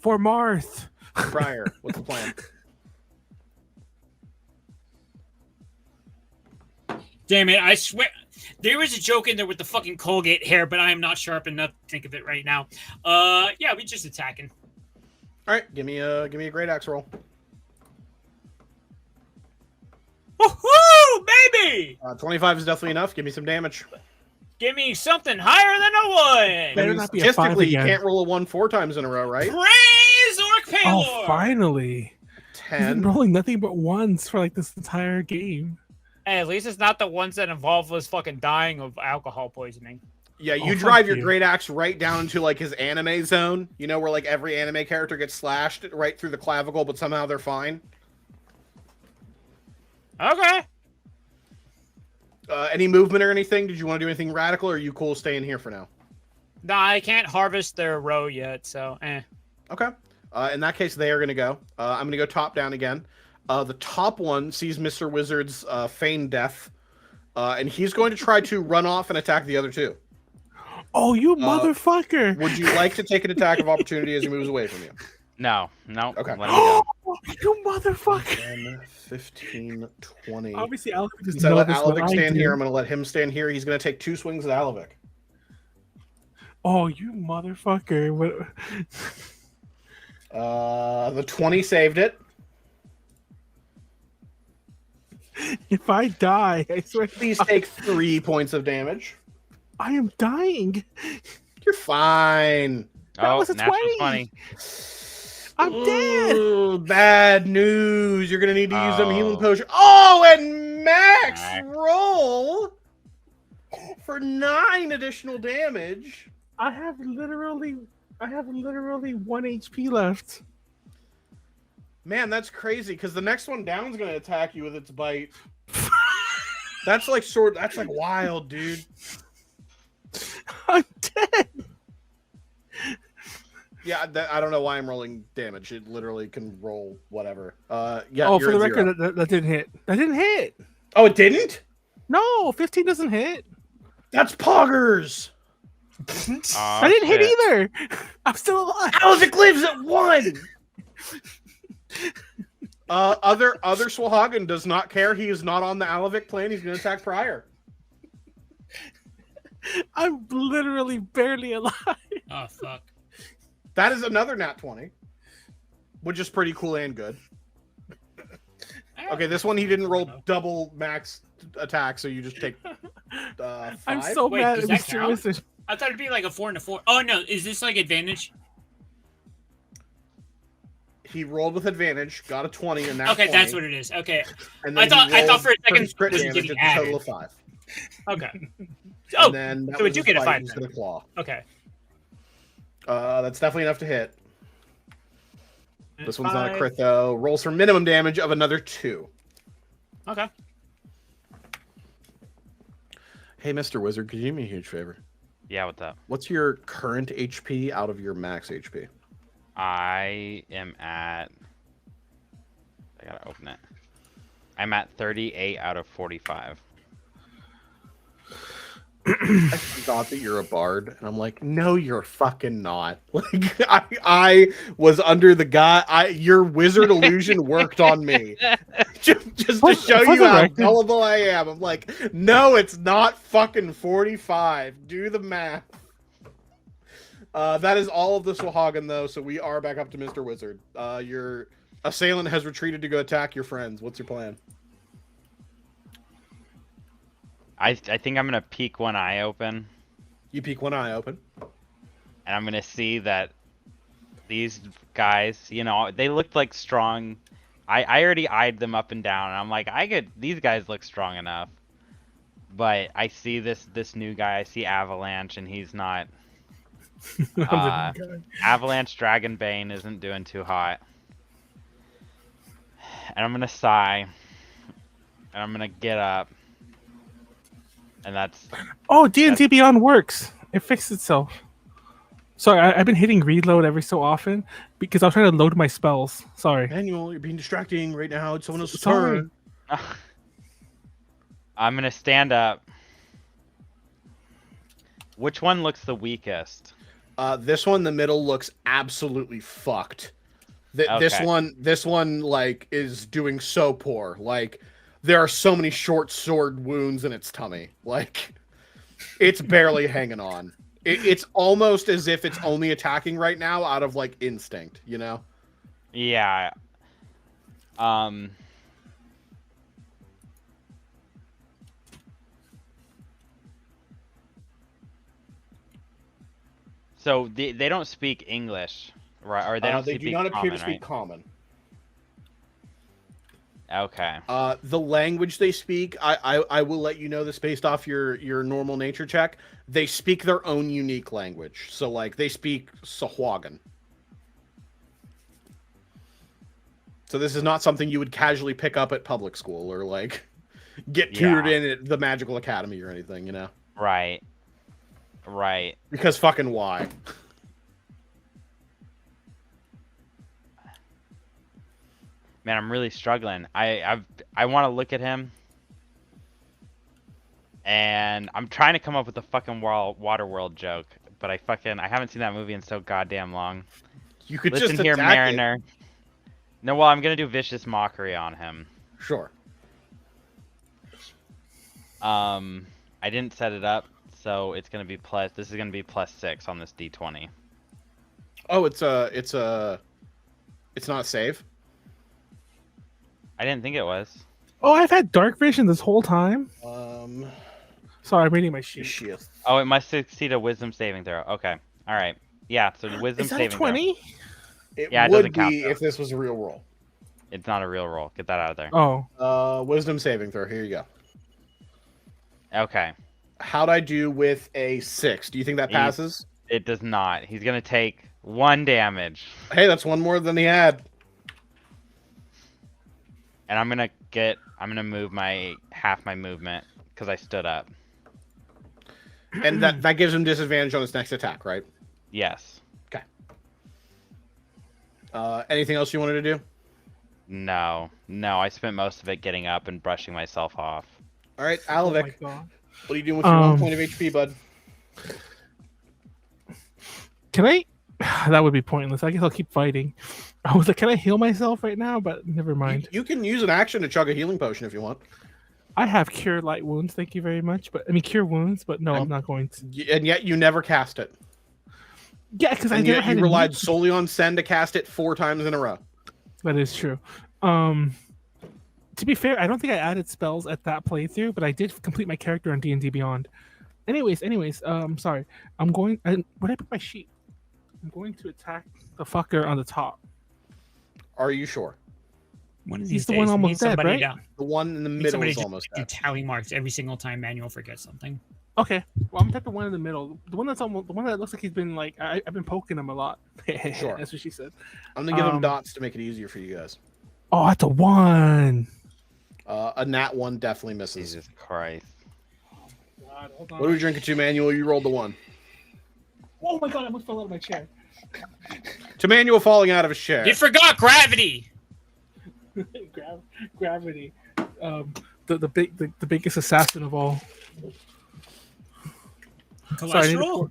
for Marth. Pryor, what's the plan? Damn it! I swear. There was a joke in there with the fucking Colgate hair, but I am not sharp enough to think of it right now. Yeah, we just attacking. All right, give me a great axe roll. Woohoo, baby! 25 is definitely enough. Give me some damage. Give me something higher than a 1. Better not be Statistically, a 5 you can't roll a 1 4 times in a row, right? Praise Orc Paylor! Oh, finally! 10. He's been rolling nothing but 1s for like this entire game. Hey, at least it's not the ones that involve us fucking dying of alcohol poisoning. Yeah, you drive your great axe right down into like his anime zone. You know where like every anime character gets slashed right through the clavicle, but somehow they're fine. Okay. Any movement or anything? Did you want to do anything radical, or are you cool staying here for now? No, I can't harvest their row yet, so Okay. In that case, they are going to go. I'm going to go top down again. The top one sees Mr. Wizard's feigned death, and he's going to try to run off and attack the other 2. Oh, you motherfucker! Would you like to take an attack of opportunity as he moves away from you? No. Okay. Let him go. You motherfucker! 10, 15, 20. Obviously, Alavic doesn't Since I know let this, but Alavic I stand do. here, I'm going to let him stand here. He's going to take 2 swings at Alavic. Oh, you motherfucker! What? The 20 saved it. If I die, I swear. Please take 3 points of damage. I am dying. You're fine. That was a natural 20. 20. I'm dead. Ooh, bad news. You're going to need to use them healing potion. Oh, and max roll for 9 additional damage. I have literally 1 HP left. Man, that's crazy because the next one down is going to attack you with its bite. That's like wild, dude. I'm dead. Yeah, I don't know why I'm rolling damage. It literally can roll whatever. Yeah. Oh, for the record, that didn't hit. That didn't hit. Oh, it didn't? No, 15 doesn't hit. That's poggers. I didn't hit either. I'm still alive. Alavic lives at 1. Other Sahagin does not care. He is not on the Alavic plane. He's going to attack Pryor. I'm literally barely alive. Oh fuck. That is another nat 20, which is pretty cool and good. Okay, this one he didn't roll double max attack, so you just take 5. I'm so Wait, mad does at that Mr. count? Wizard. I thought it'd be like a 4 and a 4. Oh no, is this like advantage? He rolled with advantage, got a 20, and that. Okay, that's what it is. Okay, And then I thought for a second his crit it was damage, getting it's a total added. of 5. Okay. And Oh, then that so was we do his get a bite, 5 he's then. gonna claw. Okay. That's definitely enough to hit. This one's not a 5. crit though. Rolls for minimum damage of another 2. Okay. Hey, Mr. Wizard, could you do me a huge favor? Yeah, what's up? What's your current HP out of your max HP? I am at... I gotta open it. I'm at 38 out of 45. I thought that you're a bard, and I'm like, no, you're fucking not. Like, I was under the guy. Your wizard illusion worked on me, just to show you how gullible I am. I'm like, no, it's not fucking 45. Do the math. That is all of the Sahagin, though, so we are back up to Mr. Wizard. Your assailant has retreated to go attack your friends. What's your plan? I think I'm gonna peek one eye open. You peek one eye open. And I'm gonna see that these guys, you know, they looked like strong. I already eyed them up and down, and I'm like, these guys look strong enough. But I see this new guy, I see Avalanche, and he's not. Avalanche Dragonbane isn't doing too hot. And I'm gonna sigh. And I'm gonna get up. And that's... Oh, D&D Beyond works. It fixed itself. Sorry, I've been hitting reload every so often because I was trying to load my spells. Sorry. Manuel, you're being distracting right now. It's someone else's Sorry. turn. I'm gonna stand up. Which one looks the weakest? This one, the middle, looks absolutely fucked. Okay. This one, like, is doing so poor. Like, there are so many short sword wounds in its tummy. Like, it's barely hanging on. It's almost as if it's only attacking right now out of, like, instinct, you know? Yeah. So they don't speak English, right? Or they don't They speak do not appear to common, speak right? common. Okay. The language they speak, I will let you know this based off your normal nature check. They speak their own unique language. So, like, they speak Sahagin. So this is not something you would casually pick up at public school or, like, get tutored in at the magical academy or anything, you know? Right. Right. Because fucking why? Man, I'm really struggling. I want to look at him And I'm trying to come up with a fucking Waterworld joke, but I haven't seen that movie in so goddamn long. You could Listen just here, attack Mariner. it. No, well, I'm gonna do vicious mockery on him. Sure. I didn't set it up, so it's gonna be plus. This is gonna be +6 on this D20. Oh, it's not a save. I didn't think it was. Oh, I've had dark vision this whole time. Sorry, I'm reading my sheet. Shit. Oh, it must succeed a wisdom saving throw. Okay, all right. Yeah, so the wisdom Is that a saving 20? It Yeah, it would doesn't count, be though. if this was a real roll. throw. It's not a real roll. Get that out of there. Oh, Wisdom saving throw. Here you go. Okay. How'd I do with a 6? Do you think that passes? It does not. He's gonna take 1 damage, Hey, that's one more than he had. and I'm gonna move my half my movement because I stood up. And that gives him disadvantage on his next attack, right? Yes. Okay. Anything else you wanted to do? No. I spent most of it getting up and brushing myself off. All right, oh my Alavic. god. What are you doing with your 1 point of HP, bud? Can I? That would be pointless. I guess I'll keep fighting. I was like, can I heal myself right now? But never mind. You can use an action to chug a healing potion if you want. I have cure light wounds. Thank you very much. But I mean, cure wounds. But no, I'm not going to. And yet you never cast it. Yeah, because I And never yet had. you a relied need- solely on Sen to cast it 4 times in a row. That is true. To be fair, I don't think I added spells at that playthrough, but I did complete my character on D&D Beyond. Anyways, sorry. I'm going. Where did I put my sheet? I'm going to attack the fucker on the top. Are you sure? One of He's these the days, one we almost need dead, somebody right? to- The one in the need middle somebody is to almost do dead. tally marks every single time Manuel forgets something. Okay. Well, I'm gonna attack the one in the middle. The one that's almost the one that looks like he's been like I've been poking him a lot. Sure. That's what she said. I'm going to give him Um, dots to make it easier for you guys. Oh, that's a 1. A nat 1 definitely misses. Jesus Christ. God, hold What are we drinking to, Manuel? You rolled the 1. Oh my god, I almost fell out of my chair. To Manuel falling out of his chair. You forgot gravity. Gravity. The biggest assassin of all. Sorry, Cholesterol.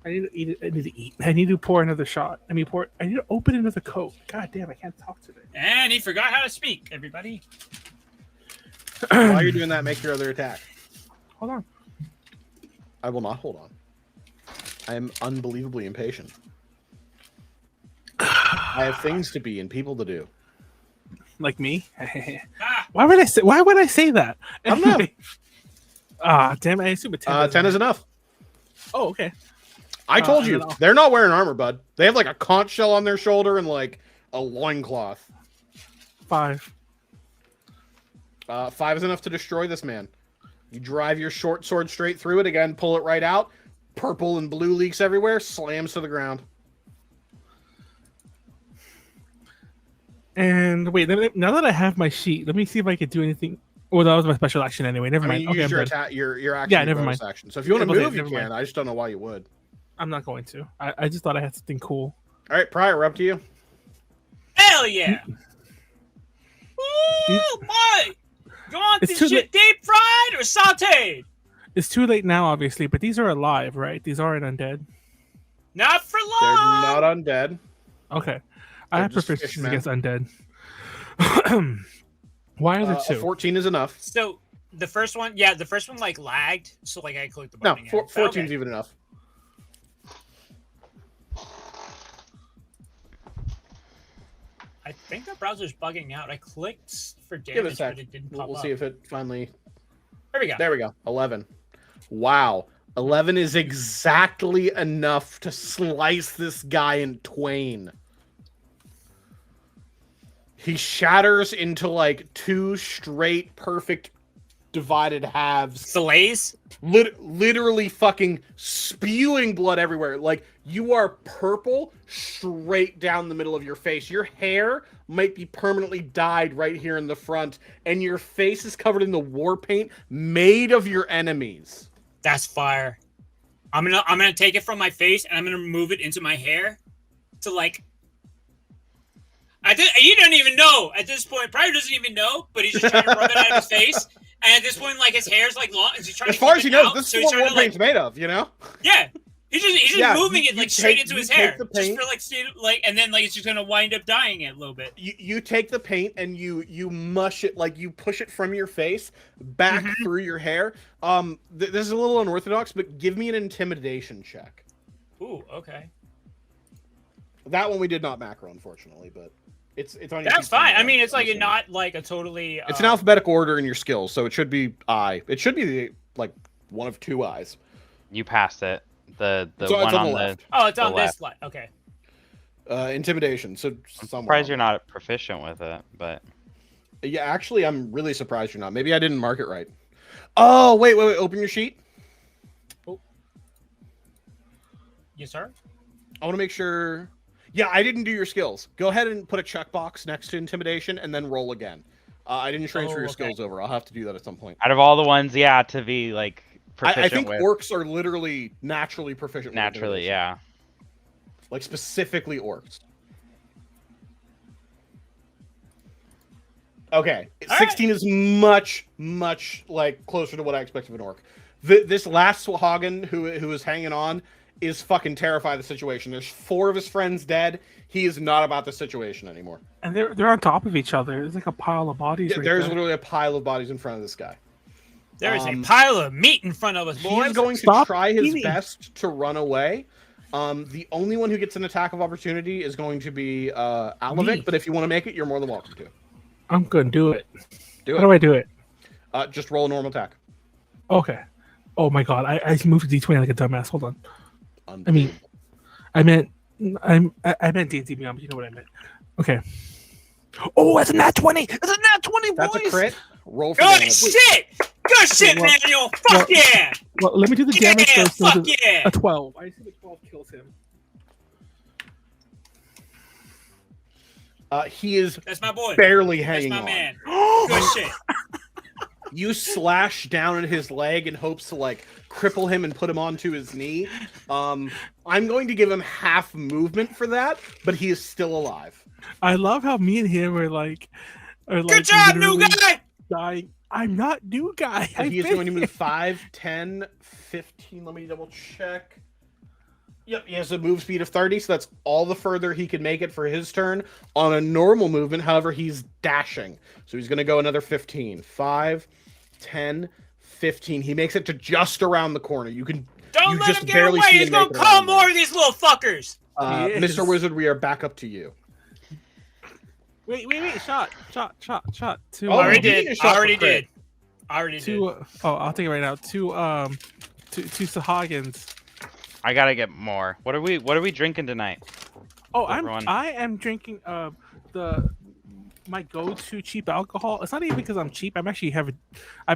I need to eat it. I need to eat. I need to pour another shot. I need to open another Coke. God damn, I can't talk today. And he forgot how to speak, everybody. While you're doing that, make your other attack. Hold on. I will not hold on. I am unbelievably impatient. I have things to be and people to do. Like me? Ah, Why would I say that? I don't know. Damn it, I assume a 10. 10 is enough. Oh, okay. I told and you, then I'll- they're not wearing armor, bud. They have like a conch shell on their shoulder and like a loincloth. 5. 5 is enough to destroy this man. You drive your short sword straight through it again, pull it right out. Purple and blue leaks everywhere, slams to the ground. And wait, now that I have my sheet, let me see if I could do anything. Oh, that was my special action anyway. Never I mind. mean, you Okay, use I'm your good. attack, your action, Yeah, your never bonus mind. action. So if you want to Okay, move, you never can. mind. I just don't know why you would. I'm not going to. I just thought I had something cool. All right, Pryor, we're up to you. hell yeah! Ooh, boy! You want It's this too shit deep fried or sauteed? It's too late now, obviously, but these are alive, right? These aren't undead. Not for They're long. not undead. Okay. I They're have just proficiency fishmen. against undead. Why are there A two? 14 is enough. So the first one like lagged, so like I clicked the No, button. 14 is Okay. even enough. I think the browser's bugging out. I clicked for Give it a damage, sec. but it didn't pop We'll up. see if it finally... There we go. There we go. 11. Wow. 11 is exactly enough to slice this guy in twain. He shatters into like 2 straight perfect divided halves. Fillets? Literally fucking spewing blood everywhere. Like, you are purple straight down the middle of your face. Your hair might be permanently dyed right here in the front, and your face is covered in the war paint made of your enemies. That's fire. I'm gonna take it from my face and I'm gonna move it into my hair to like. You don't even know at this point. Pryor doesn't even know, but he's just trying to rub it out of his face. And at this point, like his hair's like long. He's trying As to far keep as he it knows, out, this so is he's what trying war to, paint's made of, you know? Yeah. He's just Yeah, moving it like straight into his hair, the just paint. for like, and then like it's just gonna wind up dyeing it a little bit. You take the paint and you mush it, like you push it from your face back through your hair. This is a little unorthodox, but give me an intimidation check. Ooh, okay. That one we did not macro, unfortunately, but it's on your. That's fine. I mean, it's like not like a totally. It's an alphabetical order in your skills, so it should be I. It should be like one of two I's. You passed it. The So one it's on on the the left. Oh, it's on left. this line. Okay. Intimidation. So I'm surprised you're not proficient with it, but Yeah, actually, I'm really surprised you're not. Maybe I didn't mark it right. Oh, wait. Open your sheet. Oh. Yes, sir. I want to make sure. Yeah, I didn't do your skills. Go ahead and put a checkbox next to intimidation and then roll again. I didn't transfer your skills over. I'll have to do that at some point. out of all the ones, yeah, to be like proficient I think with. orcs are literally naturally proficient. Naturally, with yeah. Like specifically orcs. Okay, All 16 is much like closer to what I expect of an orc. This last Sahagin who is hanging on is fucking terrified of the situation. There's 4 of his friends dead. He is not about the situation anymore. And they're on top of each other. There's like a pile of bodies. Yeah, right there's there. literally a pile of bodies in front of this guy. There is a pile of meat in front of us, He boys. is going to Stop try his eating. best to run away. The only one who gets an attack of opportunity is going to be Alavic, Me. but if you want to make it, you're more than welcome to. I'm gonna do it. Do How do I do it? Just roll a normal attack. Okay. Oh my god, I moved to D20 like a dumbass. Hold on. I mean, I meant D&D Beyond, but you know what I meant. Okay. Oh, that's a nat 20. That's a nat 20, boys. That's a crit. Roll for Good damage. shit! Good shit, well- Manuel! Fuck yeah! Well, let me do the damage Yeah, first. fuck There's yeah! A 12. I assume a 12 kills him. He is That's my boy. barely That's hanging my on. man. Good shit. You slash down at his leg in hopes to like cripple him and put him onto his knee. I'm going to give him half movement for that, but he is still alive. I love how me and him are like Good job, new literally guy! dying. I'm not new guy. And he is I've been going to move here. 5, 10, 15. Let me double check. Yep, he has a move speed of 30, so that's all the further he can make it for his turn. On a normal movement, however, he's dashing. So he's going to go another 15. 5, 10, 15. He makes it to just around the corner. You Don't let just him get barely away! see He's him gonna make it call around more there. of these little fuckers! He is. Mr. Wizard, we are back up to you. Wait. Shot. Two, Oh, I already you did. need a shot I for already crit. did. I already did. two. I'll take it right now. Two Sahagins. I gotta get more. What are we drinking tonight? Oh, Everyone. I am drinking my go-to cheap alcohol. It's not even because I'm cheap. I've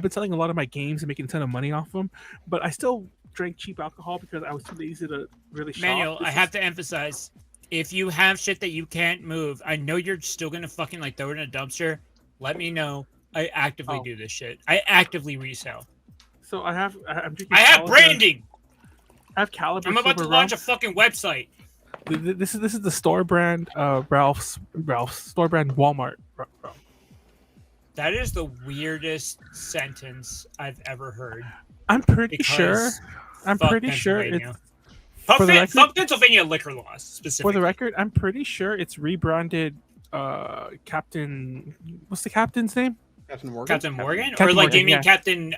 been selling a lot of my games and making a ton of money off them, but I still drank cheap alcohol because I was too lazy to really shop. Manuel, This I is- have to emphasize, if you have shit that you can't move, I know you're still gonna fucking like throw it in a dumpster. Let me know. I actively Oh. do this shit. I actively resell. So I'm drinking. I have Caliber- branding. I have Caliber. I'm about to Silver launch a Rum. fucking website. This is the store brand. Ralph's store brand Walmart. rum. That is the weirdest sentence I've ever heard. I'm pretty Because sure. I'm fuck pretty sure Pennsylvania. it's Fuck, for the record- fuck Pennsylvania liquor laws specifically. for the record. I'm pretty sure it's rebranded. Captain. What's the captain's name? Captain Morgan? Captain Morgan? Captain or like Morgan, you mean yeah. Captain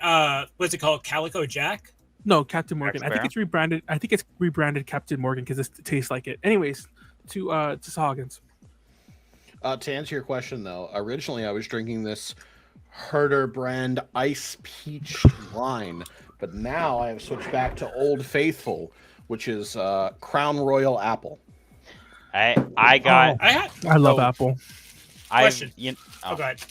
what's it called? Calico Jack? No, Captain Morgan. Jack I think it's rebranded. I think it's rebranded Captain Morgan because it tastes like it. Anyways, to Sahagins. To answer your question, though, originally I was drinking this Herder brand Ice Peach wine, but now I have switched back to Old Faithful, which is Crown Royal Apple. I got. I love Oh. Apple. Question. Oh, go ahead.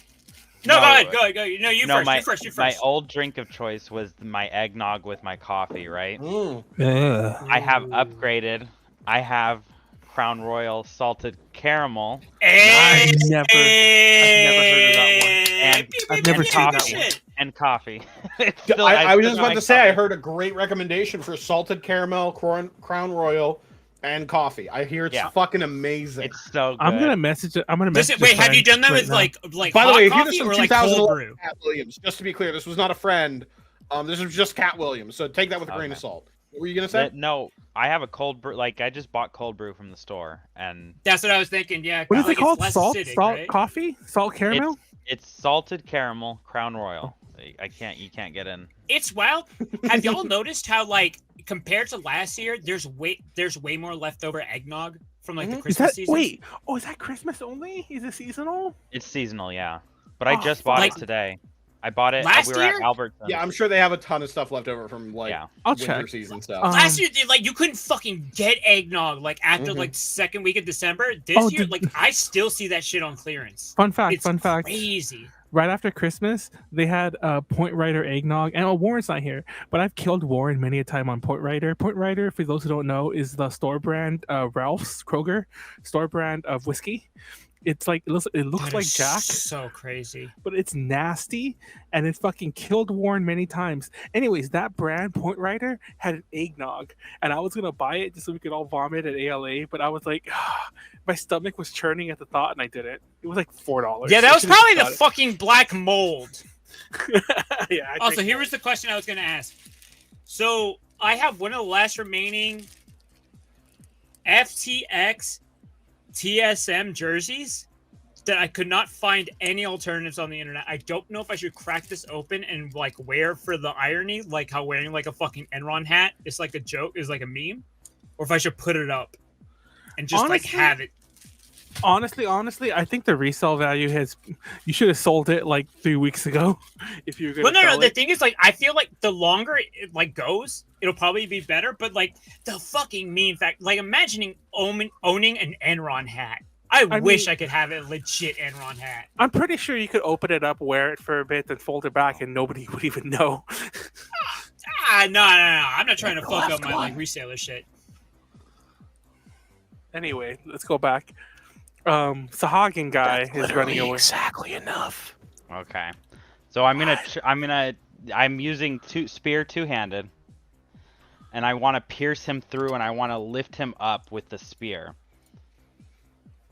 No, go ahead. Go. No, you first. You first. My old drink of choice was my eggnog with my coffee, right? Mm. Yeah. I have upgraded. I have Crown Royal salted caramel I've never heard of that one. And I've never seen that coffee. one. and coffee. I was just about to say I heard a great recommendation for salted caramel, Crown Royal, And coffee. I hear it's Yeah. fucking amazing. It's so good. I'm gonna message it. I'm gonna message. Wait, have you done that right with now. like By the hot way, coffee here's some or like 2011 cold brew? Cat Williams. Just to be clear, this was not a friend. This was just Cat Williams. So take that with a grain of salt. What were you gonna say? No, I have a cold brew. Like I just bought cold brew from the store, and That's what I was thinking. Yeah. What is like, it called? It's less Salt, acidic, salt right? coffee, salt caramel. it's salted caramel Crown Royal. You can't get in. It's wild. Have y'all noticed how like compared to last year, there's way more leftover eggnog from like the Is Christmas that season? wait? Oh, is that Christmas only? Is it seasonal? It's seasonal, yeah. But I Oh, just bought like- it today. I bought it. Last we were year? at Albertsons. Yeah, I'm sure they have a ton of stuff left over from like Yeah. I'll winter check. season stuff. Last year, like you couldn't fucking get eggnog like after like the second week of December. This Oh, year, did- like I still see that shit on clearance. Fun fact. It's Fun fact. crazy. Right after Christmas, they had Point Rider eggnog, and Warren's not here, but I've killed Warren many a time on Point Rider. Point Rider, for those who don't know, is the store brand Ralph's Kroger store brand of whiskey. It's like it looks That like is Jack, So crazy. but it's nasty, and it fucking killed Warren many times. Anyways, that brand Point Rider had an eggnog, and I was gonna buy it just so we could all vomit at ALA, but I was like, my stomach was churning at the thought, and I did it. It was like $4. Yeah, that I was should've probably the got it. fucking black mold. Yeah. I Also, think- here was the question I was going to ask. So I have one of the last remaining FTX TSM jerseys that I could not find any alternatives on the internet. I don't know if I should crack this open and like wear for the irony, like how wearing like a fucking Enron hat is like a joke, is like a meme, or if I should put it up and just like Honestly, have it. Honestly, I think the resale value has. You should have sold it like 3 weeks ago, if you were gonna Well, no. sell The it. thing is, like, I feel like the longer it like goes, it'll probably be better. But like the fucking meme fact, like imagining owning an Enron hat. I wish mean- I could have a legit Enron hat. I'm pretty sure you could open it up, wear it for a bit, then fold it back, and nobody would even know. No. I'm not trying to fuck up my like reseller shit. Anyway, let's go back. Sahagin guy is running away. Exactly enough. Okay. So I'm using spear two-handed, and I want to pierce him through, and I want to lift him up with the spear.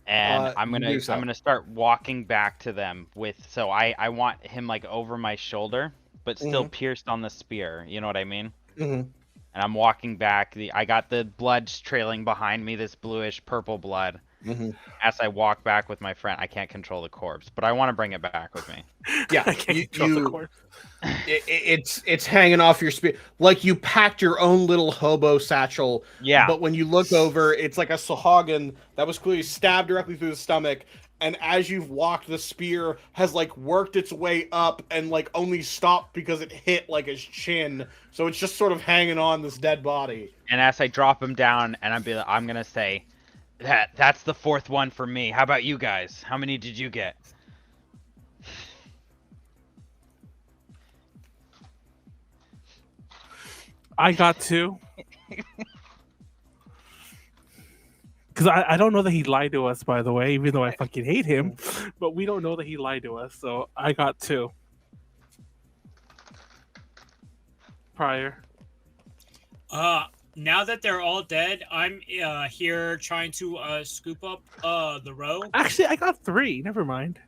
And I'm gonna start walking back to them with. So I want him like over my shoulder, but still pierced on the spear. You know what I mean? Mm-hmm. And I'm walking back. I got the blood trailing behind me, this bluish purple blood. Mm-hmm. As I walk back with my friend, I can't control the corpse, but I want to bring it back with me. Yeah, I can't control the corpse. it's hanging off your spear, like you packed your own little hobo satchel. Yeah. But when you look over, it's like a Sahagin that was clearly stabbed directly through the stomach. And as you've walked, the spear has like worked its way up and like only stopped because it hit like his chin. So it's just sort of hanging on this dead body. And as I drop him down, and I'm gonna say, that's the fourth one for me. How about you guys? How many did you get? I got 2. Because I don't know that he lied to us, by the way, even though I fucking hate him. But we don't know that he lied to us, so I got 2. Pryor. Now that they're all dead, I'm here trying to scoop up the row. Actually, I got 3. Never mind.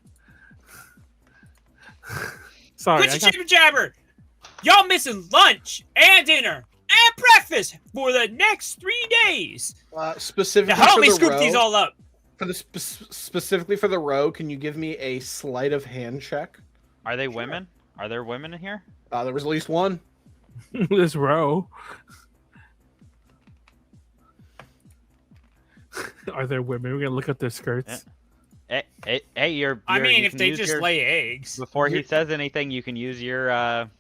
Sorry. Quit your jibber jabber! Y'all missing lunch and dinner and breakfast for the next 3 days. Specifically Now help for me the scoop row, these all up. for the specifically for the row, can you give me a sleight of hand check? Are they women? Are there women in here? There was at least one. This row. Are there women? We're gonna look at their skirts. Hey, you If can they use just your- lay eggs. Before he says anything, you can use your Oh.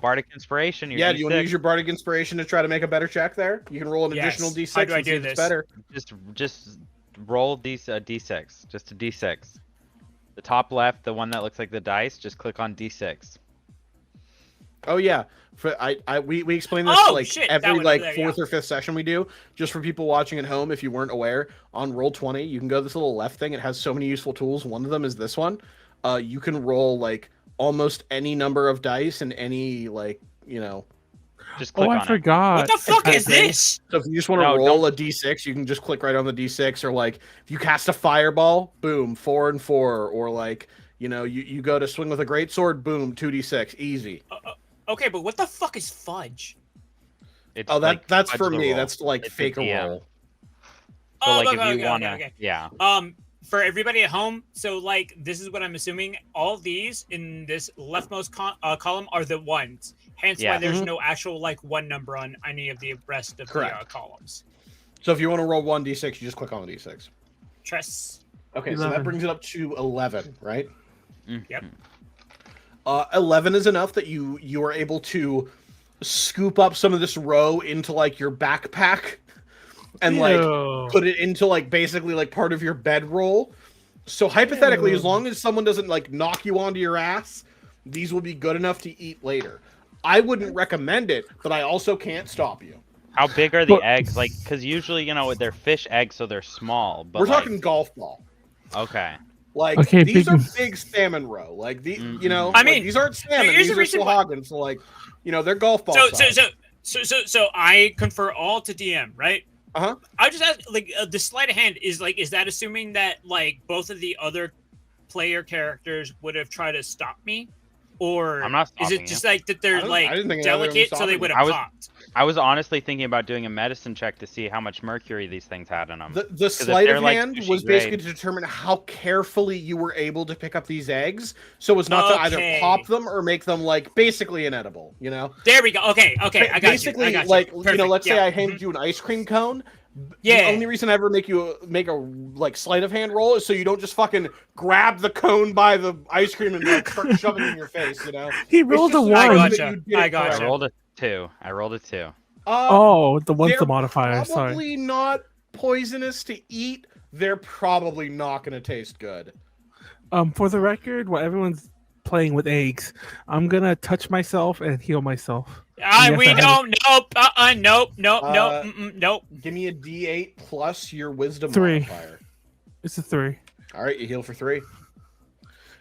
bardic inspiration. Your Yeah, do you want to D6. use your bardic inspiration to try to make a better check there? You can roll an Yes. additional d6 How do I and see do if it's this? better. Just roll D6, just a D6. The top left, the one that looks like the dice, just click on D6. Oh yeah, we explain this Oh, like shit, that every one like over there, fourth or fifth session we do. Just for people watching at home, if you weren't aware, on Roll20 you can go to this little left thing. It has so many useful tools. One of them is this one. You can roll like almost any number of dice and any like Just click on I it. forgot. What the fuck is this? So if you just want to roll a d6, you can just click right on the d6, or like if you cast a fireball, boom, 4 and 4, or like you go to swing with a greatsword, boom, 2d6, easy. Okay, but what the fuck is fudge? It's that's fudge for the me. roll. That's like It's fake a DM. roll. So like okay, if you wanna, yeah. For everybody at home, so like this is what I'm assuming. All these in this leftmost column are the ones. Hence why there's no actual like one number on any of the rest of the columns. So if you want to roll 1d6, you just click on the d6. Tress. Okay, 11. so that brings it up to 11, right? Yep. 11 is enough that you are able to scoop up some of this row into like your backpack and like put it into like basically like part of your bedroll. So hypothetically, as long as someone doesn't like knock you onto your ass, these will be good enough to eat later. I wouldn't recommend it, but I also can't stop you. How big are the eggs? Like, because usually they're fish eggs, so they're small. But we're talking golf ball. Okay. Like these are big salmon roe. Like the I mean, these aren't salmon. These are Sahagin. So like, they're golf ball. So I confer all to DM, right? I just ask, like, the sleight of hand is that assuming that like both of the other player characters would have tried to stop me, or I'm not is it just like that they're like delicate, so they would have popped? I was honestly thinking about doing a medicine check to see how much mercury these things had in them. The sleight of hand was basically to determine how carefully you were able to pick up these eggs, so as not to either pop them or make them like basically inedible. There we go. Okay, I got basically, you. Like let's say I handed you an ice cream cone. Yeah. The only reason I ever make a like sleight of hand roll is so you don't just fucking grab the cone by the ice cream and like start shoving it in your face. He rolled a 1. I gotcha. I rolled a 2. The 1's the modifier. Probably not poisonous to eat. They're probably not going to taste good. For the record, while everyone's playing with eggs, I'm gonna touch myself and heal myself. Nope. Give me a D8 plus your wisdom 3. modifier. It's a 3. All right, you heal for 3.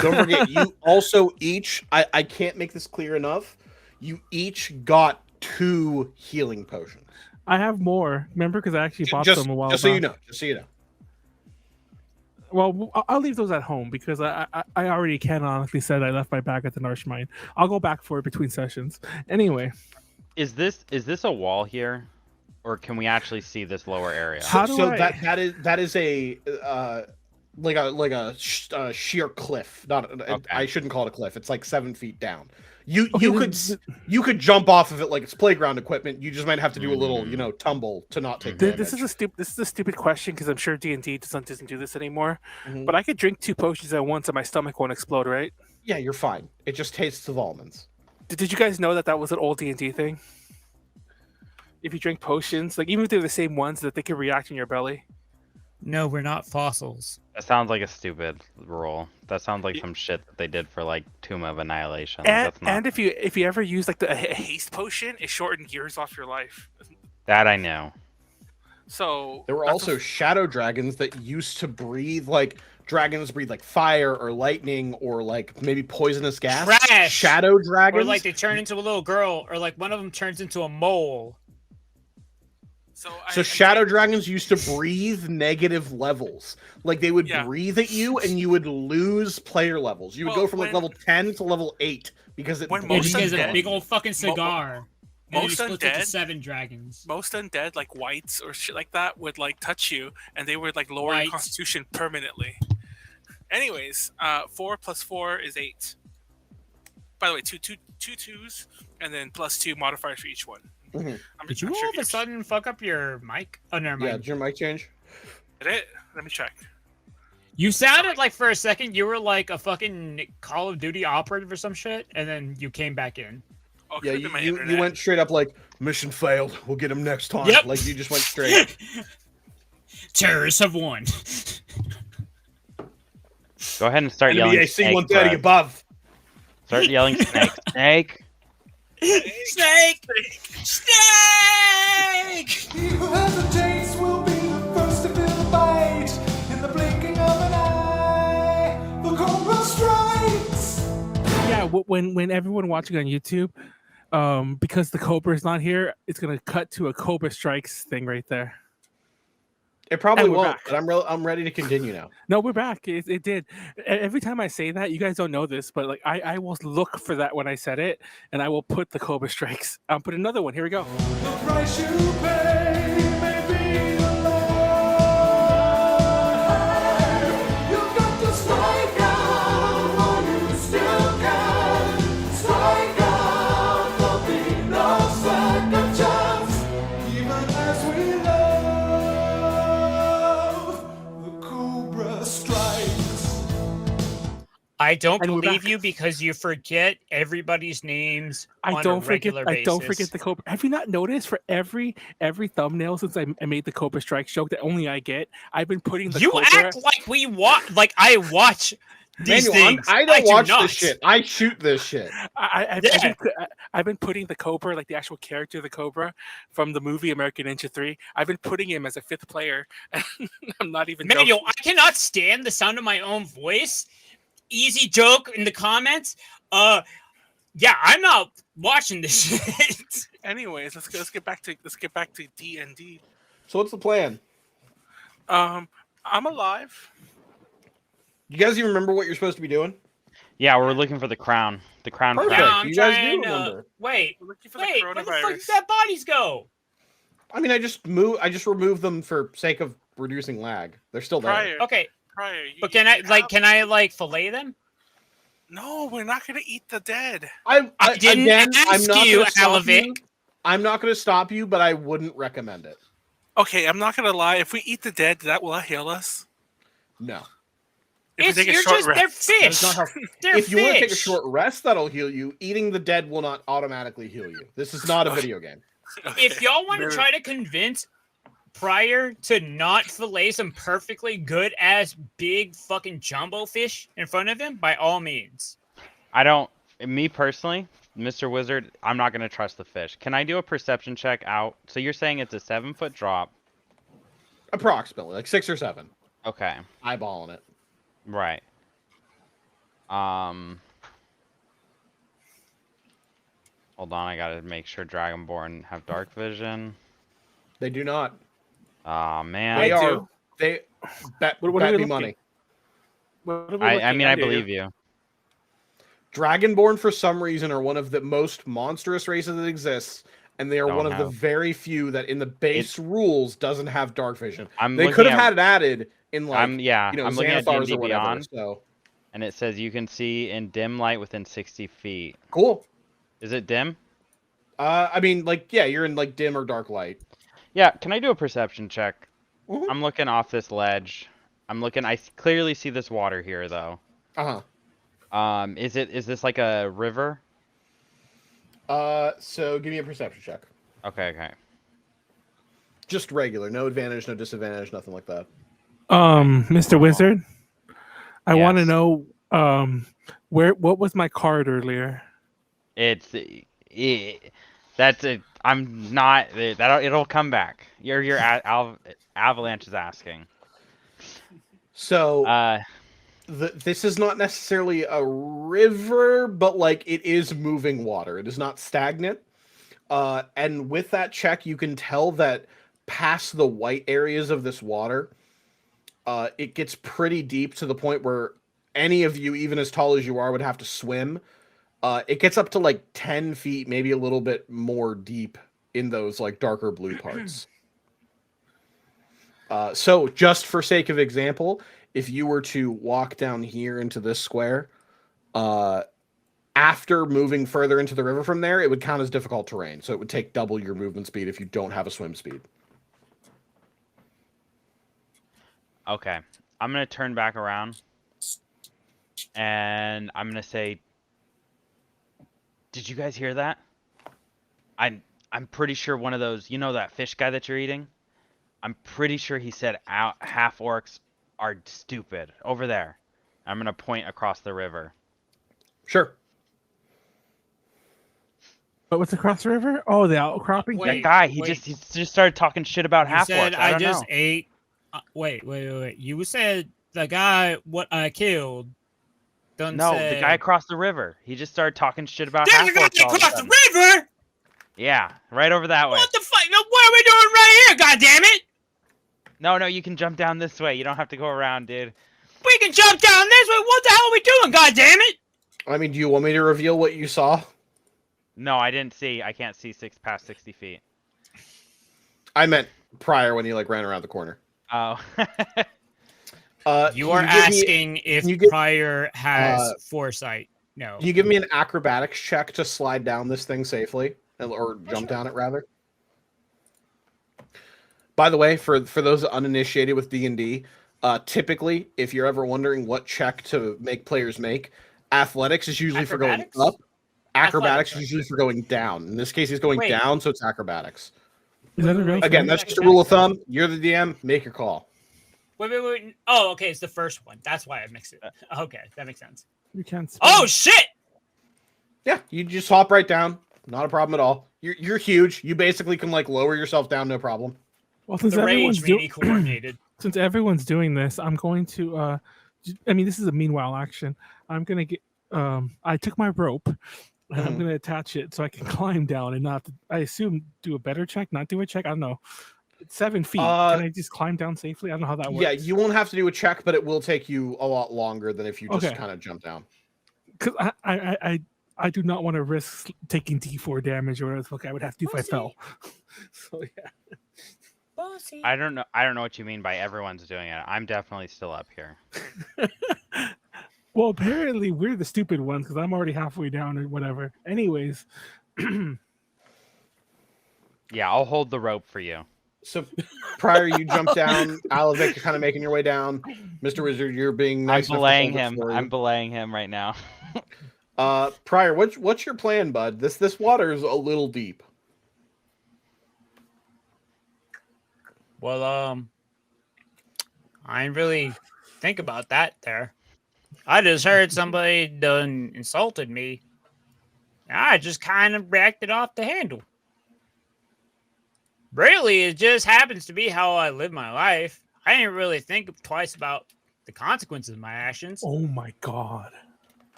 Don't forget, you also each. I can't make this clear enough. You each got 2 healing potions. I have more. Remember, because I actually bought them a while back. Just so you know. Well, I'll leave those at home because I already canonically said I left my bag at the Narsh Mine. I'll go back for it between sessions. Anyway. Is this a wall here? Or can we actually see this lower area? That is a like a sheer cliff. I shouldn't call it a cliff. It's like 7 feet down. You could jump off of it like it's playground equipment. You just might have to do a little tumble to not take damage. This is a stupid question because I'm sure D&D doesn't do this anymore. But I could drink 2 potions at once and my stomach won't explode, right? Yeah, you're fine. It just tastes of almonds. Did you guys know that was an old D&D thing? If you drink potions, like even if they're the same ones, that they can react in your belly. No, we're not fossils. That sounds like a stupid rule. That sounds like some shit that they did for like Tomb of Annihilation. And if you ever use like a haste potion, it shortened years off your life. That I know. So there were also shadow dragons that used to breathe like dragons breathe like fire or lightning or like maybe poisonous gas. Trash. Shadow dragons. Or like they turn into a little girl, or like one of them turns into a mole. So shadow dragons used to breathe negative levels. Like they would breathe at you and you would lose player levels. You would go from like level 10 to level 8 because it because a big old fucking cigar. Most undead, 7 dragons. Most undead, like whites or shit like that, would like touch you, and they would like lower your constitution permanently. Anyways, 4 plus 4 is 8. By the way, two twos, and then plus 2 modifiers for each one. Did you all of a sudden fuck up your mic? Oh, never mind. Yeah, did your mic change? Did it? Let me check. You sounded like for a second you were like a fucking Call of Duty operative or some shit, and then you came back in. Oh, yeah, you went straight up like, mission failed. We'll get him next time. Yep. Like you just went straight. Terrorists have won. Go ahead and start yelling. AC 130 above. Start yelling snake. Snake. Snake! Snake! He who hesitates will be the first to feel the bite. In the blinking of an eye, the cobra strikes. Yeah, when everyone watching on YouTube, because the Cobra is not here, it's gonna cut to a Cobra Strikes thing right there. It probably And we're won't, back. but I'm ready to continue now. No, we're back. It did. Every time I say that, you guys don't know this, but like I will look for that when I said it, and I will put the Cobra Strikes. I'll put another one. Here we go. The price you pay may be a lie. You've got to strike out while you still can. Strike out, there'll be no second chance. Even as we love, the Cobra strikes. I don't And we're believe back. you because you forget everybody's names I on don't a forget. regular I basis. don't forget the Cobra. Have you not noticed for every thumbnail since I made the Cobra Strikes joke that only I get? I've been putting the You Cobra. act like we watch, like I watch these Manuel, things. I don't do watch not. this shit. I shoot this shit. I've been putting the Cobra, like the actual character of the Cobra from the movie American Ninja 3. I've been putting him as a 5th player. I'm not even Manuel, joking. I cannot stand the sound of my own voice. Easy joke in the comments. Yeah, I'm not watching this shit. Anyways, let's get back to D&D. So what's the plan? I'm alive. You guys even remember what you're supposed to be doing? Yeah, we're looking for the crown. The crown. Perfect. Yeah, Crown. I'm You guys do trying to remember. wait. We're looking for Wait, the where the fuck did coronavirus. that bodies go? I mean, I just removed them for sake of reducing lag. They're still there. Pryor. Okay, Pryor. but can I fillet them? No, we're not gonna eat the dead. I didn't ask I'm not you, gonna stop Alavic. you. I'm not going to stop you, but I wouldn't recommend it. Okay, I'm not gonna lie. If we eat the dead, will that heal us? No. If we take a You're short just rest. they're fish. That's not how- They're if you want to take a fish. short rest, that'll heal you. Eating the dead will not automatically heal you. This is not a video game. Okay. If y'all want to Maybe- try to convince Pryor to not fillet some perfectly good ass big fucking jumbo fish in front of him, by all means. I don't. Me personally, Mr. Wizard, I'm not gonna trust the fish. Can I do a perception check out? So you're saying it's a 7-foot drop? Approximately, like 6 or 7. Okay. Eyeballing it. Right. Hold on, I gotta make sure Dragonborn have dark vision. They do not. Aw, man. They I are. do. They bet, What are bet we me looking? money. I mean, I believe you. Dragonborn, for some reason, are one of the most monstrous races that exists, and they are Don't one of the have- very few that, in the base rules, doesn't have dark vision. I'm They looking could have at- had it added in like I'm looking at Xanathars D&D or whatever. Beyond, So and it says you can see in dim light within 60 feet. cool. Is it dim? I mean, like, yeah, you're in like dim or dark light. Yeah, can I do a perception check? Mhm. I'm looking off this ledge. I clearly see this water here, though. Is this like a river? So give me a perception check. Okay. Just regular, no advantage, no disadvantage, nothing like that. Mr. Wizard, I want to Yes. know what was my card earlier? That's it. I'm not. It'll come back. Your Avalanche is asking. So this is not necessarily a river, but like it is moving water. It is not stagnant. And with that check, you can tell that past the white areas of this water, it gets pretty deep to the point where any of you, even as tall as you are, would have to swim. It gets up to like 10 feet, maybe a little bit more deep in those like darker blue parts. So just for sake of example, if you were to walk down here into this square, after moving further into the river from there, it would count as difficult terrain. So it would take double your movement speed if you don't have a swim speed. Okay, I'm gonna turn back around, and I'm gonna say, "Did you guys hear that? I'm pretty sure one of those, that fish guy that you're eating. I'm pretty sure he said half orcs are stupid over there." I'm gonna point across the river. Sure. What was across the river? Oh, the outcropping. Wait, That guy, he wait. just started talking shit about You half said orcs. I don't just know. ate. Wait. You said the guy what I killed Don't No, say. the guy across the river. He just started talking shit about There's a guy half-orcs all of a across the sudden. river. Yeah, right over that way. What the fuck? No, what are we doing right here? God damn it! No, you can jump down this way. You don't have to go around, dude. We can jump down this way. What the hell are we doing? God damn it! I mean, do you want me to reveal what you saw? No, I didn't see. I can't see past 60 feet. I meant prior when he like ran around the corner. Oh. You are can give me- asking if can you give- Pryor has foresight. No. Can you give me an acrobatics check to slide down this thing safely, or jump down it rather? By the way, for those uninitiated with D&D, typically, if you're ever wondering what check to make players make, athletics is usually for going Acrobatics? up. Acrobatics is Athletics. usually for going down. In this case, he's going Wait. down, so it's acrobatics. Is that a real Again, thing? that's just a rule of thumb. You're the DM. Make your call. Wait. Oh, okay. It's the first one. That's why I mixed it. Okay, that makes sense. You can't. Spin. Oh shit! Yeah, you just hop right down. Not a problem at all. You're huge. You basically can like lower yourself down, no problem. Well, since The everyone's rage really coordinated. since everyone's doing this, I'm going to. I mean, this is a meanwhile action. I'm gonna get. I took my rope. And I'm gonna attach it so I can climb down and not. I assume do a better check, not do a check. I don't know. It's 7 feet. Can I just climb down safely? I don't know how that works. Yeah, you won't have to do a check, but it will take you a lot longer than if you just Okay. kind of jump down. Because I do not want to risk taking D4 damage or whatever the fuck I would have to do if I fell. So yeah. Bossy. I don't know what you mean by everyone's doing it. I'm definitely still up here. Well, apparently we're the stupid ones because I'm already halfway down or whatever. Anyways, Yeah, I'll hold the rope for you. So prior, you jump down. Alavic, you're kind of making your way down. Mr. Wizard, you're being nice. I'm enough to belaying hold it him. for you. I'm belaying him right now. Prior, what's your plan, bud? This water is a little deep. Well, I didn't really think about that there. I just heard somebody done insulted me. I just kind of reacted off the handle. Really, it just happens to be how I live my life. I didn't really think twice about the consequences of my actions. oh my god.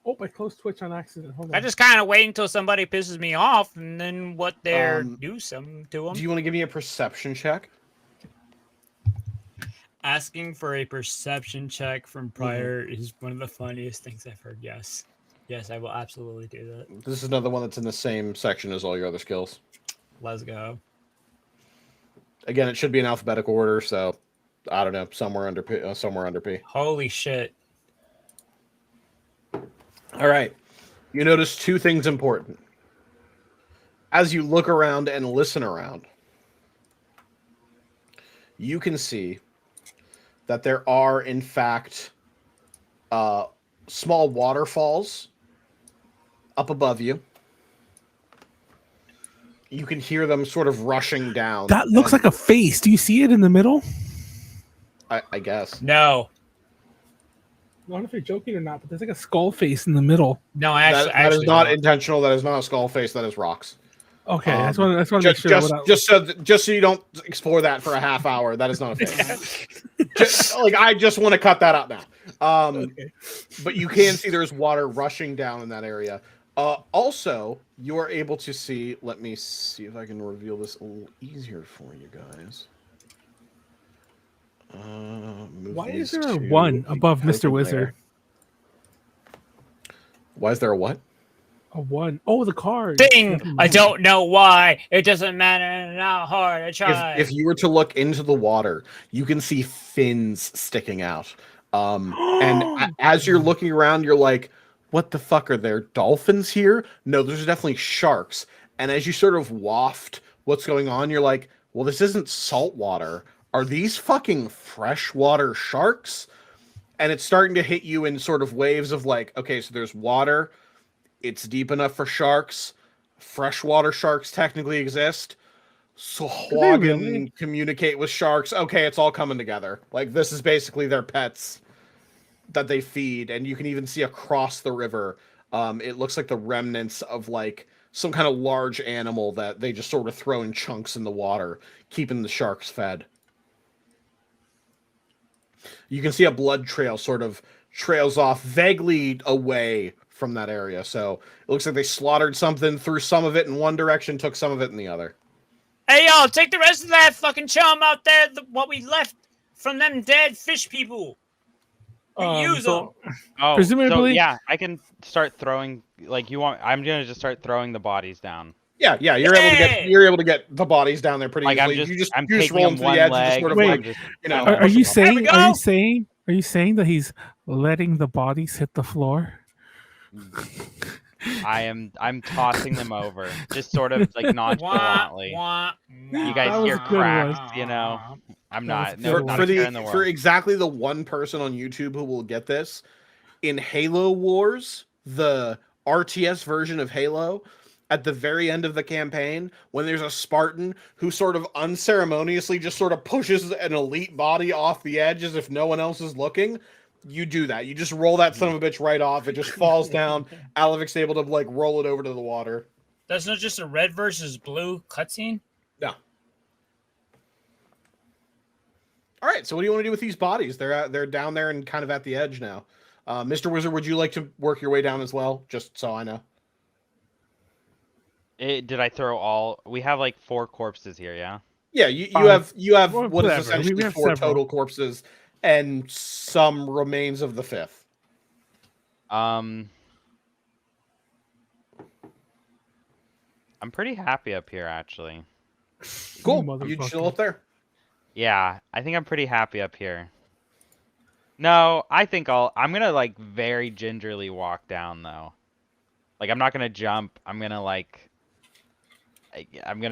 Oh, I closed Twitch on accident. Hold on. I just kind of wait until somebody pisses me off, and then what they're do something to them. Do you want to give me a perception check? Asking for a perception check from Pryor is one of the funniest things I've heard. Yes, I will absolutely do that. This is another one that's in the same section as all your other skills. Let's go. Again, it should be in alphabetical order, so I don't know, somewhere under P. Holy shit. All right. You notice two things important. As you look around and listen around, you can see that there are, in fact, small waterfalls up above you. You can hear them sort of rushing down. That looks like a face. Do you see it in the middle? I guess. No. I don't know if you're joking or not, but there's like a skull face in the middle. No, actually, That is not intentional. That is not a skull face. That is rocks. Okay, I just want to make sure. Just so you don't explore that for a half hour. That is not a face. I just want to cut that out now. Okay. But you can see there's water rushing down in that area. Also, you are able to see. Let me see if I can reveal this a little easier for you guys. Why is there a 1 above Mr. Wizard? Why is there a what? A 1. Oh, the card. Ding! I don't know why. It doesn't matter how hard I try. If you were to look into the water, you can see fins sticking out. And as you're looking around, you're like, what the fuck, are there dolphins here? No, there's definitely sharks. And as you sort of waft what's going on, you're like, well, this isn't salt water. Are these fucking freshwater sharks? And it's starting to hit you in sort of waves of like, okay, so there's water. It's deep enough for sharks. Freshwater sharks technically exist. Sahagin communicate with sharks. Okay, it's all coming together. Like, this is basically their pets that they feed. And you can even see across the river, it looks like the remnants of like some kind of large animal that they just sort of throw in chunks in the water, keeping the sharks fed. You can see a blood trail sort of trails off vaguely away from that area. So it looks like they slaughtered something, threw some of it in one direction, took some of it in the other. Hey, y'all, take the rest of that fucking chum out there, what we left from them dead fish people. Use them. Oh, Presumably- so yeah, I can start throwing. Like you want? I'm gonna just start throwing the bodies down. Yeah, you're able to get the bodies down there pretty Like easily. I'm you just taking roll them them to one the edge and leg. just sort of Wait, like, just, you know. Are you There we saying? Are go. you saying that he's letting the bodies hit the floor? I'm tossing them over, just sort of like nonchalantly. You guys That was hear a good one. cracks, you know. I'm That was not. good Not for a care in the the world. for exactly the one person on YouTube who will get this, in Halo Wars, the RTS version of Halo, at the very end of the campaign, when there's a Spartan who sort of unceremoniously just sort of pushes an elite body off the edge as if no one else is looking, you do that. You just roll that son of a bitch right off. It just falls down. Alavic's able to like roll it over to the water. That's not just a red versus blue cutscene? No. All right, so what do you want to do with these bodies? They're down there and kind of at the edge now. Mr. Wizard, would you like to work your way down as well? Just so I know. Did I throw all? We have like 4 corpses here, yeah. Yeah, you have Well, what is whatever. essentially We have 4 several. total corpses and some remains of the 5th. I'm pretty happy up here, actually. Cool. You Motherfucker. chill up there. Yeah, I think I'm pretty happy up here. No, I think I'm gonna like very gingerly walk down though. Like I'm not gonna jump. I'm gonna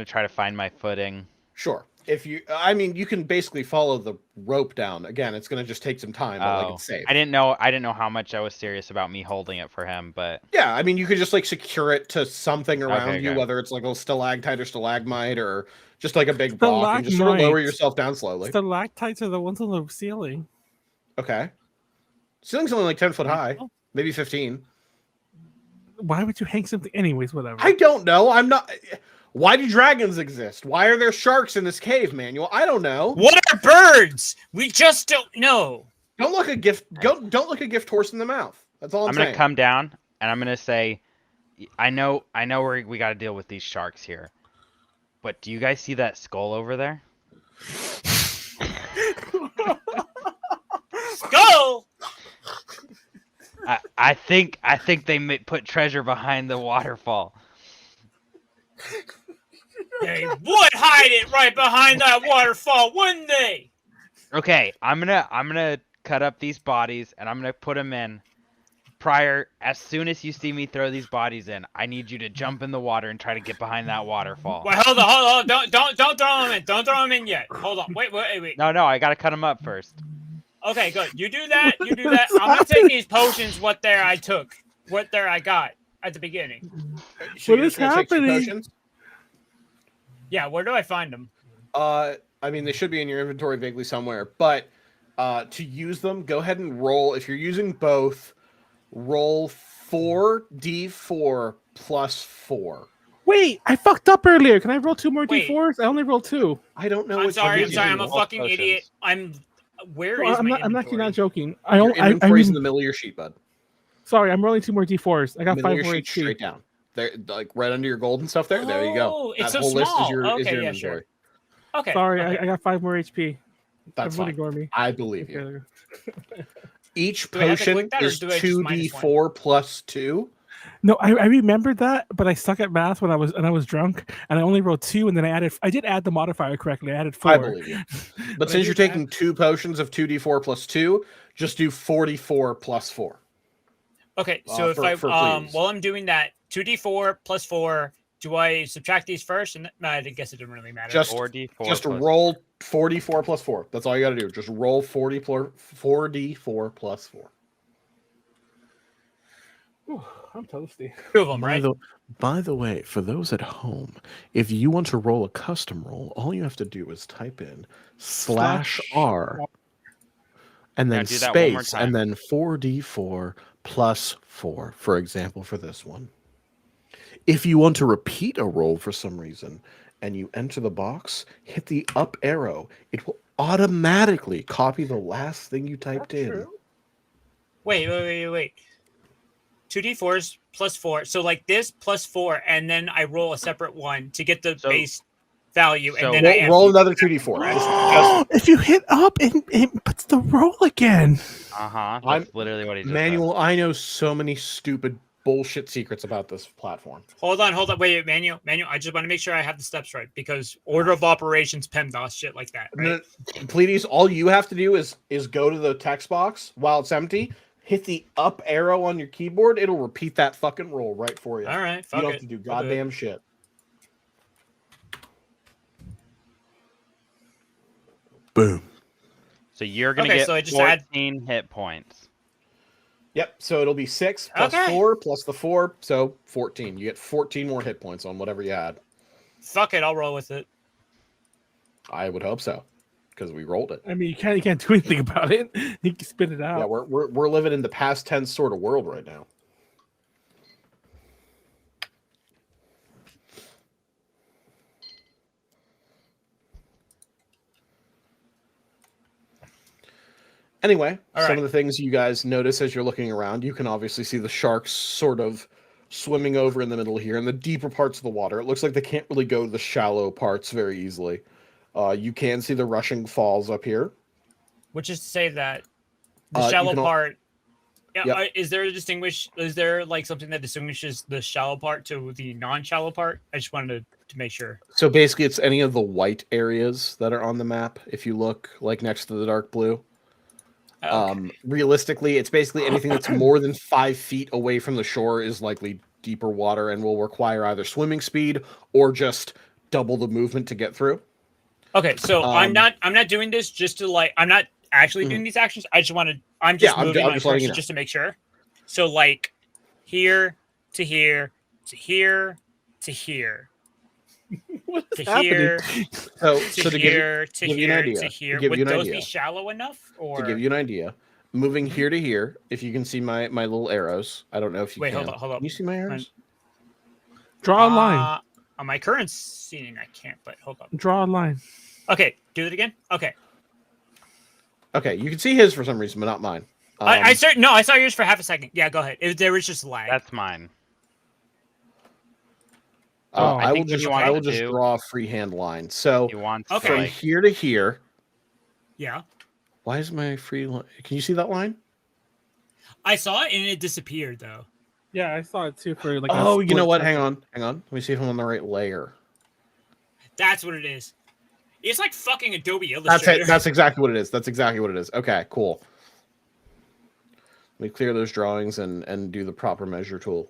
try to find my footing. Sure. I mean, you can basically follow the rope down. Again, it's going to just take some time, but like it's safe. I didn't know how much I was serious about me holding it for him, but Yeah, I mean, you could just like secure it to something around Okay, you, okay. whether it's like a stalactite or stalagmite or just like a big block, and just sort of lower Stalagmites. yourself down slowly. Stalactites are the ones on the ceiling. Okay. Ceiling's only like 10 foot high, Oh. maybe 15. Why would you hang something? Anyways, whatever. I don't know. I'm not. Why do dragons exist? Why are there sharks in this cave, Manuel? I don't know. What are birds? We just don't know. Don't look a gift. Don't look a gift horse in the mouth. That's all I'm I'm gonna saying. come down and I'm gonna say, I know we got to deal with these sharks here, but do you guys see that skull over there? Skull! I think they may put treasure behind the waterfall. They would hide it right behind that waterfall, wouldn't they? Okay, I'm gonna cut up these bodies and I'm gonna put them in. Pryor, as soon as you see me throw these bodies in, I need you to jump in the water and try to get behind that waterfall. Wait, hold on. Don't throw them in. Don't throw them in yet. Hold on. Wait. No, I gotta cut them up first. Okay, good. You do that. I'm gonna take these potions. What I got at the beginning. So What you're is just gonna take two happening? potions? Yeah, where do I find them? I mean, they should be in your inventory vaguely somewhere, but to use them, go ahead and roll. If you're using both, roll 4d4 plus 4. Wait, I fucked up earlier. Can I roll 2 more Wait. D4s? I only rolled 2. I don't know. I'm what sorry. you I'm a do. fucking potions. idiot. Where Well, is my I'm actually not inventory? joking. Your inventory's in I the middle of your sheet, bud. sorry, I'm rolling 2 more D4s. I got Middle of 5 more your sheet, straight HP. down. There, like right under your gold and stuff. There you go. Oh, it's That so whole list is small. your Okay, yeah, inventory. sure. Okay. Sorry, okay. I got 5 more HP. That's Everyone fine. ignore me. I believe you. Okay. Each Do I have to potion click that, or is do I just minus 2d4 plus 2. No, I remembered that, but I suck at math when I was drunk, and I only rolled 2, and then I did add the modifier correctly. I added 4. I believe you. But I since you're did taking 2 potions of 2d4 plus 2, just do 44 plus 4. Okay, so if for please. while I'm doing that, 2d4 plus 4, do I subtract these first? And no, I guess it didn't really matter. Just 4d4. Just plus- roll 44 plus 4. That's all you got to do. Just roll 4d4 plus 4. Ooh, I'm toasty. 2 of them, right? By the way, for those at home, if you want to roll a custom roll, all you have to do is type in /R and then do that one more space time. and then 4d4 plus 4, for example, for this one. If you want to repeat a roll for some reason and you enter the box, hit the up arrow. It will automatically copy the last thing you typed in. Wait. 2d4s plus 4. So like this plus 4, and then I roll a separate one to get the base value, and then I roll another 2d4. If you hit up, it puts the roll again. That's literally what he just Manuel, I know so many stupid bullshit secrets about this platform. Hold on. Wait, Manuel, I just want to make sure I have the steps right, because order of operations, PEMDAS, shit like that. Right? Pleiades, all you have to do is go to the text box while it's empty, hit the up arrow on your keyboard, it'll repeat that fucking roll right for you. All right, you don't have to do goddamn shit. Boom. So you're gonna get so I just 14 hit points. Yep, so it'll be 6 plus 4 plus the 4, so 14. You get 14 more hit points on whatever you had. Fuck it, I'll roll with it. I would hope so, because we rolled it. I mean, you can't do anything about it. You can spit it out. Yeah, we're living in the past tense sort of world right now. Anyway, some of the things you guys notice as you're looking around, you can obviously see the sharks sort of swimming over in the middle here in the deeper parts of the water. It looks like they can't really go to the shallow parts very easily. You can see the rushing falls up here. Which is to say that the shallow part... Is there like something that distinguishes the shallow part to the non-shallow part? I just wanted to make sure. So basically it's any of the white areas that are on the map. If you look like next to the dark blue. Realistically, it's basically anything that's more than 5 feet away from the shore is likely deeper water and will require either swimming speed or just double the movement to get through. Okay, so I'm not doing this just to like, I'm not actually doing these actions. I'm just moving my person just to make sure. So like here to here to here to here. What is to happening? here, so to here, to here, to here. Would those be shallow enough? Or to give you an idea, moving here to here, if you can see my little arrows. I don't know if you can. Hold on. Can you see my arrows? Draw a line. On my current scene, I can't, but hold on. Draw a line. Okay, do it again. Okay, you can see his for some reason, but not mine. I saw yours for half a second. Yeah, go ahead. There was just lag. That's mine. I will just draw a freehand line. So from here to here. Yeah. Why is my free line? Can you see that line? I saw it and it disappeared though. Yeah, I saw it too for like. Oh, you know what? Hang on. Let me see if I'm on the right layer. That's what it is. It's like fucking Adobe Illustrator. That's exactly what it is. Okay, cool. Let me clear those drawings and do the proper measure tool.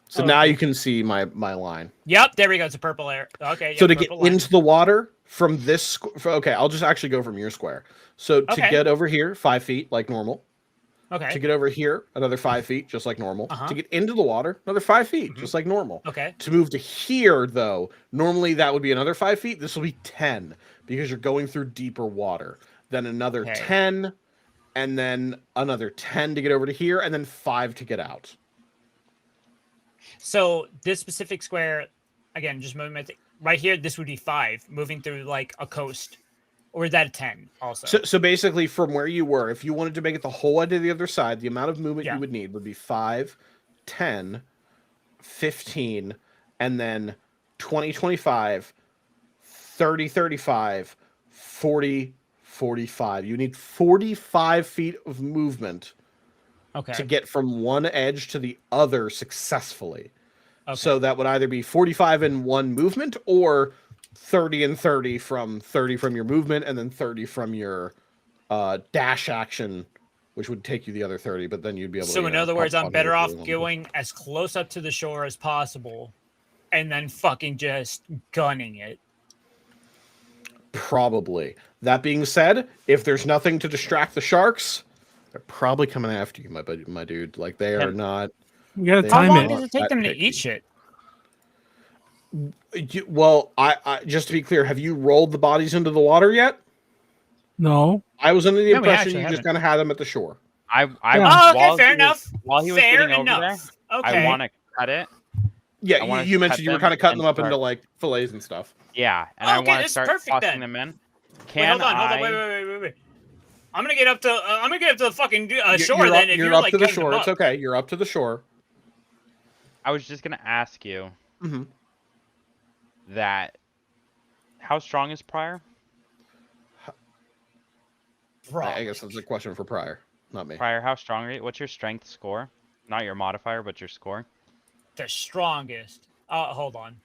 So now you can see my line. Yep, there we go. It's a purple layer. Okay. So to get into the water from this, I'll just actually go from your square. So to get over here, 5 feet like normal. Okay. To get over here, another 5 feet, just like normal. To get into the water, another 5 feet, just like normal. Okay. To move to here, though, normally that would be another 5 feet. This will be 10 because you're going through deeper water. Then another 10, and then another 10 to get over to here, and then 5 to get out. So this specific square, again, just moving my thing right here. This would be 5, moving through like a coast, or is that a 10 also? So basically, from where you were, if you wanted to make it the whole way to the other side, the amount of movement you would need would be 5, 10, 15, and then 20, 25, 30, 35, 40, 45. You need 45 feet of movement. To get from one edge to the other successfully. So that would either be 45 in one movement or 30 and 30 from your movement and then 30 from your dash action, which would take you the other 30, but then you'd be able to... So in other words, I'm better off going as close up to the shore as possible and then fucking just gunning it. Probably. That being said, if there's nothing to distract the sharks... They're probably coming after you, my dude. Like they are not. We gotta time it. How long does it take them to eat shit? Well, I just to be clear, have you rolled the bodies into the water yet? No. I was under the impression you just kind of had them at the shore. Fair enough. While he was getting over there, I want to cut it. Yeah, you mentioned you were kind of cutting them up into like fillets and stuff. Yeah, and I want to start tossing them in. Hold on. Wait. I'm gonna get up to the fucking shore. You're Then up, if you're you're up like to the getting them shore. It's up. okay. You're up to the shore. I was just gonna ask you Mm-hmm. that. How strong is Pryor? I guess that's a question for Pryor, not me. Pryor, how strong are you? What's your strength score? Not your modifier, but your score. The strongest. Hold on.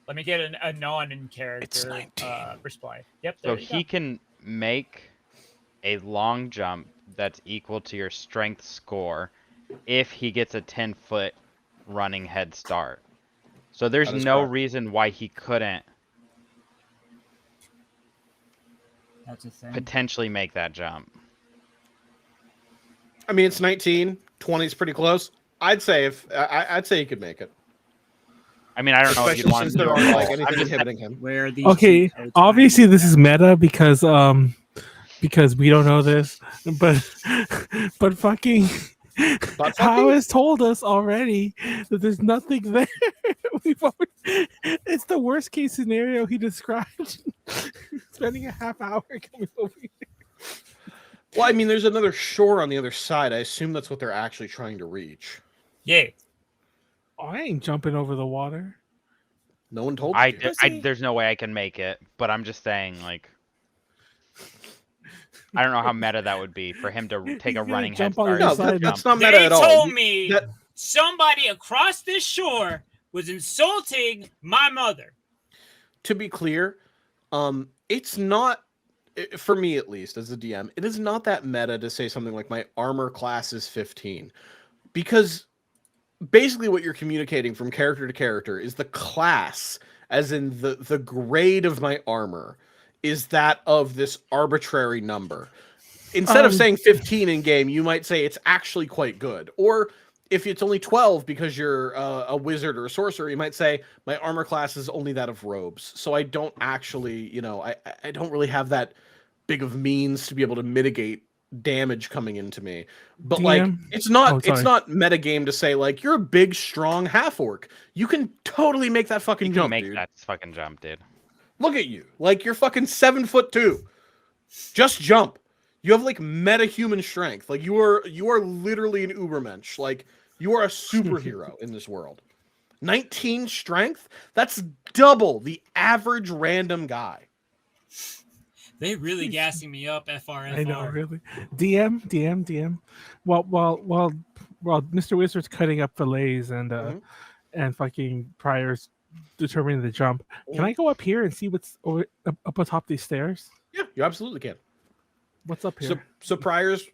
Let me get a non-in-character 19. reply. Yep. So There you he go. can make a long jump that's equal to your strength score if he gets a 10-foot running head start. So there's That is no correct. reason why he couldn't That's a thing. potentially make that jump. I mean, it's 19. 20 is pretty close. I'd say I'd say he could make it. I mean, I don't know if you'd Especially want him since to there do a aren't like roll. anything inhibiting him. Where are these? Okay, two obviously this is meta because we don't know this, but fucking Hao has told us already that there's nothing there. It's the worst case scenario he described. Spending a half hour coming over here. Well, I mean, there's another shore on the other side. I assume that's what they're actually trying to reach. Yeah. Oh, I ain't jumping over the water. No one told you. to. There's no way I can make it, but I'm just saying, like, I don't know how meta that would be for him to take He's a gonna running head jump on start. the No, other side. that's not meta They at all. told You- me that- somebody across this shore was insulting my mother. to be clear, it's not, for me at least as a DM, it is not that meta to say something like my armor class is 15, because basically what you're communicating from character to character is the class, as in the grade of my armor, is that of this arbitrary number. Instead of saying 15 in game, you might say it's actually quite good. Or if it's only 12 because you're a wizard or a sorcerer, you might say my armor class is only that of robes. So I don't actually, I don't really have that big of means to be able to mitigate damage coming into me. But like, DM? it's not Oh, it's sorry. not metagame to say like you're a big, strong half orc. You can totally make that fucking You can jump, make dude. that fucking jump, dude. Look at you, like you're fucking 7'2". Just jump. You have like meta human strength. Like you are literally an ubermensch. Like you are a superhero in this world. 19 strength? That's double the average random guy. They really gassing me up, FRFR. I know, really. DM. While Mr. Wizard's cutting up fillets and fucking Pryor's determining the jump, can I go up here and see what's up atop these stairs? Yeah, you absolutely can. What's up here? So Pryor's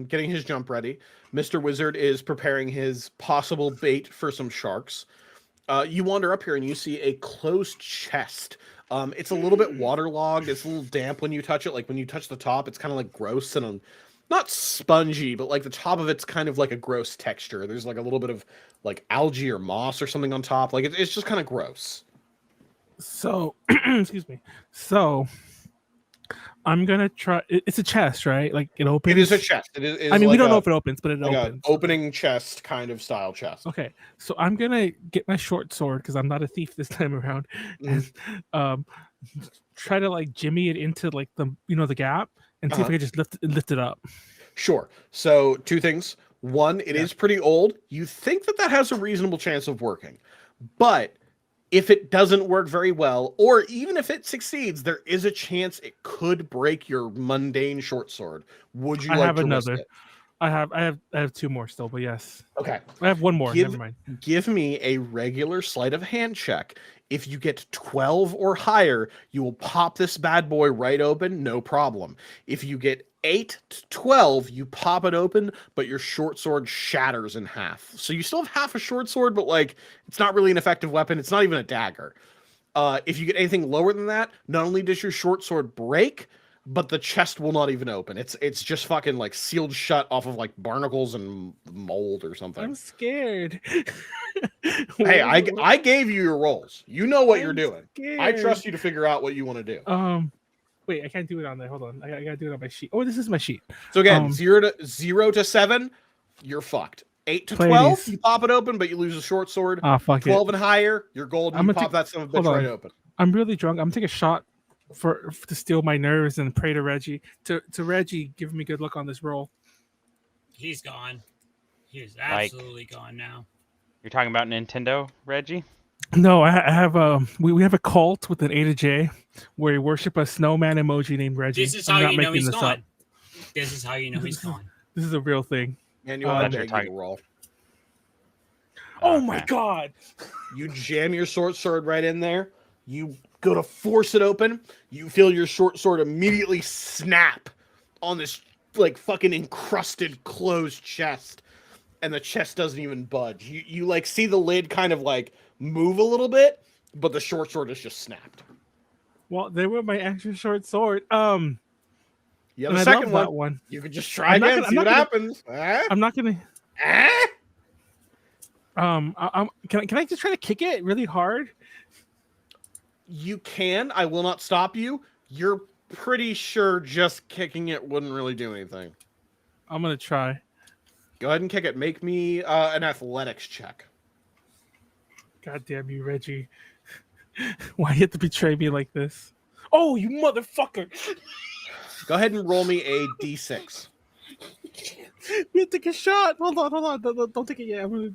getting his jump ready. Mr. Wizard is preparing his possible bait for some sharks. You wander up here and you see a closed chest. It's a little bit waterlogged. It's a little damp when you touch it. Like when you touch the top, it's kind of like gross and not spongy, but like the top of it's kind of like a gross texture. There's like a little bit of like algae or moss or something on top. Like it's just kind of gross. So, excuse me. So, I'm gonna try. It's a chest, right? Like it opens. It is a chest. It is I mean, like we don't know if it opens, but it like opens. a opening chest kind of style chest. Okay, so I'm gonna get my short sword because I'm not a thief this time around, and try to like jimmy it into like the gap and see if I can just lift it up. Sure. So two things. One, it is pretty old. You think that has a reasonable chance of working, but if it doesn't work very well, or even if it succeeds, there is a chance it could break your mundane short sword. Would you I like have to another. risk it? I have two more still, but yes, Okay. I have one more. Give- Never mind. Give me a regular sleight of hand check. If you get 12 or higher, you will pop this bad boy right open, no problem. If you get 8 to 12, you pop it open, but your short sword shatters in half. So you still have half a short sword, but like it's not really an effective weapon. It's not even a dagger. If you get anything lower than that, not only does your short sword break, but the chest will not even open. It's just fucking like sealed shut off of like barnacles and mold or something. I'm scared. Hey, I gave you your rolls. You know what you're I'm doing. I scared. trust you to figure out what you want to do. Wait, I can't do it on there. Hold on, I gotta do it on my sheet. Oh, this is my sheet. So again, 0 to 7, you're fucked. 8 to 12, Pleiades. you pop it open, but you lose a short sword. Ah, fuck 12 it. and higher, you're golden. I'm You gonna pop that son of a bitch hold on. right open. I'm really drunk. I'm gonna take a shot to steal my nerves and pray to Reggie. To Reggie, give me good luck on this roll. He's gone. He is absolutely gone now. You're talking about Nintendo, Reggie? No, I have we have a cult with an A to J where we worship a snowman emoji named Reggie. This is how you know he's gone. Up. This is how you know he's gone. This is a real thing. Manuel, I beg you to roll. Oh my god! You jam your short sword right in there. You go to force it open. You feel your short sword immediately snap on this like fucking encrusted closed chest, and the chest doesn't even budge. You like see the lid kind of like move a little bit, but the short sword is just snapped. Well, they were my extra short sword. You have a second one. You could just try again, see what happens. I'm not gonna. Can I just try to kick it really hard? You can. I will not stop you. You're pretty sure just kicking it wouldn't really do anything. I'm gonna try. Go ahead and kick it. Make me an athletics check. God damn you, Reggie. Why you have to betray me like this? Oh, you motherfucker! Go ahead and roll me a d6. We have to take a shot. Hold on. Don't take it yet. I'm gonna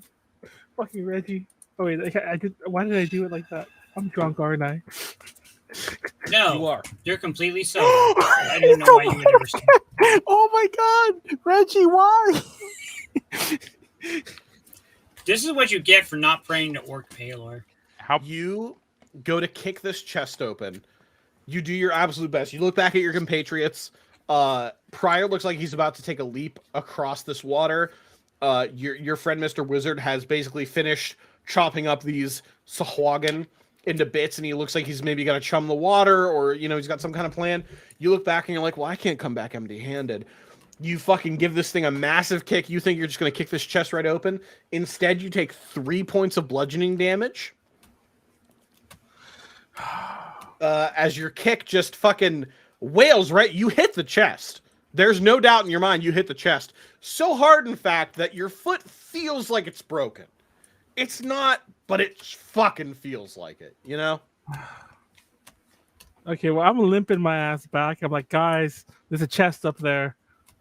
fucking Reggie. Oh wait, I did. Why did I do it like that? I'm drunk, aren't I? No, you are. You're completely sober. I don't know why you would ever start. Oh my god, Reggie, why? This is what you get for not praying to Orc Palor. How you go to kick this chest open. You do your absolute best. You look back at your compatriots. Pryor looks like he's about to take a leap across this water. Your friend Mr. Wizard has basically finished chopping up these Sahagin into bits, and he looks like he's maybe going to chum the water, or he's got some kind of plan. You look back and you're like, well, I can't come back empty-handed. You fucking give this thing a massive kick. You think you're just going to kick this chest right open. Instead, you take 3 points of bludgeoning damage. As your kick just fucking wails right. You hit the chest. There's no doubt in your mind you hit the chest. So hard, in fact, that your foot feels like it's broken. It's not, but it fucking feels like it, Okay, well, I'm limping my ass back. I'm like, guys, there's a chest up there.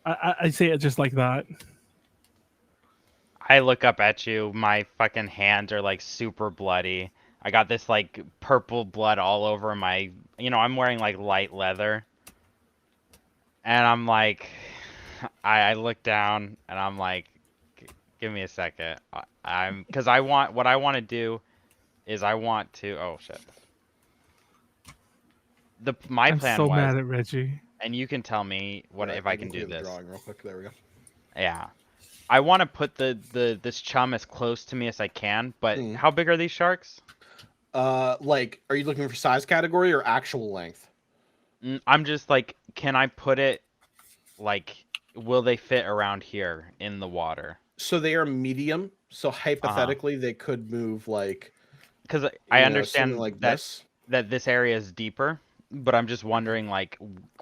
I say it just like that. I look up at you. My fucking hands are like super bloody. I got this like purple blood all over my, I'm wearing like light leather. And I'm like, I look down and I'm like, give me a second. Because what I want to do is oh shit. My plan I'm so was, mad at Reggie. and you can tell me if I can do this. Drawing real quick. There we go. Yeah. I want to put this chum as close to me as I can, but how big are these sharks? Are you looking for size category or actual length? I'm just like, can I put it, will they fit around here in the water? So they are medium. So hypothetically, they could move because I understand this. That this area is deeper, but I'm just wondering,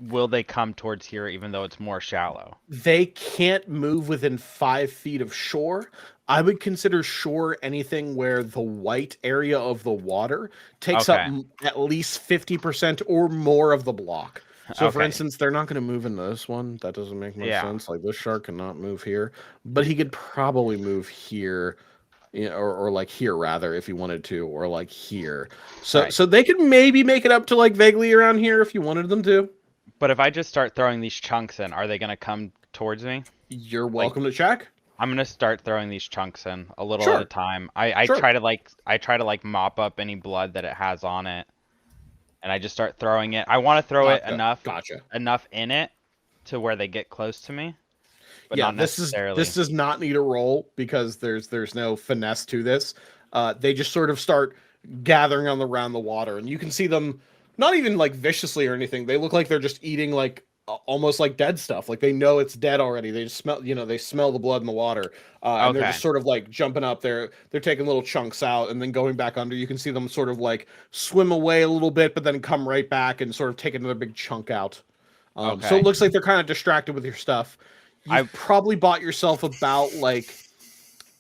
will they come towards here even though it's more shallow? They can't move within 5 feet of shore. I would consider shore anything where the white area of the water takes up at least 50% or more of the block. So, for instance, they're not going to move into this one. That doesn't make much sense. Like, this shark cannot move here. But he could probably move here, or here, rather, if he wanted to, or, here. So they could maybe make it up to, vaguely around here if you wanted them to. But if I just start throwing these chunks in, are they going to come towards me? You're welcome to check. I'm going to start throwing these chunks in a little at a time. I try to, mop up any blood that it has on it. And I just start throwing it. I want to throw it enough in it to where they get close to me. But not necessarily. This does not need a roll because there's no finesse to this. They just sort of start gathering around the water, and you can see them not even viciously or anything. They look like they're just eating almost like dead stuff. Like they know it's dead already. They just smell, they smell the blood in the water. And they're just sort of jumping up there. They're taking little chunks out and then going back under. You can see them sort of swim away a little bit, but then come right back and sort of take another big chunk out. So it looks like they're kind of distracted with your stuff. You've probably bought yourself about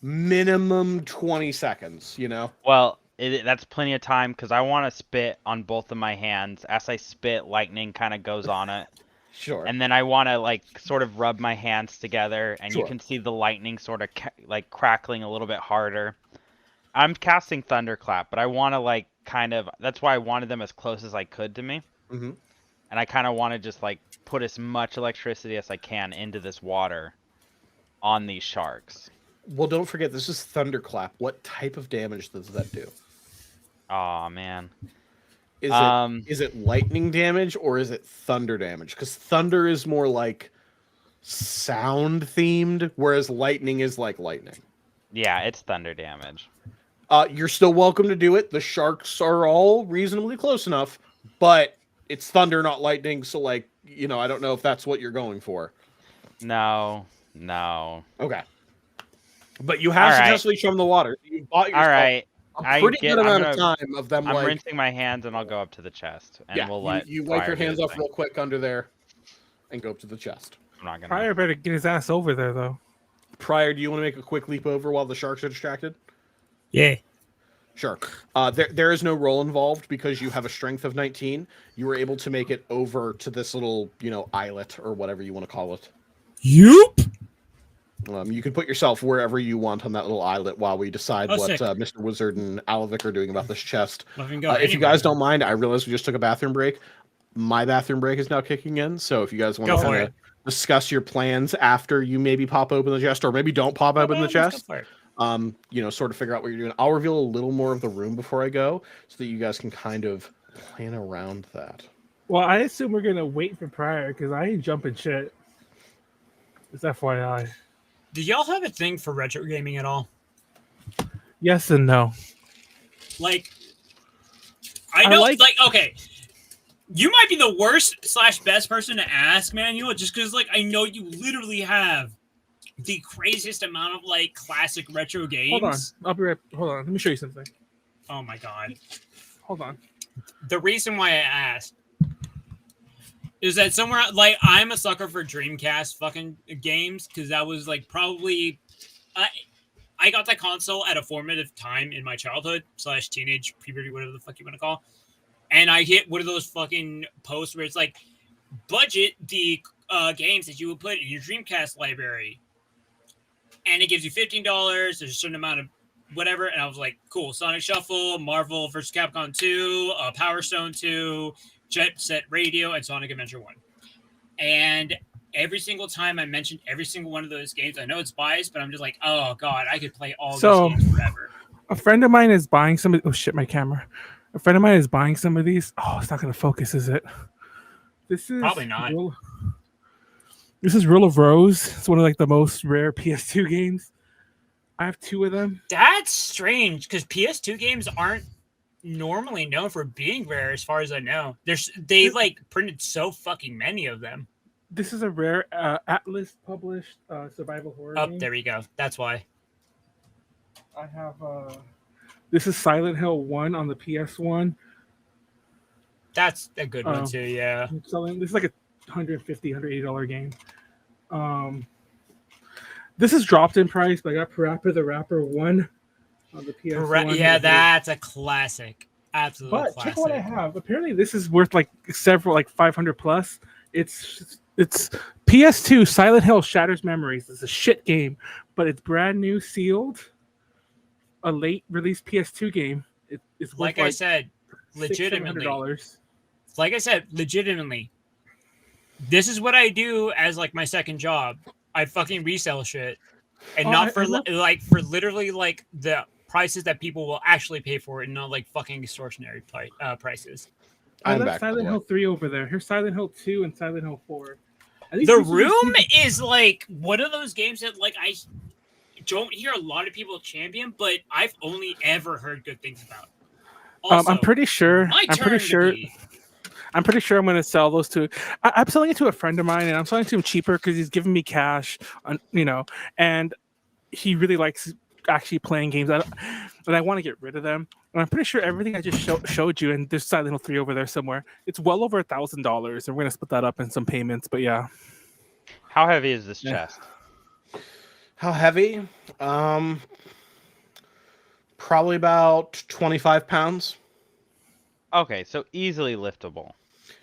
minimum 20 seconds, Well, that's plenty of time because I want to spit on both of my hands. As I spit, lightning kind of goes on it. Sure. And then I want to like sort of rub my hands together, and you Sure. can see the lightning sort of like crackling a little bit harder. I'm casting Thunderclap, but I want to like kind of. That's why I wanted them as close as I could to me. Mm-hmm. And I kind of want to just like put as much electricity as I can into this water on these sharks. Well, don't forget, this is Thunderclap. What type of damage does that do? Oh man. Is it lightning damage or is it thunder damage? Because thunder is more like sound themed, whereas lightning is like lightning. Yeah, it's thunder damage. You're still welcome to do it. The sharks are all reasonably close enough, but it's thunder, not lightning. So, like, I don't know if that's what you're going for. No. Okay. But you have successfully shown the water. You bought yourself All right. a pretty good amount of time of them. I'm rinsing my hands and I'll go up to the chest, and we'll let you wipe your hands off thing. real quick under there, and go up to the chest. I'm not gonna. Pryor better get his ass over there though. Pryor, do you want to make a quick leap over while the sharks are distracted? Yeah. Sure. There is no roll involved because you have a strength of 19. You were able to make it over to this little, islet or whatever you want to call it. Yup. You can put yourself wherever you want on that little islet while we decide what sick. Mr. Wizard and Alavic are doing about this chest. Let me go If you guys don't mind, I realize we just took a bathroom break. My bathroom break is now kicking in, so if you guys want Go to for kind it. of discuss your plans after you maybe pop open the chest, or maybe don't pop open the chest, sort of figure out what you're doing. I'll reveal a little more of the room before I go, so that you guys can kind of plan around that. Well, I assume we're gonna wait for Pryor because I ain't jumping shit. It's FYI. Do y'all have a thing for retro gaming at all? Yes and no. Like, I know, like- okay, you might be the worst / best person to ask, Manuel, just because, like, I know you literally have the craziest amount of, like, classic retro games. Hold on. I'll be right. Hold on. Let me show you something. Oh my god. Hold on. The reason why I asked is that somewhere, like, I'm a sucker for Dreamcast fucking games, because that was, like, probably... I got that console at a formative time in my childhood / teenage puberty, whatever the fuck you want to call. And I hit one of those fucking posts where it's like, budget the games that you would put in your Dreamcast library. And it gives you $15. There's a certain amount of whatever. And I was like, cool. Sonic Shuffle, Marvel vs. Capcom 2, Power Stone 2, Jet Set Radio, and Sonic Adventure 1. And every single time I mentioned every single one of those games, I know it's biased, but I'm just like, oh god, I could play all these games forever. A friend of mine is buying some of... Oh shit, my camera. A friend of mine is buying some of these. Oh, it's not going to focus, is it? This is... Probably not. This is Rule of Rose. It's one of like the most rare PS2 games. I have 2 of them. That's strange, because PS2 games aren't normally known for being rare, as far as I know. They like printed so fucking many of them. This is a rare Atlas published survival horror Oh, game. there we go. That's why. I have this is Silent Hill 1 on the PS1. That's a good one too, yeah. I'm selling this is like a $150, $180 game. This is dropped in price, but I got Parappa the Rapper 1 on the PS1. Yeah, that's a classic. Absolute But classic. check what I have. Apparently this is worth like several, like 500 plus. It's PS2 Silent Hill Shatters Memories. It's a shit game, but it's brand new, sealed. A late release PS2 game. It's worth like I said, legitimately. $600. Like I said, legitimately. This is what I do as like my second job. I fucking resell shit, and not for for literally like the prices that people will actually pay for it, and not like fucking extortionary prices. I left Silent Hill 3 over there. Here's Silent Hill 2 and Silent Hill 4. The Room is like one of those games that like I don't hear a lot of people champion, but I've only ever heard good things about. Also, I'm pretty sure I'm going to sell those to. I'm selling it to a friend of mine, and I'm selling it to him cheaper because he's giving me cash, and he really likes actually playing games. And I want to get rid of them. And I'm pretty sure everything I just showed you, and there's Silent Hill 3 over there somewhere. It's well over $1,000, and we're going to split that up in some payments. But yeah. How heavy is this chest? How heavy? Probably about 25 pounds. Okay, so easily liftable.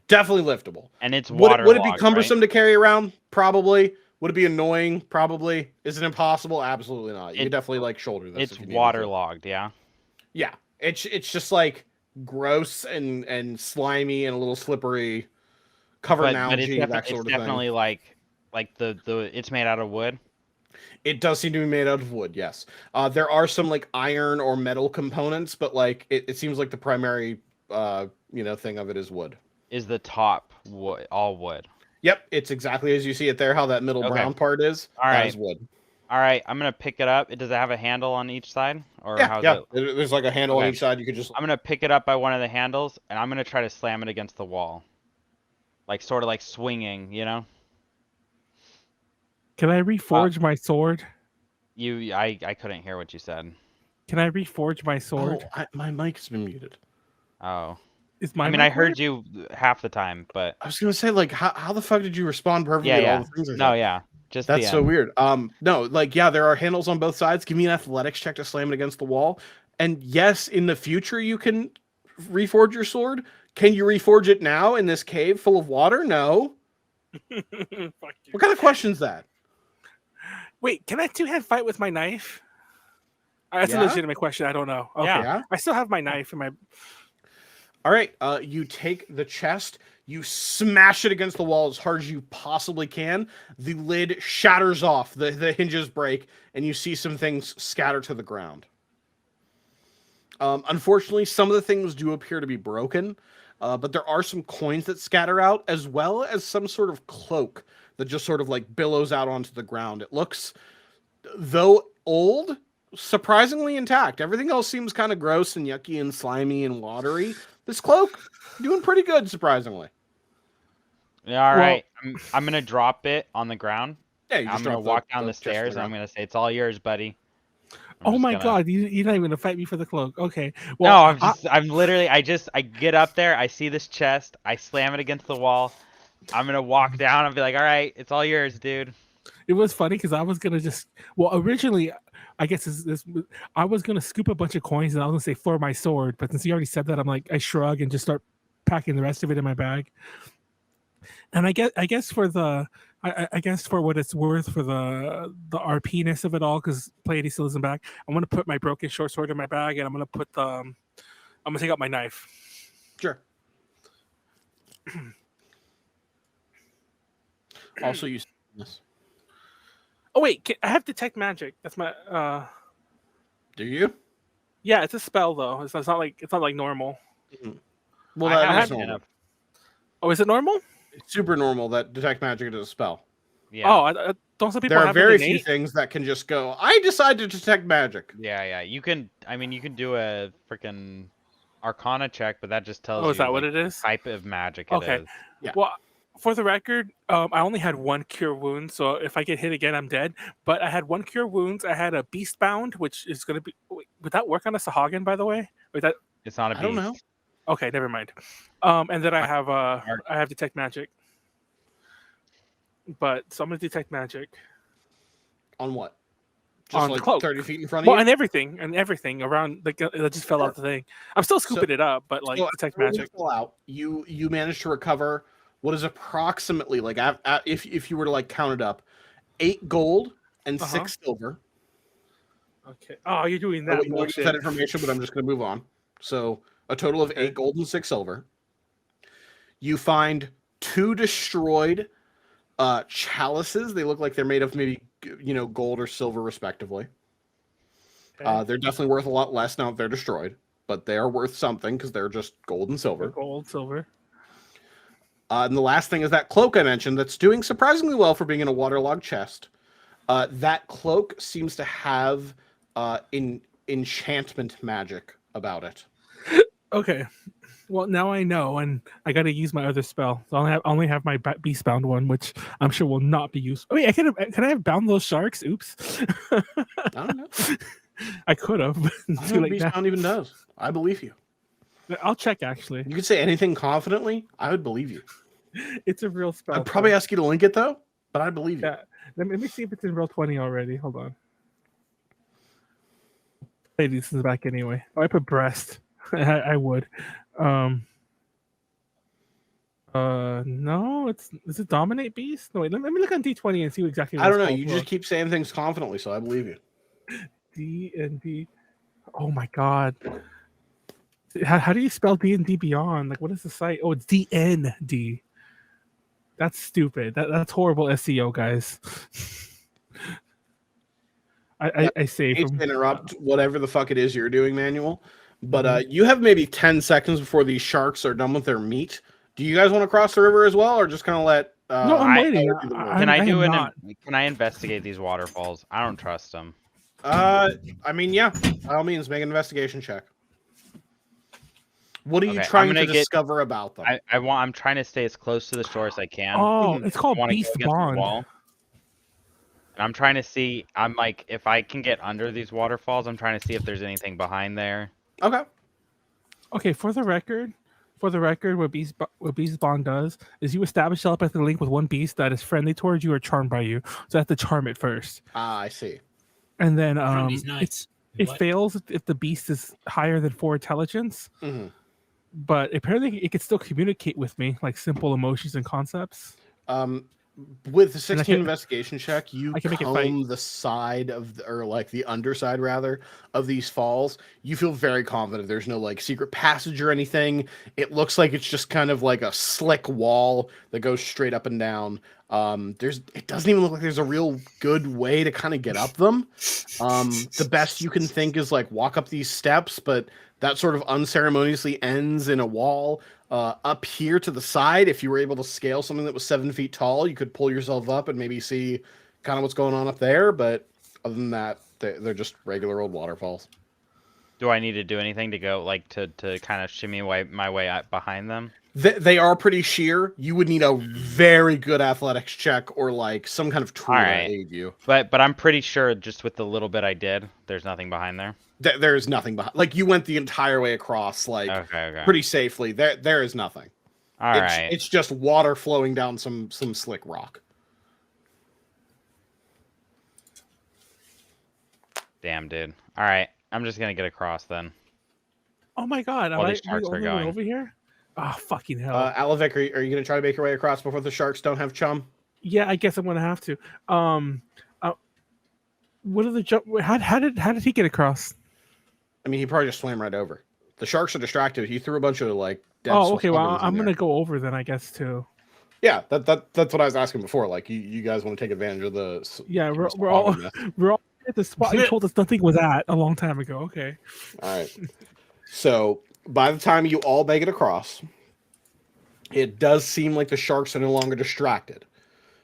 Definitely liftable. And it's Would it be waterlogged, cumbersome right? to carry around? Probably. Would it be annoying? Probably. Is it impossible? Absolutely not. You could definitely like shoulder this. It's if you needed to. waterlogged, yeah. Yeah, it's just like gross and slimy and a little slippery, covered in algae, that sort of definitely thing. like the it's made out of wood. It does seem to be made out of wood. Yes, there are some like iron or metal components, but like it seems like the primary thing of it is wood. Is the top wood all wood? Yep, it's exactly as you see it there. How that middle brown part is. All right. That is wood. All right, I'm gonna pick it up. Does it have a handle on each side, or Yeah, how's yeah. it? There's like a handle on Okay. each side. You could just. I'm gonna pick it up by one of the handles, and I'm gonna try to slam it against the wall, like sort of like swinging, you know. Can I reforge my sword? I couldn't hear what you said. Can I reforge my sword? Oh, my mic's been muted. Oh. Is my I mean, I heard you half the time, but I was gonna say, like, how the fuck did you respond perfectly to all the things I said? No, yeah. Just That's so weird. No, like, yeah, there are handles on both sides. Give me an athletics check to slam it against the wall. And yes, in the future you can reforge your sword. Can you reforge it now in this cave full of water? No. What kind of question's that? Wait, can I two-hand fight with my knife? That's a legitimate question. I don't know. Okay. Yeah. I still have my knife in my. All right. You take the chest, you smash it against the wall as hard as you possibly can. The lid shatters off, the hinges break, and you see some things scatter to the ground. Unfortunately, some of the things do appear to be broken, but there are some coins that scatter out, as well as some sort of cloak that just sort of like billows out onto the ground. It looks, though old, surprisingly intact. Everything else seems kind of gross and yucky and slimy and watery. This cloak, doing pretty good, surprisingly. Yeah, all right. I'm gonna drop it on the ground. Yeah, you I'm gonna walk down the stairs, and I'm gonna say, "It's all yours, buddy." Oh my god, you're not even gonna fight me for the cloak. Okay. Well, no, I'm literally, I get up there, I see this chest, I slam it against the wall. I'm gonna walk down and be like, "All right, it's all yours, dude." It was funny because I was gonna originally, I guess I was gonna scoop a bunch of coins and I was gonna say for my sword, but since you already said that, I'm like, I shrug and just start packing the rest of it in my bag. And I guess for the. I guess for what it's worth, for the RP-ness of it all, because Pleiades still isn't back, I'm gonna put my broken short sword in my bag, and I'm gonna put I'm gonna take out my knife. Sure. Also, you. Oh wait, I have detect magic. That's my. Do you? Yeah, it's a spell though. It's not like normal. Mm-hmm. Well, that is normal. Oh, is it normal? It's super normal that detect magic is a spell. Yeah. Oh, don't some people there are have very few things that can just go, I decide to detect magic. Yeah. You can do a freaking Arcana check, but that just tells you. Oh, is that what it is? Type of magic okay. it is. Yeah. Well, for the record, I only had one cure wound, so if I get hit again, I'm dead. But I had one cure wounds. I had a beast bound, which is going to be. Would that work on a Sahagin, by the way? It's not a beast. I don't know. Okay, never mind. And then I have detect magic. But so I'm gonna detect magic. On what? Just on like the cloak. 30 feet in front of you? And everything around. Like that just fell off the thing. I'm still scooping it up, but like detect magic. Out, you managed to recover what is approximately like if you were to like count it up, 8 gold and 6 silver. Okay. Oh, you're doing that. That information, but I'm just going to move on. So a total of 8 gold and 6 silver. You find 2 destroyed chalices. They look like they're made of maybe gold or silver, respectively. Okay. They're definitely worth a lot less now that they're destroyed, but they are worth something because they're just gold and silver. Gold, silver. And the last thing is that cloak I mentioned that's doing surprisingly well for being in a waterlogged chest. That cloak seems to have enchantment magic about it. Okay. Well, now I know, and I got to use my other spell. So I only have my beast bound one, which I'm sure will not be used. Oh, wait, can I have bound those sharks? Oops. I don't know. I could have. I don't know beast bound even does. I believe you. I'll check, actually. You could say anything confidently. I would believe you. It's a real spell. I'd probably ask you to link it, though, but I believe you. Let me see if it's in Roll20 already. Hold on. Pleiades is back anyway. Oh, I put breast. I would. No, is it dominate beast? No, wait. Let me look on D20 and see exactly. I don't know. You just keep saying things confidently, so I believe you. D&D. Oh my god. How do you spell D&D Beyond? Like, what is the site? Oh, it's DND. That's stupid. That's horrible SEO, guys. I say hate from to interrupt whatever the fuck it is you're doing, Manuel, but you have maybe 10 seconds before these sharks are done with their meat. Do you guys want to cross the river as well, or just kind of let? No, I'm waiting. Can I investigate these waterfalls? I don't trust them. I mean, yeah. By all means, make an investigation check. What are you trying to discover about them? I'm trying to stay as close to the shore as I can. Oh, it's called Beast Bond. And I'm trying to see. I'm like, if I can get under these waterfalls, I'm trying to see if there's anything behind there. Okay. Okay. For the record, what Beast Bond does is you establish telepathic link with one beast that is friendly towards you or charmed by you. So I have to charm it first. Ah, I see. And then nice. it fails if the beast is higher than 4 intelligence. Mm-hmm. But apparently it could still communicate with me, like simple emotions and concepts. With the 16 investigation check, you I can make it comb the side of, or like the underside rather, of these falls. You feel very confident. There's no like secret passage or anything. It looks like it's just kind of like a slick wall that goes straight up and down. It doesn't even look like there's a real good way to kind of get up them. The best you can think is like walk up these steps, but that sort of unceremoniously ends in a wall. Up here to the side, if you were able to scale something that was 7 feet tall, you could pull yourself up and maybe see kind of what's going on up there. But other than that, they're just regular old waterfalls. Do I need to do anything to go like to kind of shimmy my way out behind them? They are pretty sheer. You would need a very good athletics check or like some kind of tool to aid you. But I'm pretty sure just with the little bit I did, there's nothing behind there. There's nothing behind. Like you went the entire way across, like pretty safely. There is nothing. All right. It's just water flowing down some slick rock. Damn, dude. All right, I'm just gonna get across then. Oh my god! Am I the only one over here? Oh, fucking hell. Alavic, are you going to try to make your way across before the sharks don't have chum? Yeah, I guess I'm going to have to. What are the jump? How did he get across? I mean, he probably just swam right over. The sharks are distracted. He threw a bunch of like dead okay, well, I'm going to go over then, I guess, too. Yeah, that's what I was asking before. Like, you guys want to take advantage of the... Yeah, we're all at the spot you told us nothing was at a long time ago. Okay. All right. So... by the time you all make it across, it does seem like the sharks are no longer distracted.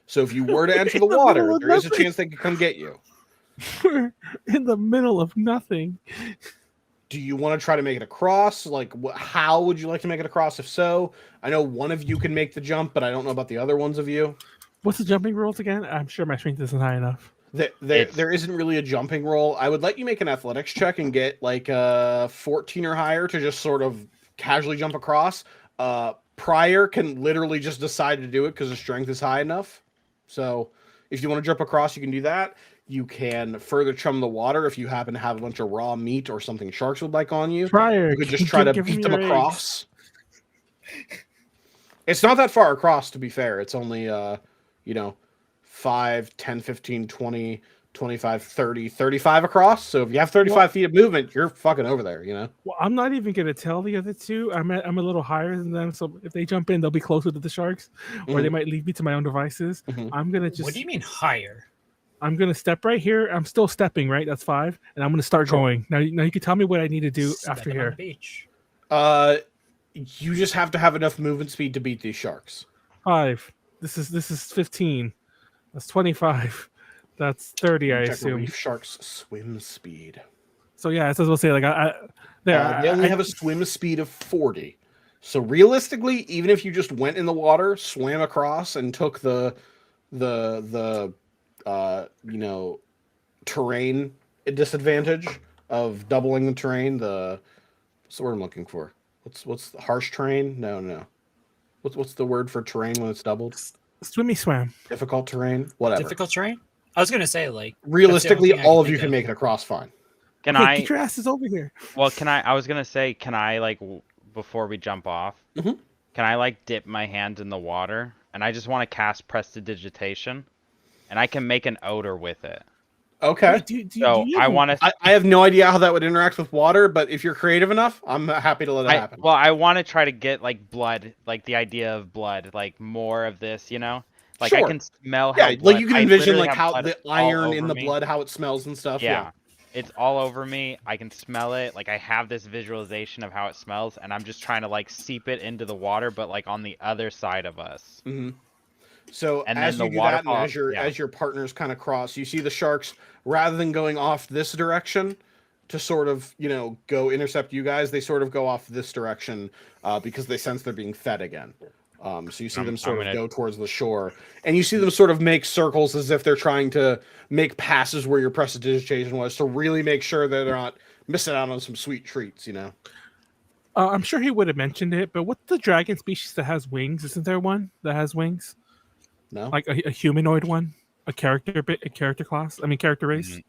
So if you were to enter the water, there is a chance they could come get you. We're in the middle of nothing. Do you want to try to make it across? Like, how would you like to make it across? If so, I know one of you can make the jump, but I don't know about the other ones of you. What's the jumping rules again? I'm sure my strength isn't high enough. There isn't really a jumping roll. I would let you make an athletics check and get like 14 or higher to just sort of casually jump across. Pryor can literally just decide to do it because his strength is high enough. So if you want to jump across, you can do that. You can further chum the water if you happen to have a bunch of raw meat or something sharks would like on you. Pryor, you could just try to beat them across. It's not that far across, to be fair. It's only 5, 10, 15, 20, 25, 30, 35 across. So if you have 35 feet of movement, you're fucking over there, you know? Well, I'm not even going to tell the other two. I'm a little higher than them. So if they jump in, they'll be closer to the sharks or they might leave me to my own devices. I'm going to just... What do you mean higher? I'm going to step right here. I'm still stepping, right? That's 5. And I'm going to start going. Now you can tell me what I need to do after here. On the beach. You just have to have enough movement speed to beat these sharks. 5. This is 15. That's 25. That's 30, I assume. Reef sharks' swim speed. So yeah, as I was saying, like they only have a swim speed of 40. So realistically, even if you just went in the water, swam across, and took the terrain disadvantage of doubling the terrain, what's the word I'm looking for? What's the harsh terrain? No. What's the word for terrain when it's doubled? Swimmy swam. Difficult terrain? Whatever. Difficult terrain? I was going to say, like... realistically, all of you can make it across fine. Can Okay, I? get your asses over here. Well, can I? I was gonna say, can I like before we jump off? Mhm. Can I like dip my hand in the water? And I just want to cast Prestidigitation, and I can make an odor with it. Okay. Wait, do So you I have a- want to. I have no idea how that would interact with water, but if you're creative enough, I'm happy to let it happen. Well, I want to try to get like blood, like the idea of blood, like more of this, you know? Like I Sure. can smell how Yeah, blood, like you can I envision literally like have how blood the all iron in over the me. blood, how it smells and stuff. Yeah. It's all over me. I can smell it. Like I have this visualization of how it smells, and I'm just trying to like seep it into the water, but like on the other side of us. Mm-hmm. So And as then you the do that, and waterfall- as your partners kind of cross, you see the sharks, rather than going off this direction to sort of go intercept you guys, they sort of go off this direction because they sense they're being fed again. So you see them sort of go towards the shore, and you see them sort of make circles as if they're trying to make passes where your prestidigitation was, to really make sure that they're not missing out on some sweet treats. I'm sure he would have mentioned it, but what's the dragon species that has wings? Isn't there one that has wings? No, Like a humanoid one, a character class. I mean, character race.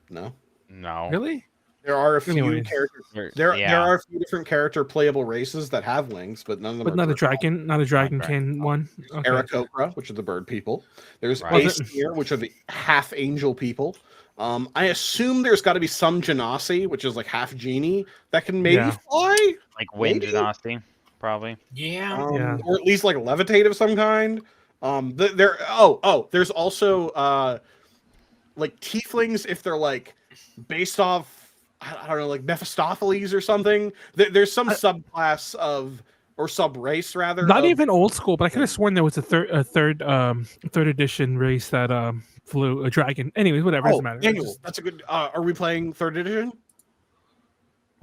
no. No. Really? There are a few Anyways. characters. There are a few different character playable races that have wings, but none of them. But are not a bird. dragon, not a dragonkin one. Okay. Aarakocra, which are the bird people. There's Right. Aesir, which are the half angel people. I assume there's got to be some Genasi, which is like half genie, that can maybe Yeah. fly, Like wind Maybe? genasi, probably. Yeah. Yeah. or at least like levitate of some kind. There's also like tieflings, if they're like based off, I don't know, like Mephistopheles or something. There's some subclass of, or sub race rather. Not of- even old school, but I could have sworn there was a third edition race that flew a dragon. Anyways, whatever, doesn't matter. Manuel, that's a good. Are we playing third edition?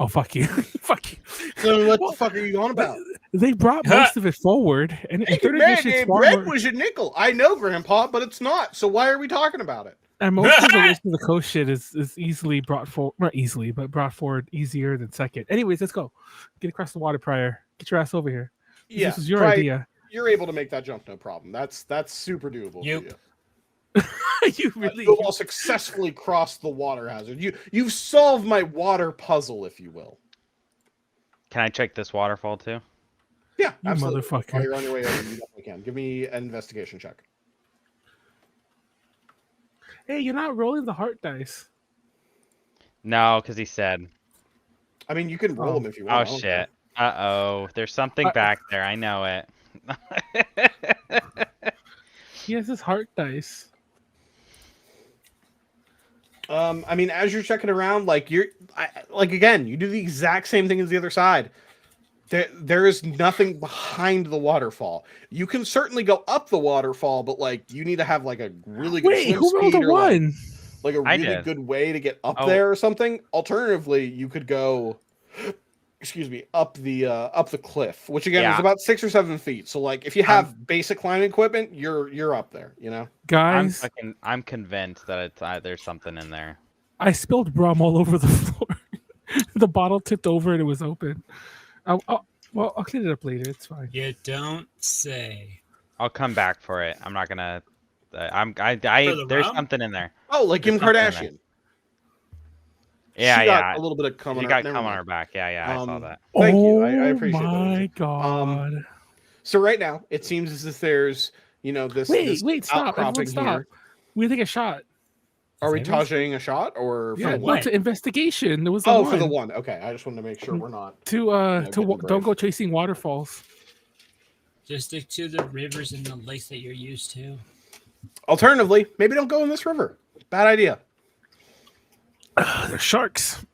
Oh, fuck you. Fuck you. So what Well, the fuck are you on about? They brought most of it forward, and third edition bread was a nickel. I know, Grandpa, but it's not. So why are we talking about it? and most of the Wizard of the Coast shit is easily brought forward, not easily, but brought forward easier than second. Anyways, let's go. Get across the water, Pryor. Get your ass over here. Yeah, This is your right. idea. You're able to make that jump, no problem. That's super doable. Yep. For you. You really. You've all successfully crossed the water hazard. You've solved my water puzzle, if you will. Can I check this waterfall too? Yeah, You absolutely. motherfucker. While you're on your way over, you definitely can. Give me an investigation check. Hey, you're not rolling the heart dice. No, because he said. I mean, you can roll Oh. them if you Oh want. I don't care. shit. Uh-oh. There's something back there. I know it. He has his heart dice. I mean, as you're checking around, like again, you do the exact same thing as the other side. There is nothing behind the waterfall. You can certainly go up the waterfall, but like you need to have like a really good Wait, swim who rolled speed a or, one? like a I really did. good way to get up Oh. there or something. Alternatively, you could go, excuse me, up the cliff, which again is Yeah. about 6 or 7 feet. So like if you have basic climbing equipment, you're up there. Guys, I'm convinced that it's there's something in there. I spilled rum all over the floor. The bottle tipped over and it was open. I'll clean it up later. It's fine. You don't say. I'll come back for it. I'm not gonna. the There's rum? something in there. Oh, like Kim There's something in Kardashian. Yeah, She yeah. got a little bit of cum on She her. got Never cum on mind. her back. Yeah, I saw that. Thank you. I Oh appreciate that. my god. So right now, it seems as if there's, this Wait, stop. Everyone outcropping stop. here. We take a shot. Are we Is everyone- tajing a shot or for Yeah, the no, one? it's an investigation. It was Oh, for the one. Okay, I just wanted to make sure we're not. To getting brave. don't go chasing waterfalls. Just stick to the rivers and the lakes that you're used to. Alternatively, maybe don't go in this river. Bad idea. They're sharks.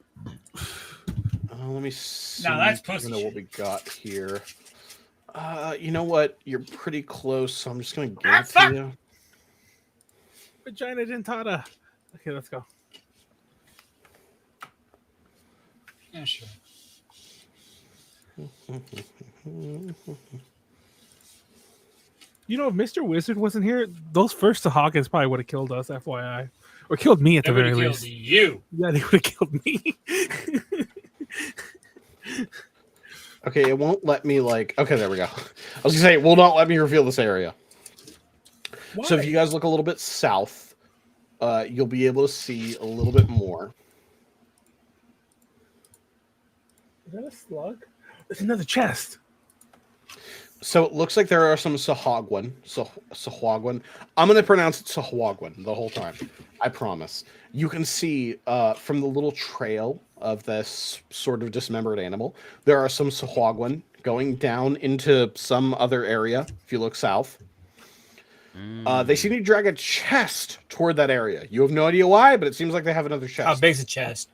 Let me see. Now that's I pussy don't know what shit. we got here. You know what? You're pretty close, so I'm just gonna give Ah, it fuck! to you. Vagina dentata. Okay, let's go. Yeah, sure. You know, if Mr. Wizard wasn't here, those first Sahagins probably would have killed us, FYI. Or killed me at They the would very have killed least. you. Yeah, they would have killed me. Okay, it won't let me Okay, there we go. I was gonna say it will not let me reveal this area. So if you guys look a little bit south, you'll be able to see a little bit more. Is that a slug? There's another chest. So it looks like there are some Sahagin. Sahagin. I'm going to pronounce it Sahagin the whole time. I promise. You can see from the little trail of this sort of dismembered animal, there are some Sahagin going down into some other area. If you look south, they seem to drag a chest toward that area. You have no idea why, but it seems like they have another chest. How big's the chest?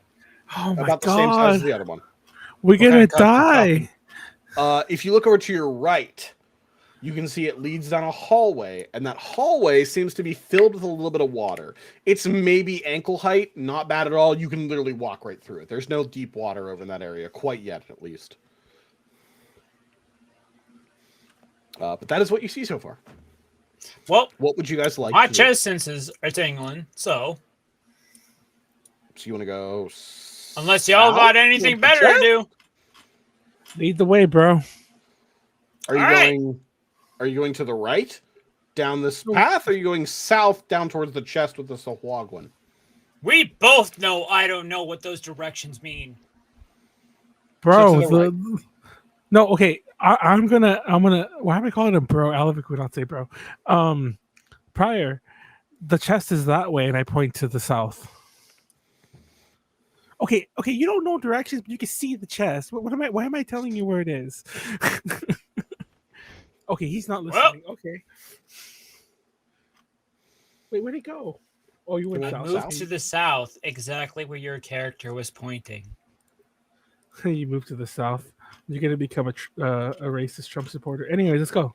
Oh my About god! the same size as the other one. We're gonna die. If you look over to your right, you can see it leads down a hallway, and that hallway seems to be filled with a little bit of water. It's maybe ankle height, not bad at all. You can literally walk right through it. There's no deep water over in that area, quite yet, at least. But that is what you see so far. Well, what would you guys like? My chest senses are tingling, so you want to go? Unless y'all got anything better to do. Lead the way, bro. Are you going? Are you going to the right, down this path, or are you going south down towards the chest with the Sahagin? We both know I don't know what those directions mean. Bro, no, okay. I'm gonna. Why am I calling him bro? Alavic would not say bro. Pryor, the chest is that way, and I point to the south. Okay. You don't know directions, but you can see the chest. What am I? Why am I telling you where it is? Okay, he's not listening. Well, okay. Wait, where'd he go? Oh, you went south. Moved to the south, exactly where your character was pointing. You moved to the south. You're gonna become a racist Trump supporter. Anyway, let's go.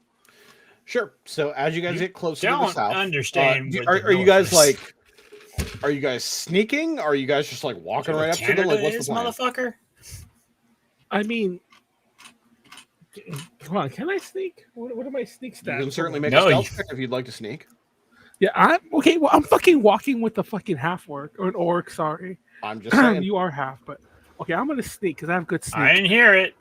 Sure. So as you guys get closer to the south, understand. Are you guys like? Are you guys sneaking? Are you guys just like walking right up to them? Like, what's the plan? Motherfucker? I mean, come on. Can I sneak? What are my sneak stats? You can certainly make a stealth check if you'd like to sneak. Yeah, I'm okay. Well, I'm fucking walking with the fucking half orc or an orc. Sorry, I'm just saying you are half, but okay. I'm gonna sneak because I have good sneak. I didn't hear it.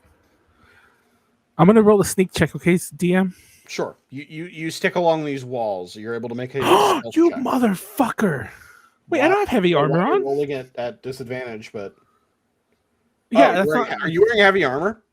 I'm gonna roll a sneak check. Okay, DM. Sure. You stick along these walls. You're able to make a you check. Motherfucker. Wait, I don't have heavy armor on. Rolling it at disadvantage, but yeah, are you wearing heavy armor?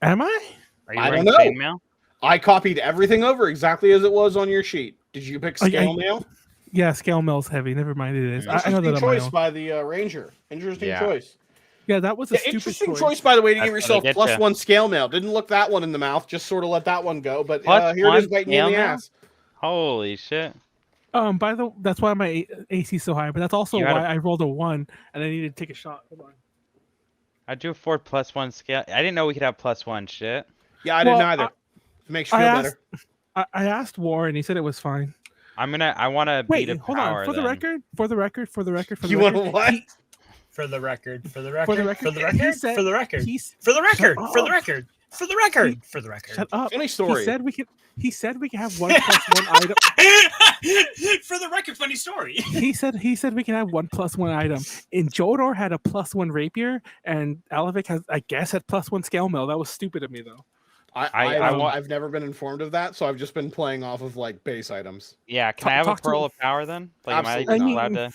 Am I? Are you I wearing don't know. chainmail? I copied everything over exactly as it was on your sheet. Did you pick scale mail? Yeah, scale mail's heavy. Never mind, it is. Interesting I know that choice by the ranger. Interesting choice. Yeah, that was a stupid interesting choice, by the way, to give yourself +1 scale mail. Didn't look that one in the mouth. Just sort of let that one go. But here it is biting you in the ass. Holy shit. That's why my AC is so high, but that's also why I rolled a 1 and I needed to take a shot. Hold on. I drew 4 +1 scale. I didn't know we could have +1 shit. Yeah, I didn't either. Makes you feel better. I asked Warren, he said it was fine. I want to beat a hold power. On. For the record. You want what? For the record. Shut up. Funny story. He said we could have 1 +1 item. For the record, funny story. He said we can have 1 +1 item. And Jodor had a +1 rapier, and Alavic had +1 scale mail. That was stupid of me though. I've never been informed of that, so I've just been playing off of like base items. Yeah, can I have a pearl of power then? Like, absolutely am I allowed to?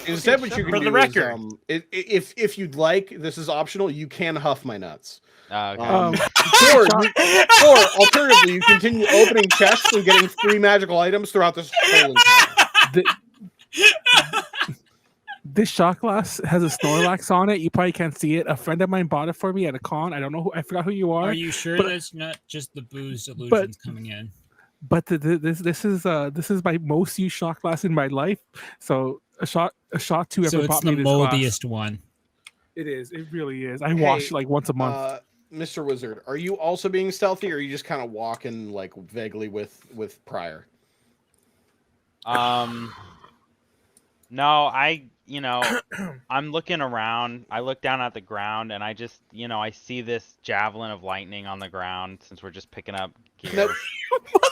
Instead, what you can do is, if you'd like, this is optional. You can huff my nuts. Okay. Or alternatively, you continue opening chests and getting free magical items throughout this whole entire. This shot glass has a Snorlax on it. You probably can't see it. A friend of mine bought it for me at a con. I don't know I forgot who you are. Are you sure that's not just the booze illusions coming in? But this is my most used shot glass in my life. So a shot to ever bought me this glass. So it's the moldiest one. It is. It really is. I wash like once a month. Mr. Wizard, are you also being stealthy, or are you just kind of walking like vaguely with Pryor? No, I'm looking around. I look down at the ground, and I just, I see this javelin of lightning on the ground since we're just picking up gear. Nope.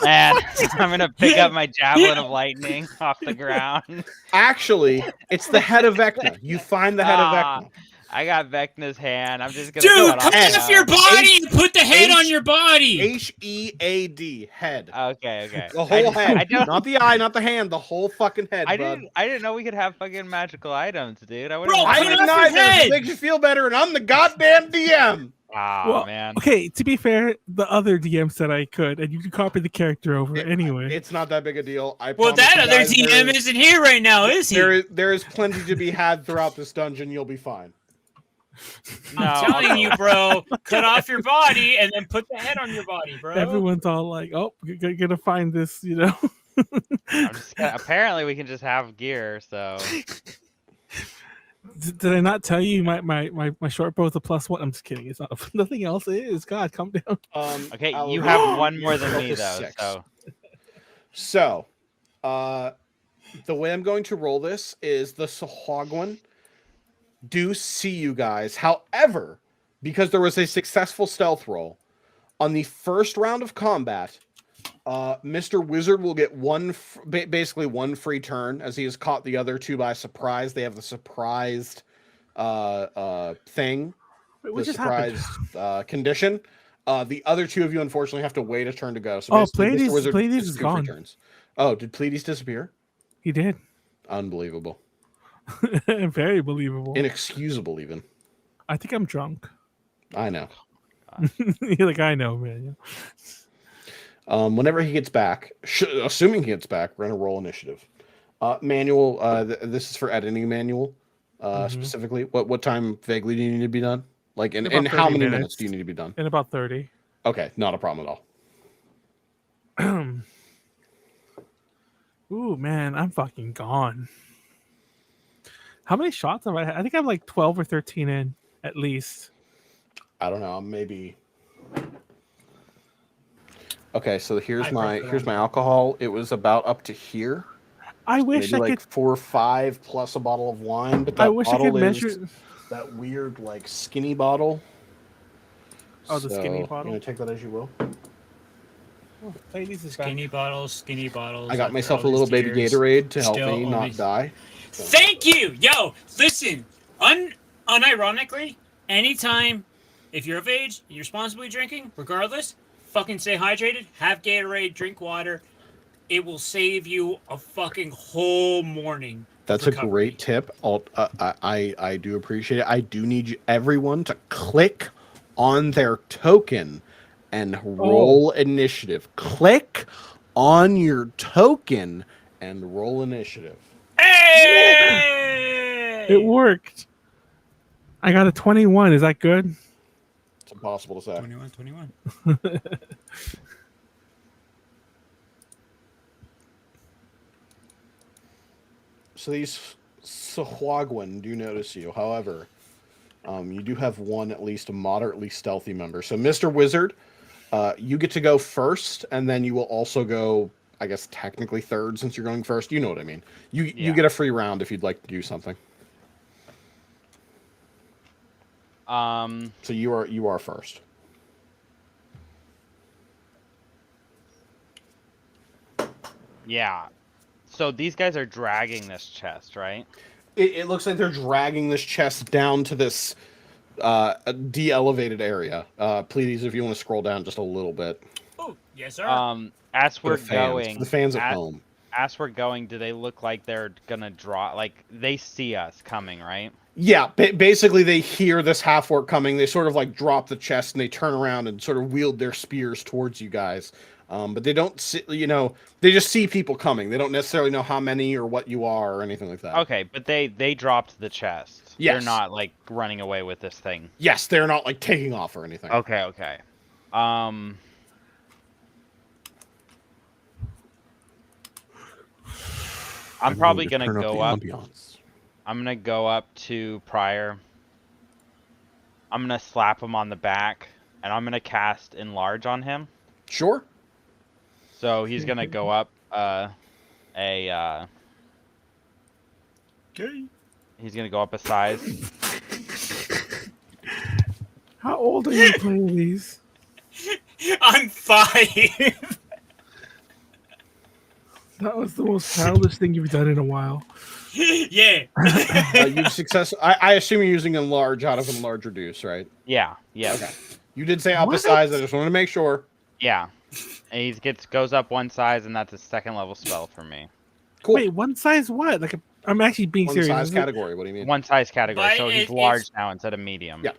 And I'm going to pick up my javelin of lightning off the ground. Actually, it's the head of Aeterna. You find the head of Aeterna. I got Vecna's hand. I'm just gonna Dude, cut come off your body and put the head on your body. HEAD, head. Okay. The whole head. I don't. Not the eye, not the hand, the whole fucking head, I bud. didn't know we could have fucking magical items, dude. I Bro, I cut didn't off your either. If head. it makes you feel better, and I'm the goddamn DM. Ah, Well, man. okay, to be fair, the other DM said I could, and you can copy the character over anyway. It's not that big a deal. I Well, promise that you other guys, DM isn't here right now, is he? there is plenty to be had throughout this dungeon. You'll be fine. I'm telling you, bro. Cut off your body and then put the head on your body, bro. Everyone's all like, "Oh, you're gonna find this," you know. Apparently, we can just have gear, so. Did I not tell you my short bow is a +1? I'm just kidding. It's not. Nothing else is. God, calm down. Okay, I'll- you have one more than me, Focus though, 6. so. So, the way I'm going to roll this is the Sahagin do see you guys. However, because there was a successful stealth roll on the first round of combat, Mr. Wizard will get basically one free turn as he has caught the other two by surprise. They have the surprised thing, Wait, what the just happened? surprised condition. The other two of you unfortunately have to wait a turn to go. So Oh, basically, Pleiades- Mr. Wizard Pleiades gets is 2 free gone. turns. Oh, did Pleiades disappear? He did. Unbelievable. Very believable. Inexcusable, even. I think I'm drunk. I know. You're like, I know, man. Whenever he gets back, assuming he gets back, we're going to roll initiative. Manuel, this is for editing Manuel, specifically. What time vaguely do you need to be done? Like, in About how 30 many minutes. minutes do you need to be done? In about 30. Okay, not a problem at all. Ooh, man, I'm fucking gone. How many shots have I had? I think I'm like 12 or 13 in, at least. I don't know, maybe. Okay, so here's my alcohol. It was about up to here. I wish Maybe I like could. 4 or 5 plus a bottle of wine. But that I wish I bottle could is measure. that weird like skinny bottle. Oh, the skinny So, bottle? You know, take that as you will. Ladies is back. Skinny bottles. I got myself a little baby Gatorade to help me not die. Thank you, yo. Listen, unironically, anytime if you're of age, and you're responsibly drinking, regardless, fucking stay hydrated. Have Gatorade, drink water. It will save you a fucking whole morning. That's a great tip. I do appreciate it. I do need everyone to click on their token and roll initiative. Click on your token and roll initiative. Hey! It worked. I got a 21. Is that good? It's impossible to say. 21. So these Sahagin do notice you. However, you do have one at least a moderately stealthy member. So Mr. Wizard, you get to go first, and then you will also go, I guess, technically third since you're going first. You know what I mean. You get a free round if you'd like to do something. So you are first. Yeah. So these guys are dragging this chest, right? It looks like they're dragging this chest down to this de-elevated area. Pleiades, if you want to scroll down just a little bit. Oh, yes, sir. As For we're the fans, going, for the fans at home. As we're going, do they look like they're gonna draw? Like they see us coming, right? Yeah, basically they hear this half-orc coming. They sort of like drop the chest and they turn around and sort of wield their spears towards you guys. But they don't see, they just see people coming. They don't necessarily know how many or what you are or anything like that. Okay, but they dropped the chest. Yes. They're not like running away with this thing. Yes, they're not like taking off or anything. Okay. I'm probably gonna go up. I'm gonna go up to Pryor. I'm gonna slap him on the back, and I'm gonna cast Enlarge on him. Sure. So he's gonna go up He's gonna go up a size. How old are you playing these? I'm 5. That was the most childish thing you've done in a while. Yeah. You've I assume you're using enlarge out of enlarge reduce, right? Yeah. Yeah. Okay. You did say up a size. I just wanted to make sure. Yeah. And he goes up one size, and that's a second level spell for me. Cool. Wait, one size what? Like I'm actually being One serious. size Is it- category. What do you mean? One size category, But so he's large now instead of medium. Yeah.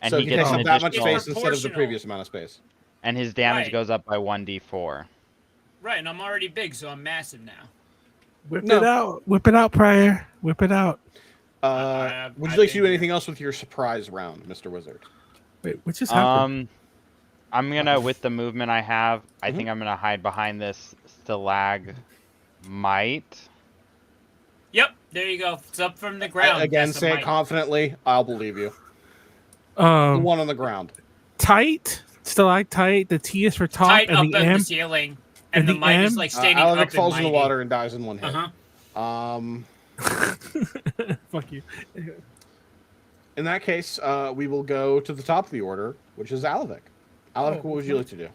And So he he gets takes an up that much additional, space instead of the proportional. previous amount of space. and his damage Right. goes up by 1d4. Right, and I'm already big, so I'm massive now. Whip No. it out. Whip it out, Pryor. Whip it out. Would you like to do anything else with your surprise round, Mr. Wizard? Wait, what just happened? I'm gonna, with the movement I have, I Mhm. think I'm gonna hide behind this stalagmite. Yep, there you go. It's up from the ground. Again, That's a say it mic. confidently. I'll believe you. The one on the ground. Tight, stalactite. The T is for top, Tight up and in the the M. ceiling, and and the the mic is M? like standing up Alavic and falls in the mighty. water and dies in one hit. Uh-huh. Fuck you. In that case, we will go to the top of the order, which is Alavic. Alavic, what would you like to do?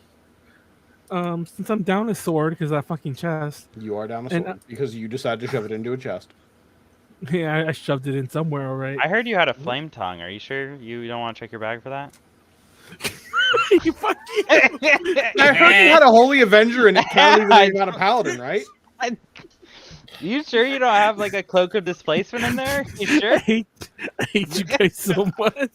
Since I'm down a sword because that fucking chest. You are down a And, sword because you decided to shove it into a chest. Yeah, I shoved it in somewhere, all right. I heard you had a flame tongue. Are you sure you don't want to check your bag for that? You fuck you. I heard you had a Holy Avenger and it can't even think about a paladin, right? You sure you don't have like a cloak of displacement in there? You sure? I hate you guys so much.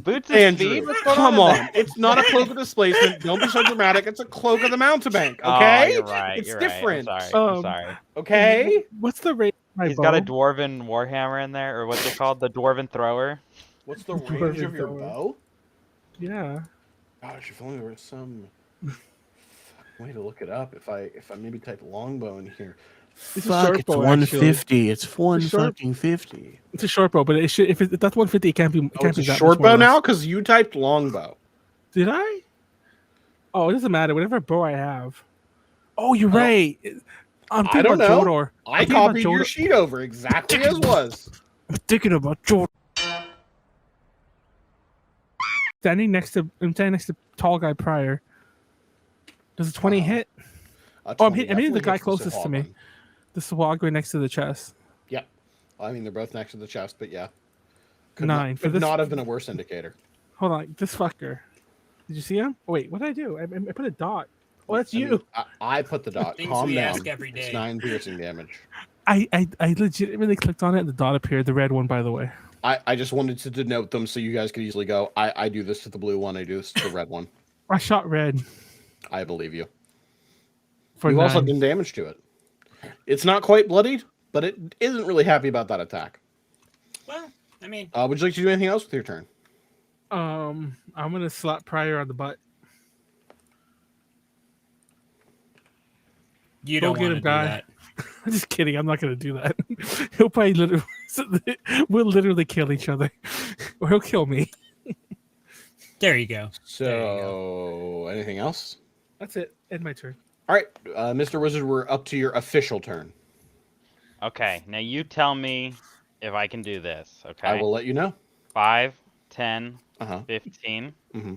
Boots of Andrew, speed? What's going come on? on. It's not a cloak of displacement. Don't be so dramatic. It's a cloak of the mountebank, Oh, okay? you're right. It's you're different. Right. I'm sorry. I'm Um, sorry. Okay? What's the rate of my He's bow? got a dwarven warhammer in there, or what's it called? The dwarven thrower. What's the range of your bow? Yeah. Gosh, if only there was some way to look it up. If I maybe type longbow in here. It's a short it's bow, 150. It's one short- fucking 50. It's a short bow, but it should. If that's 150, it can't be. It Oh, can't it's be a that short much more bow or less. now? Because you typed longbow. Did I? Oh, it doesn't matter. Whatever bow I have. Oh, you're Oh. right. I'm I thinking don't about know. Jodor. I thinking about copied your Jodor. sheet over exactly as was. I'm thinking about Jodor. I'm standing next to tall guy Pryor. Does a 20 hit? A Oh, I'm 20 hitting the definitely guy hits closest to me. Sahagin. The Sahagin next to the chest. Yep. Well, I mean, they're both next to the chest, but yeah. 9 Could for this. not have been a worse indicator. Hold on, this fucker. Did you see him? Oh, wait, what did I do? I put a dot. Oh, that's I mean, you. I put the dot. Things Calm we down. ask every It's day. 9 piercing damage. I legitimately clicked on it and the dot appeared. The red one, by the way. I just wanted to denote them so you guys could easily go, I do this to the blue one, I do this to the red one. I shot red I believe you. for You've also 9. done damage to it. It's not quite bloodied, but it isn't really happy about that attack. Well, I mean, Would you like to do anything else with your turn? I'm gonna slap Pryor on the butt. you Go don't get want to him, do guy. that. I'm just kidding. I'm not gonna do that. He'll probably literally, we'll literally kill each other, or he'll kill me. There you go. So, anything else? That's it. End my turn. All right, Mr. Wizard, we're up to your official turn. Okay, now you tell me if I can do this. Okay. I will let you know. 5, 10, Uh-huh. 15, hmm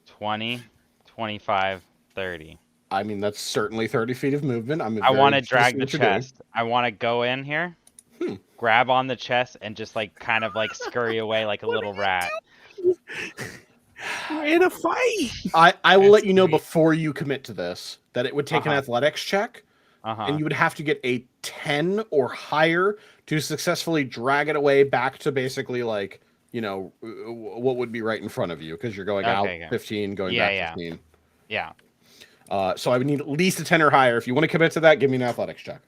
20, 25, 30. I mean, that's certainly 30 feet of movement. I want to to drag the chest. I want to go in here, grab on the chest, and just like kind of like scurry away like a little rat. We're in a fight. I will let you know sweet. before you commit to this that it would take an Uh-huh. athletics check, and you would have to get a 10 or higher to successfully drag it away back to basically like, you know, what would be right in front of you because you're going out Okay, yeah. 15, going Yeah, back yeah. 15. Yeah. So I would need at least a 10 or higher. If you want to commit to that, give me an athletics check.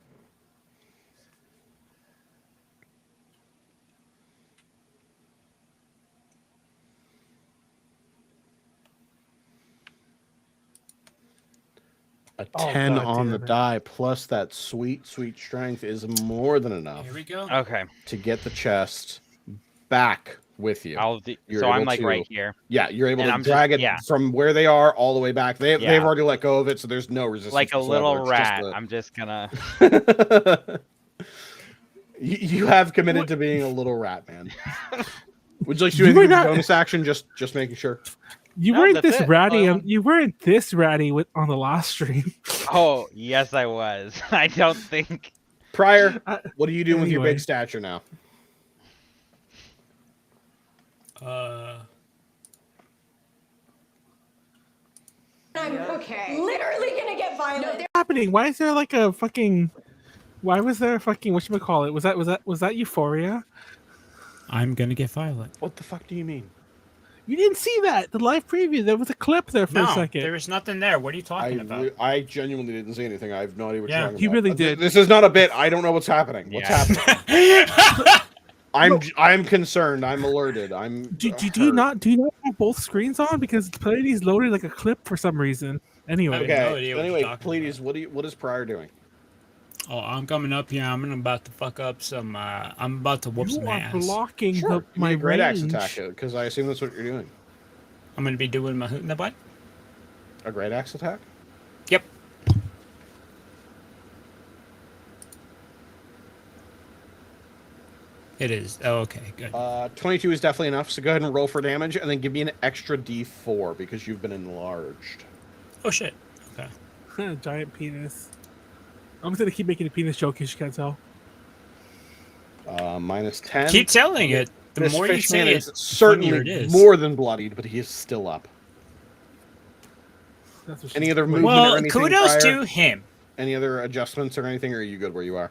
A Oh, 10 God on the damn it. die plus that sweet, sweet strength is more than enough Here we go. Okay. to get the chest back with you. You're So I'm able like to- right here. Yeah, you're able And to I'm just- drag it yeah. from where they are all the way back. They've Yeah. already let go of it, so there's no resistance. Like a little rat. whatsoever. I'm just gonna. You have committed to being a little rat, man. Would you like to do You anything were with your not- bonus action? Just making sure. You No, weren't that's this it. ratty. You weren't this ratty on the last stream. Oh yes, I was. I don't think. Pryor, what are you doing with your Anyway. big stature now? I'm literally gonna get violent. What's happening? Why is there like a fucking? Why was there a fucking whatchamacallit? Was that Euphoria? I'm gonna get violent. What the fuck do you mean? You didn't see that the live preview. There was a clip there for a No, second. there was nothing there. What are you talking about? I genuinely didn't see anything. I have no idea what Yeah, you're talking he about. really did. This is not a bit. I don't know what's happening. What's happening? I'm concerned. I'm alerted. Do you not have both screens on because Pleiades loaded like a clip for some reason? Anyway, Okay. no idea what you're Anyway, talking Pleiades, what is Pryor doing? Oh, I'm coming up here. I'm about to fuck up some. I'm about to whoop you some are ass. blocking Sure. my great axe range. attack because I assume that's what you're doing. I'm gonna be doing my hoot in the butt. A great axe attack? Yep. It is. Oh, okay, good. 22 is definitely enough. So go ahead and roll for damage, and then give me an extra D4 because you've been enlarged. Oh shit. Okay. Giant penis. I'm just gonna keep making a penis joke because you can't tell. Minus 10. Keep telling it. The This more you fish say man it, is funnier certainly it is. more than bloodied, but he is still up. That's what Any she- other movement or Well, anything? kudos Pryor? to him. Any other adjustments or anything, or are you good where you are?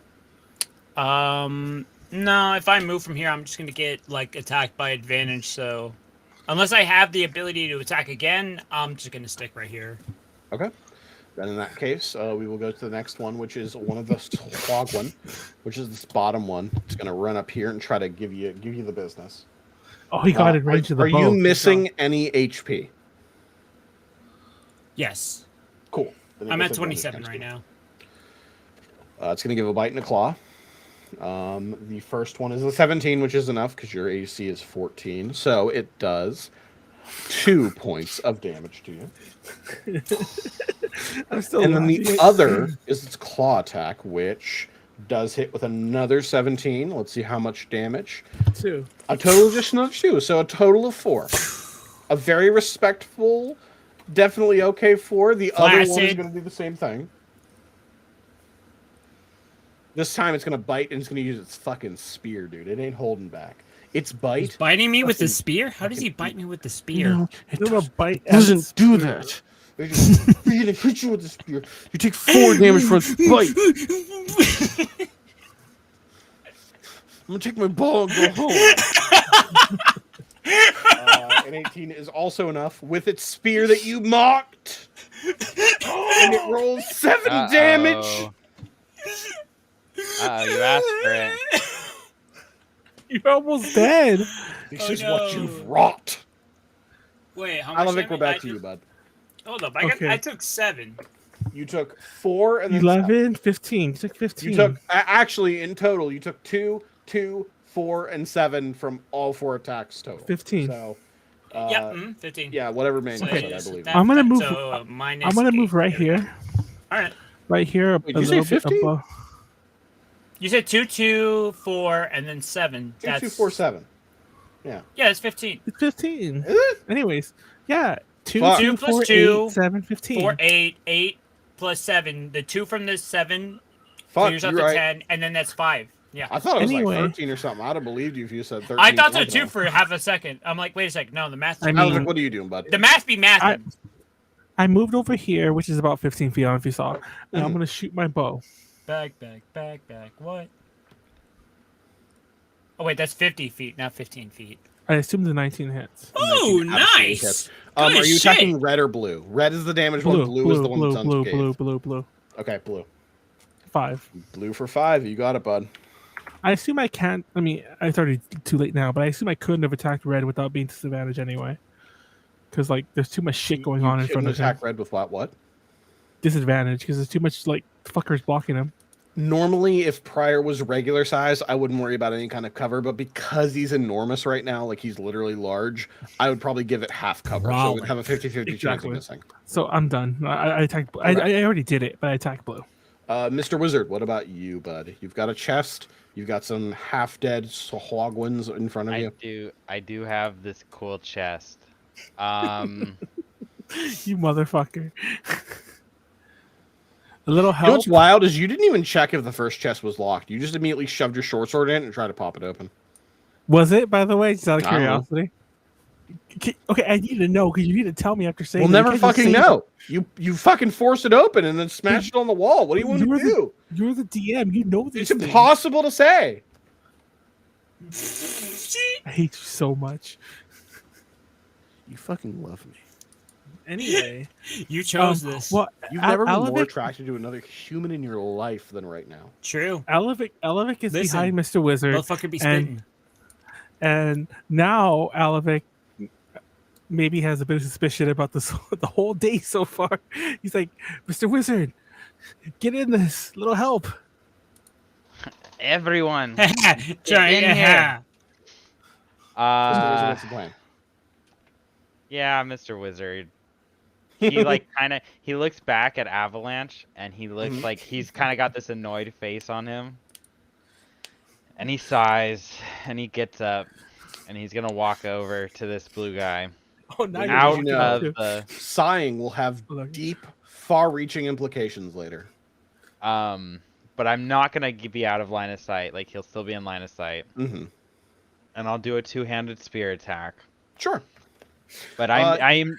No, if I move from here, I'm just gonna get like attacked by advantage. So, unless I have the ability to attack again, I'm just gonna stick right here. Okay. Then in that case, we will go to the next one, which is one of the hog one, which is this bottom one. It's going to run up here and try to give you the business. Oh, he got in range of the Are bow. you Good missing job. any HP? Yes, Cool. Then it I'm gets at 27 advantage right next now. it's going to give a bite and a claw. The first one is a 17, which is enough because your AC is 14. So it does 2 points of damage to you. I'm still And then the laughing. other is its claw attack, which does hit with another 17. Let's see how much damage. 2. A total of just another 2, so a total of 4. A very respectful, definitely okay 4. The other one is Placid. going to do the same thing. This time it's going to bite and it's going to use its fucking spear, dude. It ain't holding back. Its He's bite biting me with the fucking- spear. How does he bite me with the spear? No, it Little bite doesn't ass do spear. that. We're gonna hit you with the spear. You take 4 damage for its bite. I'm gonna take my ball and go home. An 18 is also enough with its spear that you mocked. And it rolls 7 damage. You asked for it. You're almost dead. This Oh, is what no. you've wrought. Wait, how much? Alavic, we're back to I you, bud. Hold up, Okay. I took 7. You took 4 and then 11, 15. You took 15. You took actually in total you took 2, 2, 4, and 7 from all 4 attacks total. 15. So Yep, 15. yeah, whatever Manuel Okay. said, I believe. I'm gonna move- So, minus I'm gonna 8. move right There we go. here. All right. Right here. Wait, a did you say little bit 50? above. You said 2, 2, 4, and then 7. 2, That's 2, 4, 7. Yeah, it's 15. It's 15. Is it? Anyways, yeah. 2, Fuck. 2, 2 plus 4, 2, 8, 7, 15. 4, 8, 8 plus 7. The 2 from the 7 Fuck, clears out you're the right. 10, and then that's 5. Yeah. I thought it was Anyway. like 13 or something. I'd have believed you if you said 13. I thought so something too else. for half a second. I'm like, wait a second. No, the math. I Alavic, mean- what are you doing, bud? The math be math. I moved over here, which is about 15 feet on if you saw. And I'm Mhm. gonna shoot my bow. Back. What? Oh wait, that's 50 feet, not 15 feet. I assume the 19 hits. Oh, Absolutely nice. hits. Good Are you shit. attacking red or blue? Red is the damage one. Blue is the one that's unscathed. blue. Okay, blue. 5. Blue for 5. You got it, bud. I assume I can't. I mean, it's already too late now, but I assume I couldn't have attacked red without being disadvantaged anyway. Because like, there's too much shit going on in front couldn't of him. attack red with what? Disadvantage because there's too much like fuckers blocking him. Normally, if Pryor was regular size, I wouldn't worry about any kind of cover. But because he's enormous right now, like he's literally large, I would probably give it half cover. So it would have a 50-50 chance Exactly. of missing. So I'm done. I attacked. I already did it, but I attacked blue. Mr. Wizard, what about you, bud? You've got a chest. You've got some half-dead hogwins in front of you. I do have this cool chest. You motherfucker. A little You know help. what's wild is you didn't even check if the first chest was locked. You just immediately shoved your short sword in and tried to pop it open. Was it, by the way? Just out of I don't know. curiosity. Okay, I need to know because you need to tell me after saying. We'll that. You never can't just fucking say know. You fucking force it open and then smash it on the wall. What do you want to You're do? You're the DM. You know this. It's impossible to say. I hate you so much. You fucking love me. Anyway, You chose this. Well, You've never been more Alavic, attracted to another human in your life than right now. True. Alavic is Listen, behind Mr. Wizard, Motherfucker be and spitting. and now Alavic maybe has a bit of suspicion about this the whole day so far. He's like, Mr. Wizard, get in this. Little help. Everyone. Try in here. Mr. Wizard, what's the plan? Yeah, Mr. Wizard. He like he looks back at Avalanche and he looks like he's kind of got this annoyed face on him. And he sighs and he gets up and he's gonna walk over to this blue guy. Oh, now you're Out you know. of the Sighing will have deep, far-reaching implications later. but I'm not gonna be out of line of sight. Like he'll still be in line of sight. Mm-hmm. And I'll do a two-handed spear attack. Sure. But I'm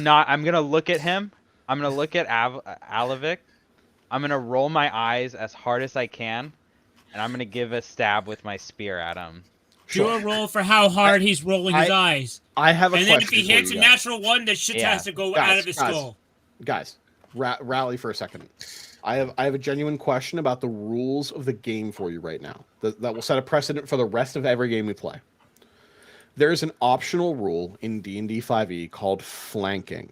not. I'm gonna look at him. I'm gonna look at Alavic. I'm gonna roll my eyes as hard as I can, and I'm gonna give a stab with my spear at him. Do a roll for how hard he's rolling his eyes. I have a And question. then if he for hits you a guys. natural one, that shit has to go out of his skull. Guys, rally for a second. I have a genuine question about the rules of the game for you right now. That will set a precedent for the rest of every game we play. There's an optional rule in D&D 5e called flanking,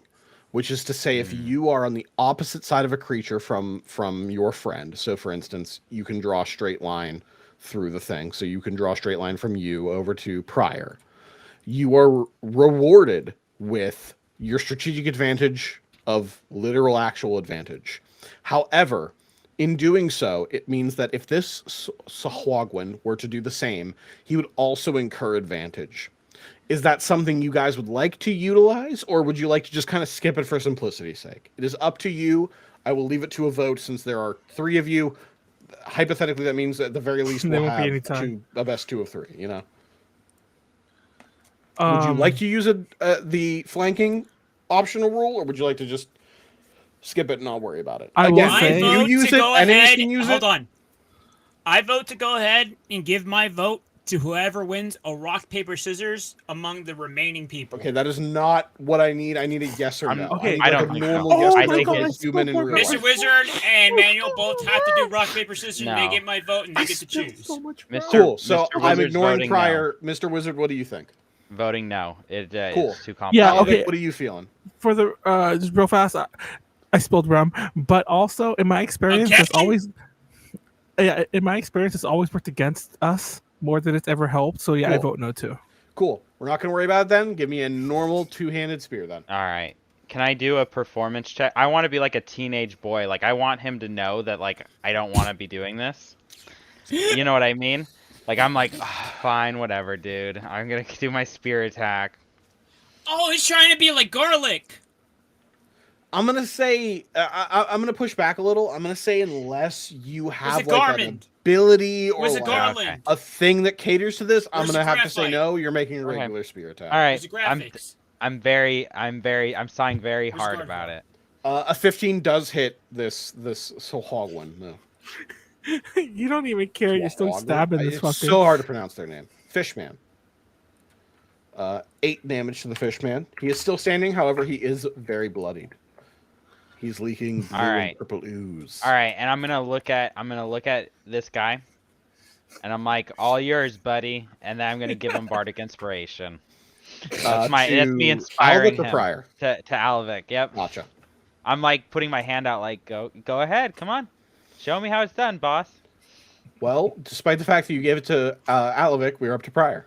which is to say if you are on the opposite side of a creature from your friend. So, for instance, you can draw a straight line through the thing. So you can draw a straight line from you over to Pryor. You are rewarded with your strategic advantage of literal actual advantage. However, in doing so, it means that if this Sahagin were to do the same, he would also incur advantage. Is that something you guys would like to utilize, or would you like to just kind of skip it for simplicity's sake? It is up to you. I will leave it to a vote since there are 3 of you. Hypothetically, that means at the very least we'll have a best 2 of 3, you know? Would you like to use the flanking optional rule, or would you like to just skip it and not worry about it? I will say, you use it, enemies can use it. Hold on. I vote to go ahead and give my vote to whoever wins a rock, paper, scissors among the remaining people. Okay, that is not what I need. I need a yes or no. Okay, need I don't a think normal so. yes I or think no it's as human in real life. Mr. Wizard and Manuel both have to do rock, paper, scissors, and they No. get my vote, and they get to choose. Cool. So Mr. I'm Wizard's ignoring voting Pryor. Mr. Wizard, what do you think? No. Voting no. Cool. It's too complicated. Yeah, Alavic, okay. What are you feeling? for the just real fast, I spilled rum, but also in my experience, Okay. it's always it's always worked against us more than it's ever helped. So yeah, I Cool. vote no too. Cool. We're not going to worry about it then. Give me a normal 2-handed spear then. All right. Can I do a performance check? I want to be like a teenage boy. Like I want him to know that like I don't want to be doing this. You know what I mean? Like I'm like, fine, whatever, dude. I'm gonna do my spear attack. Oh, he's trying to be like garlic. I'm going to say, I'm going to push back a little. I'm going to say unless you have a like an garment? ability or Where's the like garland? a thing that caters to this, I'm Where's going to the have to say graphite? no. You're making a Okay. regular spear attack. All right. Where's the graphics? I'm sighing very Where's hard Garfield? about it. A 15 does hit this Sahagin. No. You don't even care. You're still Sahagin? stabbing this It's fucker. so hard to pronounce their name. Fishman. 8 damage to the Fishman. He is still standing. However, he is very bloodied. He's leaking blue and purple ooze. All right, and I'm gonna look at this guy, and I'm like, all yours, buddy. And then I'm gonna give him bardic inspiration. That's me inspiring Alavic or him Pryor? to Alavic. Yep. Gotcha. I'm like putting my hand out, like go ahead, come on, show me how it's done, boss. Well, despite the fact that you gave it to Alavic, we're up to Pryor.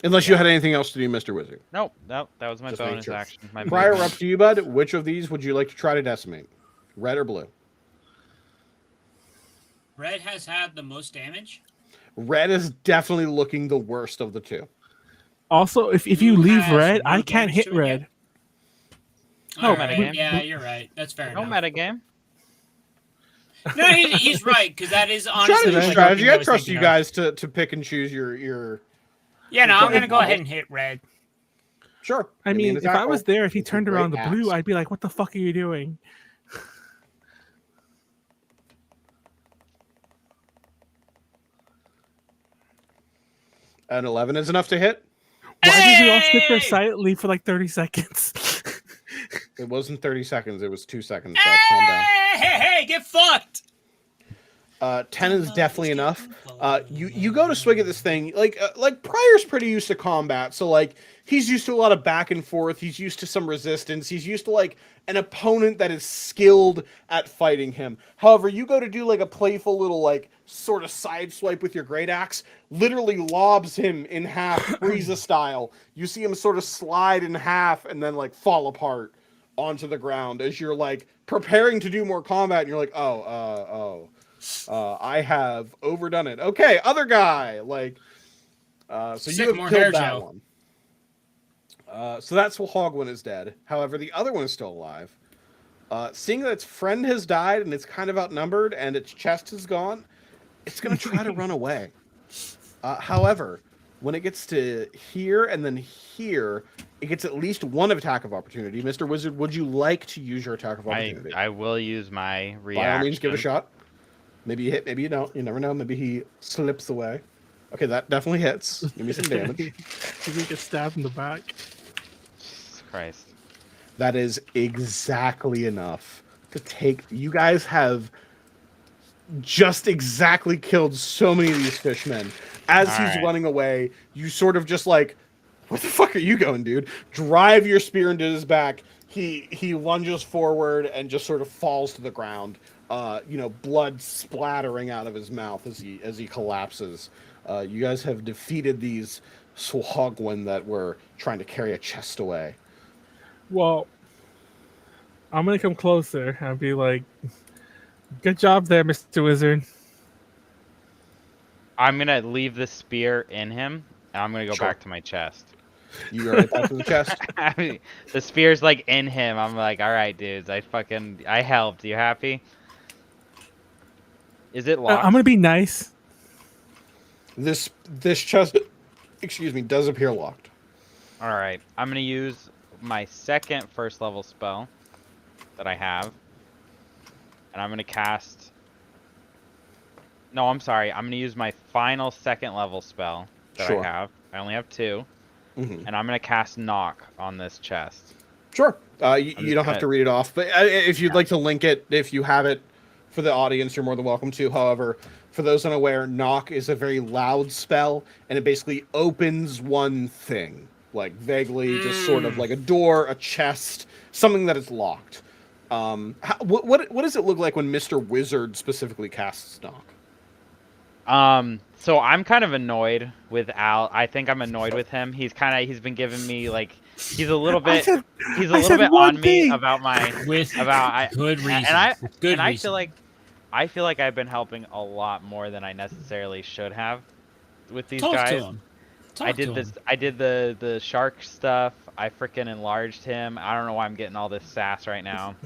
Unless you had anything else to do, Mr. Wizard. Nope, that was my Just making bonus sure. action. My Pryor, movement. up to you, bud. Which of these would you like to try to decimate? Red or blue? Red has had the most damage. Red is definitely looking the worst of the 2. Also, if you Who leave has red, more I can't damage hit to it red. No Alright, metagame. yeah, you're right. That's fair No enough. metagame. No, he's right because that is Trying honestly to like do strategy. something I was trust thinking you of. guys to pick and choose your. Yeah, no, I'm gonna go Well, ahead and hit red. Sure. I Give me an mean, if I attack was roll. there, if he It's a turned great around the blue, axe. I'd be like, "What the fuck are you doing?" An 11 is enough to hit. Why did we all sit there Hey! silently for like 30 seconds? It wasn't 30 seconds. It was 2 seconds. So calm down. Hey, get fucked! 10 is definitely enough. You go to swing at this thing, like Pryor's pretty used to combat, so like he's used to a lot of back and forth. He's used to some resistance. He's used to like an opponent that is skilled at fighting him. However, you go to do like a playful little like sort of side swipe with your great axe, literally lobs him in half, Frieza style. You see him sort of slide in half and then like fall apart onto the ground as you're like preparing to do more combat. And you're like, I have overdone it. Okay, other guy. Like, so Sick, you have more hair killed that gel. one. So that's Hogwin is dead. However, the other one is still alive. Seeing that its friend has died and it's kind of outnumbered and its chest is gone, it's going to try to run away. However, when it gets to here and then here, it gets at least one attack of opportunity. Mr. Wizard, would you like to use your attack of opportunity? I will use my reaction. By all means, give it a shot. Maybe you hit, maybe you don't. You never know. Maybe he slips away. Okay, that definitely hits. Give me some damage. Did we get stabbed in the back? Jesus Christ. That is exactly enough to take. You guys have just exactly killed so many of these fishmen. As he's right. running away, you sort of just like, where the fuck are you going, dude? Drive your spear into his back. He lunges forward and just sort of falls to the ground. Blood splattering out of his mouth as he collapses. You guys have defeated these Sahagin that were trying to carry a chest away. Well, I'm gonna come closer and be like, "Good job there, Mr. Wizard." I'm gonna leave the spear in him, and I'm gonna go Sure. back to my chest. You go right back to the chest. I mean, the spear's like in him. I'm like, all right, dudes. I helped. You happy? Is it locked? I'm gonna be nice. This chest, excuse me, does appear locked. All right. I'm gonna use my second first level spell that I have, and I'm gonna cast. No, I'm sorry. I'm gonna use my final second level spell that Sure. I have. I only have 2, Mhm. and I'm gonna cast knock on this chest. Sure. You just don't have gonna- to read it off, but if you'd like to link it, if you have it for the audience, you're more than welcome to. However, for those unaware, knock is a very loud spell, and it basically opens one thing, like vaguely, just sort of like a door, a chest, something that is locked. What does it look like when Mr. Wizard specifically casts knock? So I'm kind of annoyed with Al. I think I'm annoyed with him. He's been giving me like he's a little bit said one on thing. me about my With good reason. and I feel like I've been helping a lot more than I necessarily should have with these Talk guys. to him. I did the shark stuff. I freaking enlarged him. I don't know why I'm getting all this sass right now.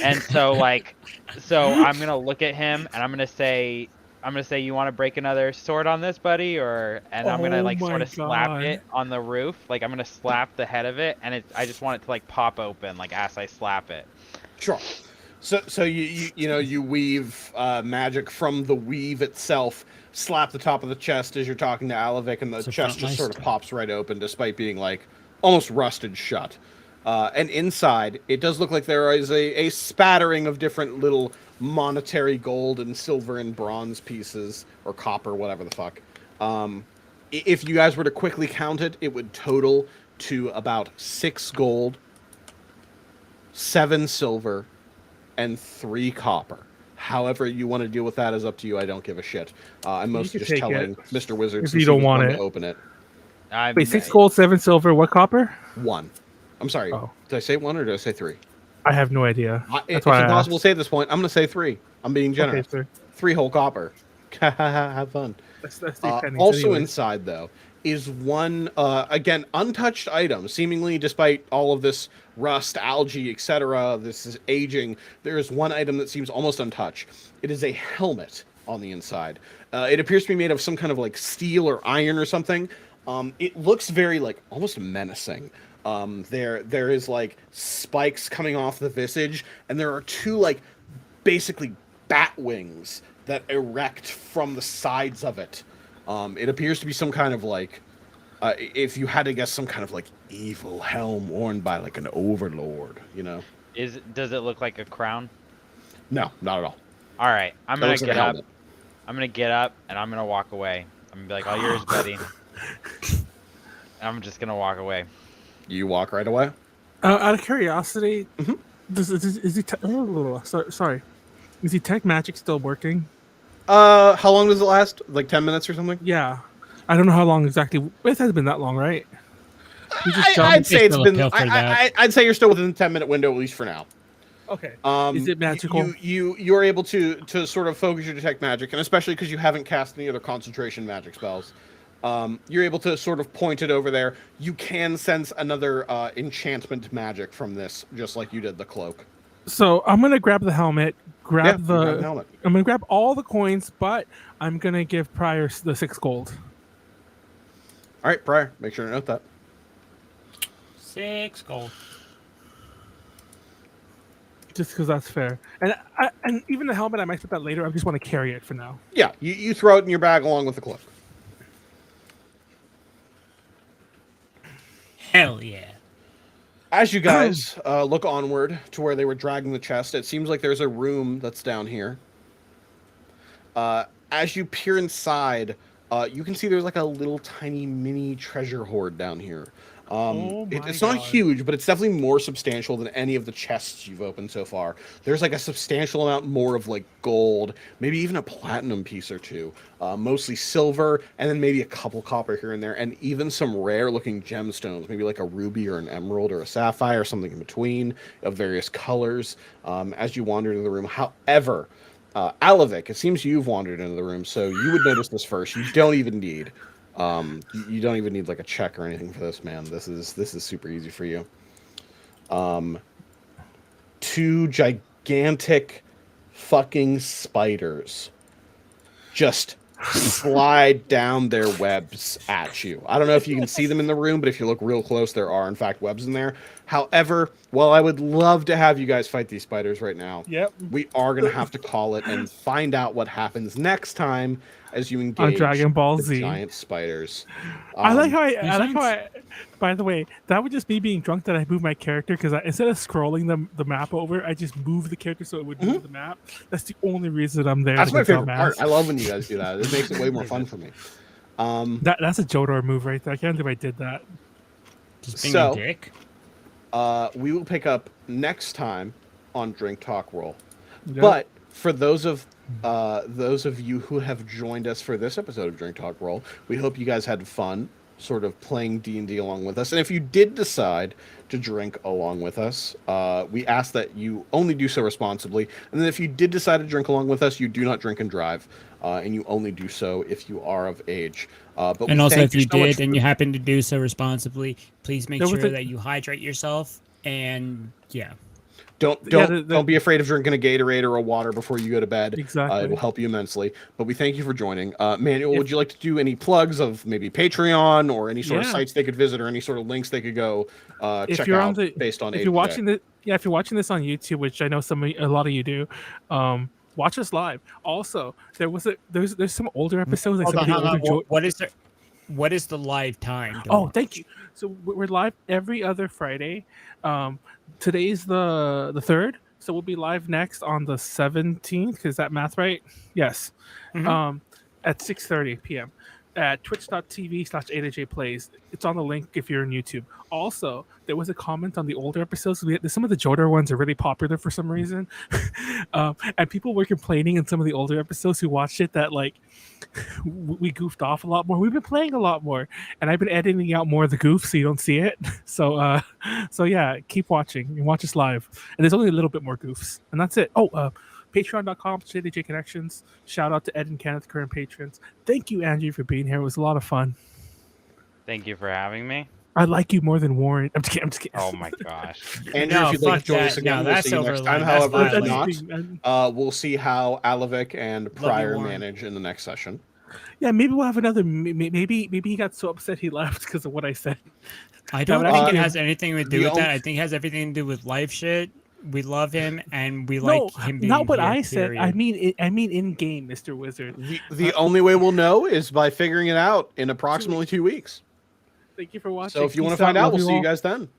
And so I'm gonna look at him and I'm gonna say, you want to break another sword on this, buddy? I'm gonna Oh like my sort of slap God. it on the roof. Like I'm gonna slap the head of it, and I just want it to like pop open, like as I slap it. Sure. So you weave magic from the weave itself, slap the top of the chest as you're talking to Alavic, and the It's a chest just frontline sort of style. pops right open, despite being like almost rusted shut. And inside, it does look like there is a spattering of different little monetary gold and silver and bronze pieces, or copper, whatever the fuck. If you guys were to quickly count it, it would total to about 6 gold, 7 silver, and 3 copper. However you want to deal with that is up to you. I don't give a shit. I'm mostly can just take telling it Mr. Wizard if since you don't he was want one it. to open it. Wait, 6 gold, 7 silver, what copper? 1. I'm sorry. Oh. Did I say 1 or did I say 3? I have no idea. It's That's why I impossible asked. to say at this point. I'm going to say 3. I'm being generous. Okay, sir. 3 whole copper. Have fun. That's 3 pennies Also anyway. inside, though, is one, again, untouched item, seemingly despite all of this rust, algae, etc., this is aging. There is one item that seems almost untouched. It is a helmet on the inside. It appears to be made of some kind of like steel or iron or something. It looks very like almost menacing. There is like spikes coming off the visage, and there are two like basically bat wings that erect from the sides of it. It appears to be some kind of like, if you had to guess, some kind of like evil helm worn by like an overlord, you know? Does it look like a crown? No, not at all. All right, I'm That gonna looks like get a up. helmet. I'm gonna get up and I'm gonna walk away. I'm gonna be like, "All yours, buddy." And I'm just gonna walk away. You walk right away. Out of curiosity, is he? Sorry, is he tech magic still working? How long does it last? Like 10 minutes or something? Yeah, I don't know how long exactly. It hasn't been that long, right? I'd say it's still been. appeal for that. I'd say you're still within the 10-minute window, at least for now. Okay. Is it magical? You're able to sort of focus your detect magic, and especially because you haven't cast any other concentration magic spells, you're able to sort of point it over there. You can sense another enchantment magic from this, just like you did the cloak. So I'm gonna grab the helmet. Grab the helmet. I'm gonna grab all the coins, but I'm gonna give Pryor the 6 gold. All right, Pryor, make sure to note that. 6 gold. Just because that's fair, and even the helmet, I might put that later. I just want to carry it for now. Yeah, you throw it in your bag along with the cloak. Hell yeah. As you guys look onward to where they were dragging the chest, it seems like there's a room that's down here. As you peer inside, you can see there's like a little tiny mini treasure hoard down here. It's not huge, but it's definitely more substantial than any of the chests you've opened so far. There's like a substantial amount more of like gold, maybe even a platinum piece or two, mostly silver, and then maybe a couple copper here and there, and even some rare looking gemstones, maybe like a ruby or an emerald or a sapphire, something in between of various colors, as you wander into the room. However, Alavic, it seems you've wandered into the room, so you would notice this first. You don't even need you don't even need like a check or anything for this, man. This is super easy for you. 2 gigantic fucking spiders just slide down their webs at you. I don't know if you can see them in the room, but if you look real close, there are in fact webs in there. However, while I would love to have you guys fight these spiders right now, we are going to have to call it and find out what happens next time as you engage on Dragon Ball the Z giant spiders. I like how I. By the way, that would just me being drunk that I moved my character because instead of scrolling the map over, I just moved the character so it would move the map. That's the only reason I'm there. That's my favorite part. I love when you guys do that. It makes it way more fun for me. That's a Jodor move right there. I can't believe I did that. Just being a dick. We will pick up next time on Drink Talk Roll. Yep. But for those of you who have joined us for this episode of Drink Talk Roll, we hope you guys had fun sort of playing D&D along with us. And if you did decide to drink along with us, we ask that you only do so responsibly. And then if you did decide to drink along with us, you do not drink and drive. And you only do so if you are of age. And also, if you did and you happen to do so responsibly, please make sure that you hydrate yourself. And yeah. Don't be afraid of drinking a Gatorade or a water before you go to bed. Exactly. It will help you immensely. But we thank you for joining. Manuel, would you like to do any plugs of maybe Patreon or any sort of sites they could visit or any sort of links they could go check out based on age? If you're watching this on YouTube, which I know a lot of you do, watch us live. Also, there's some older episodes. What is the live time? Oh, thank you. So we're live every other Friday. Today's the 3rd, so we'll be live next on the 17th. Is that math right? Yes. At 6:30 p.m. at twitch.tv/ADJplays. It's on the link if you're on YouTube. Also, there was a comment on the older episodes. Some of the Jodor ones are really popular for some reason. And people were complaining in some of the older episodes who watched it that like we goofed off a lot more. We've been playing a lot more, and I've been editing out more of the goofs so you don't see it. So yeah, keep watching and watch us live. And there's only a little bit more goofs, and that's it. Patreon.com/ADJ Connections. Shout out to Ed and Kenneth, current patrons. Thank you, Andrew, for being here. It was a lot of fun. Thank you for having me. I like you more than Warren. I'm just kidding. Oh my gosh. Andrew, No, if you'd like fuck to join that. us again, No, we'll that's see you next over time. line. That's However, if violating. not, we'll see how Alavic and Pryor Warren. manage in the next session. Yeah, maybe we'll have another. Maybe he got so upset he left because of what I said. I don't would think actually it has anything to do the with that. only- I think it has everything to do with life shit. We love him, and we No, like him being not what here, I said. period. I mean in game, Mr. Wizard. The only way we'll know is by figuring it out in approximately 2 weeks. Thank you for watching. So if you want Peace to find out, love we'll see you all. guys then.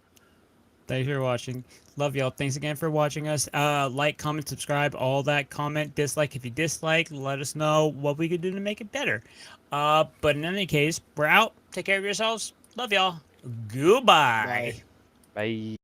Thanks for watching. Love y'all. Thanks again for watching us. Like, comment, subscribe, all that. Comment, dislike. If you dislike, let us know what we could do to make it better. But in any case, we're out. Take care of yourselves. Love y'all. Goodbye. Bye.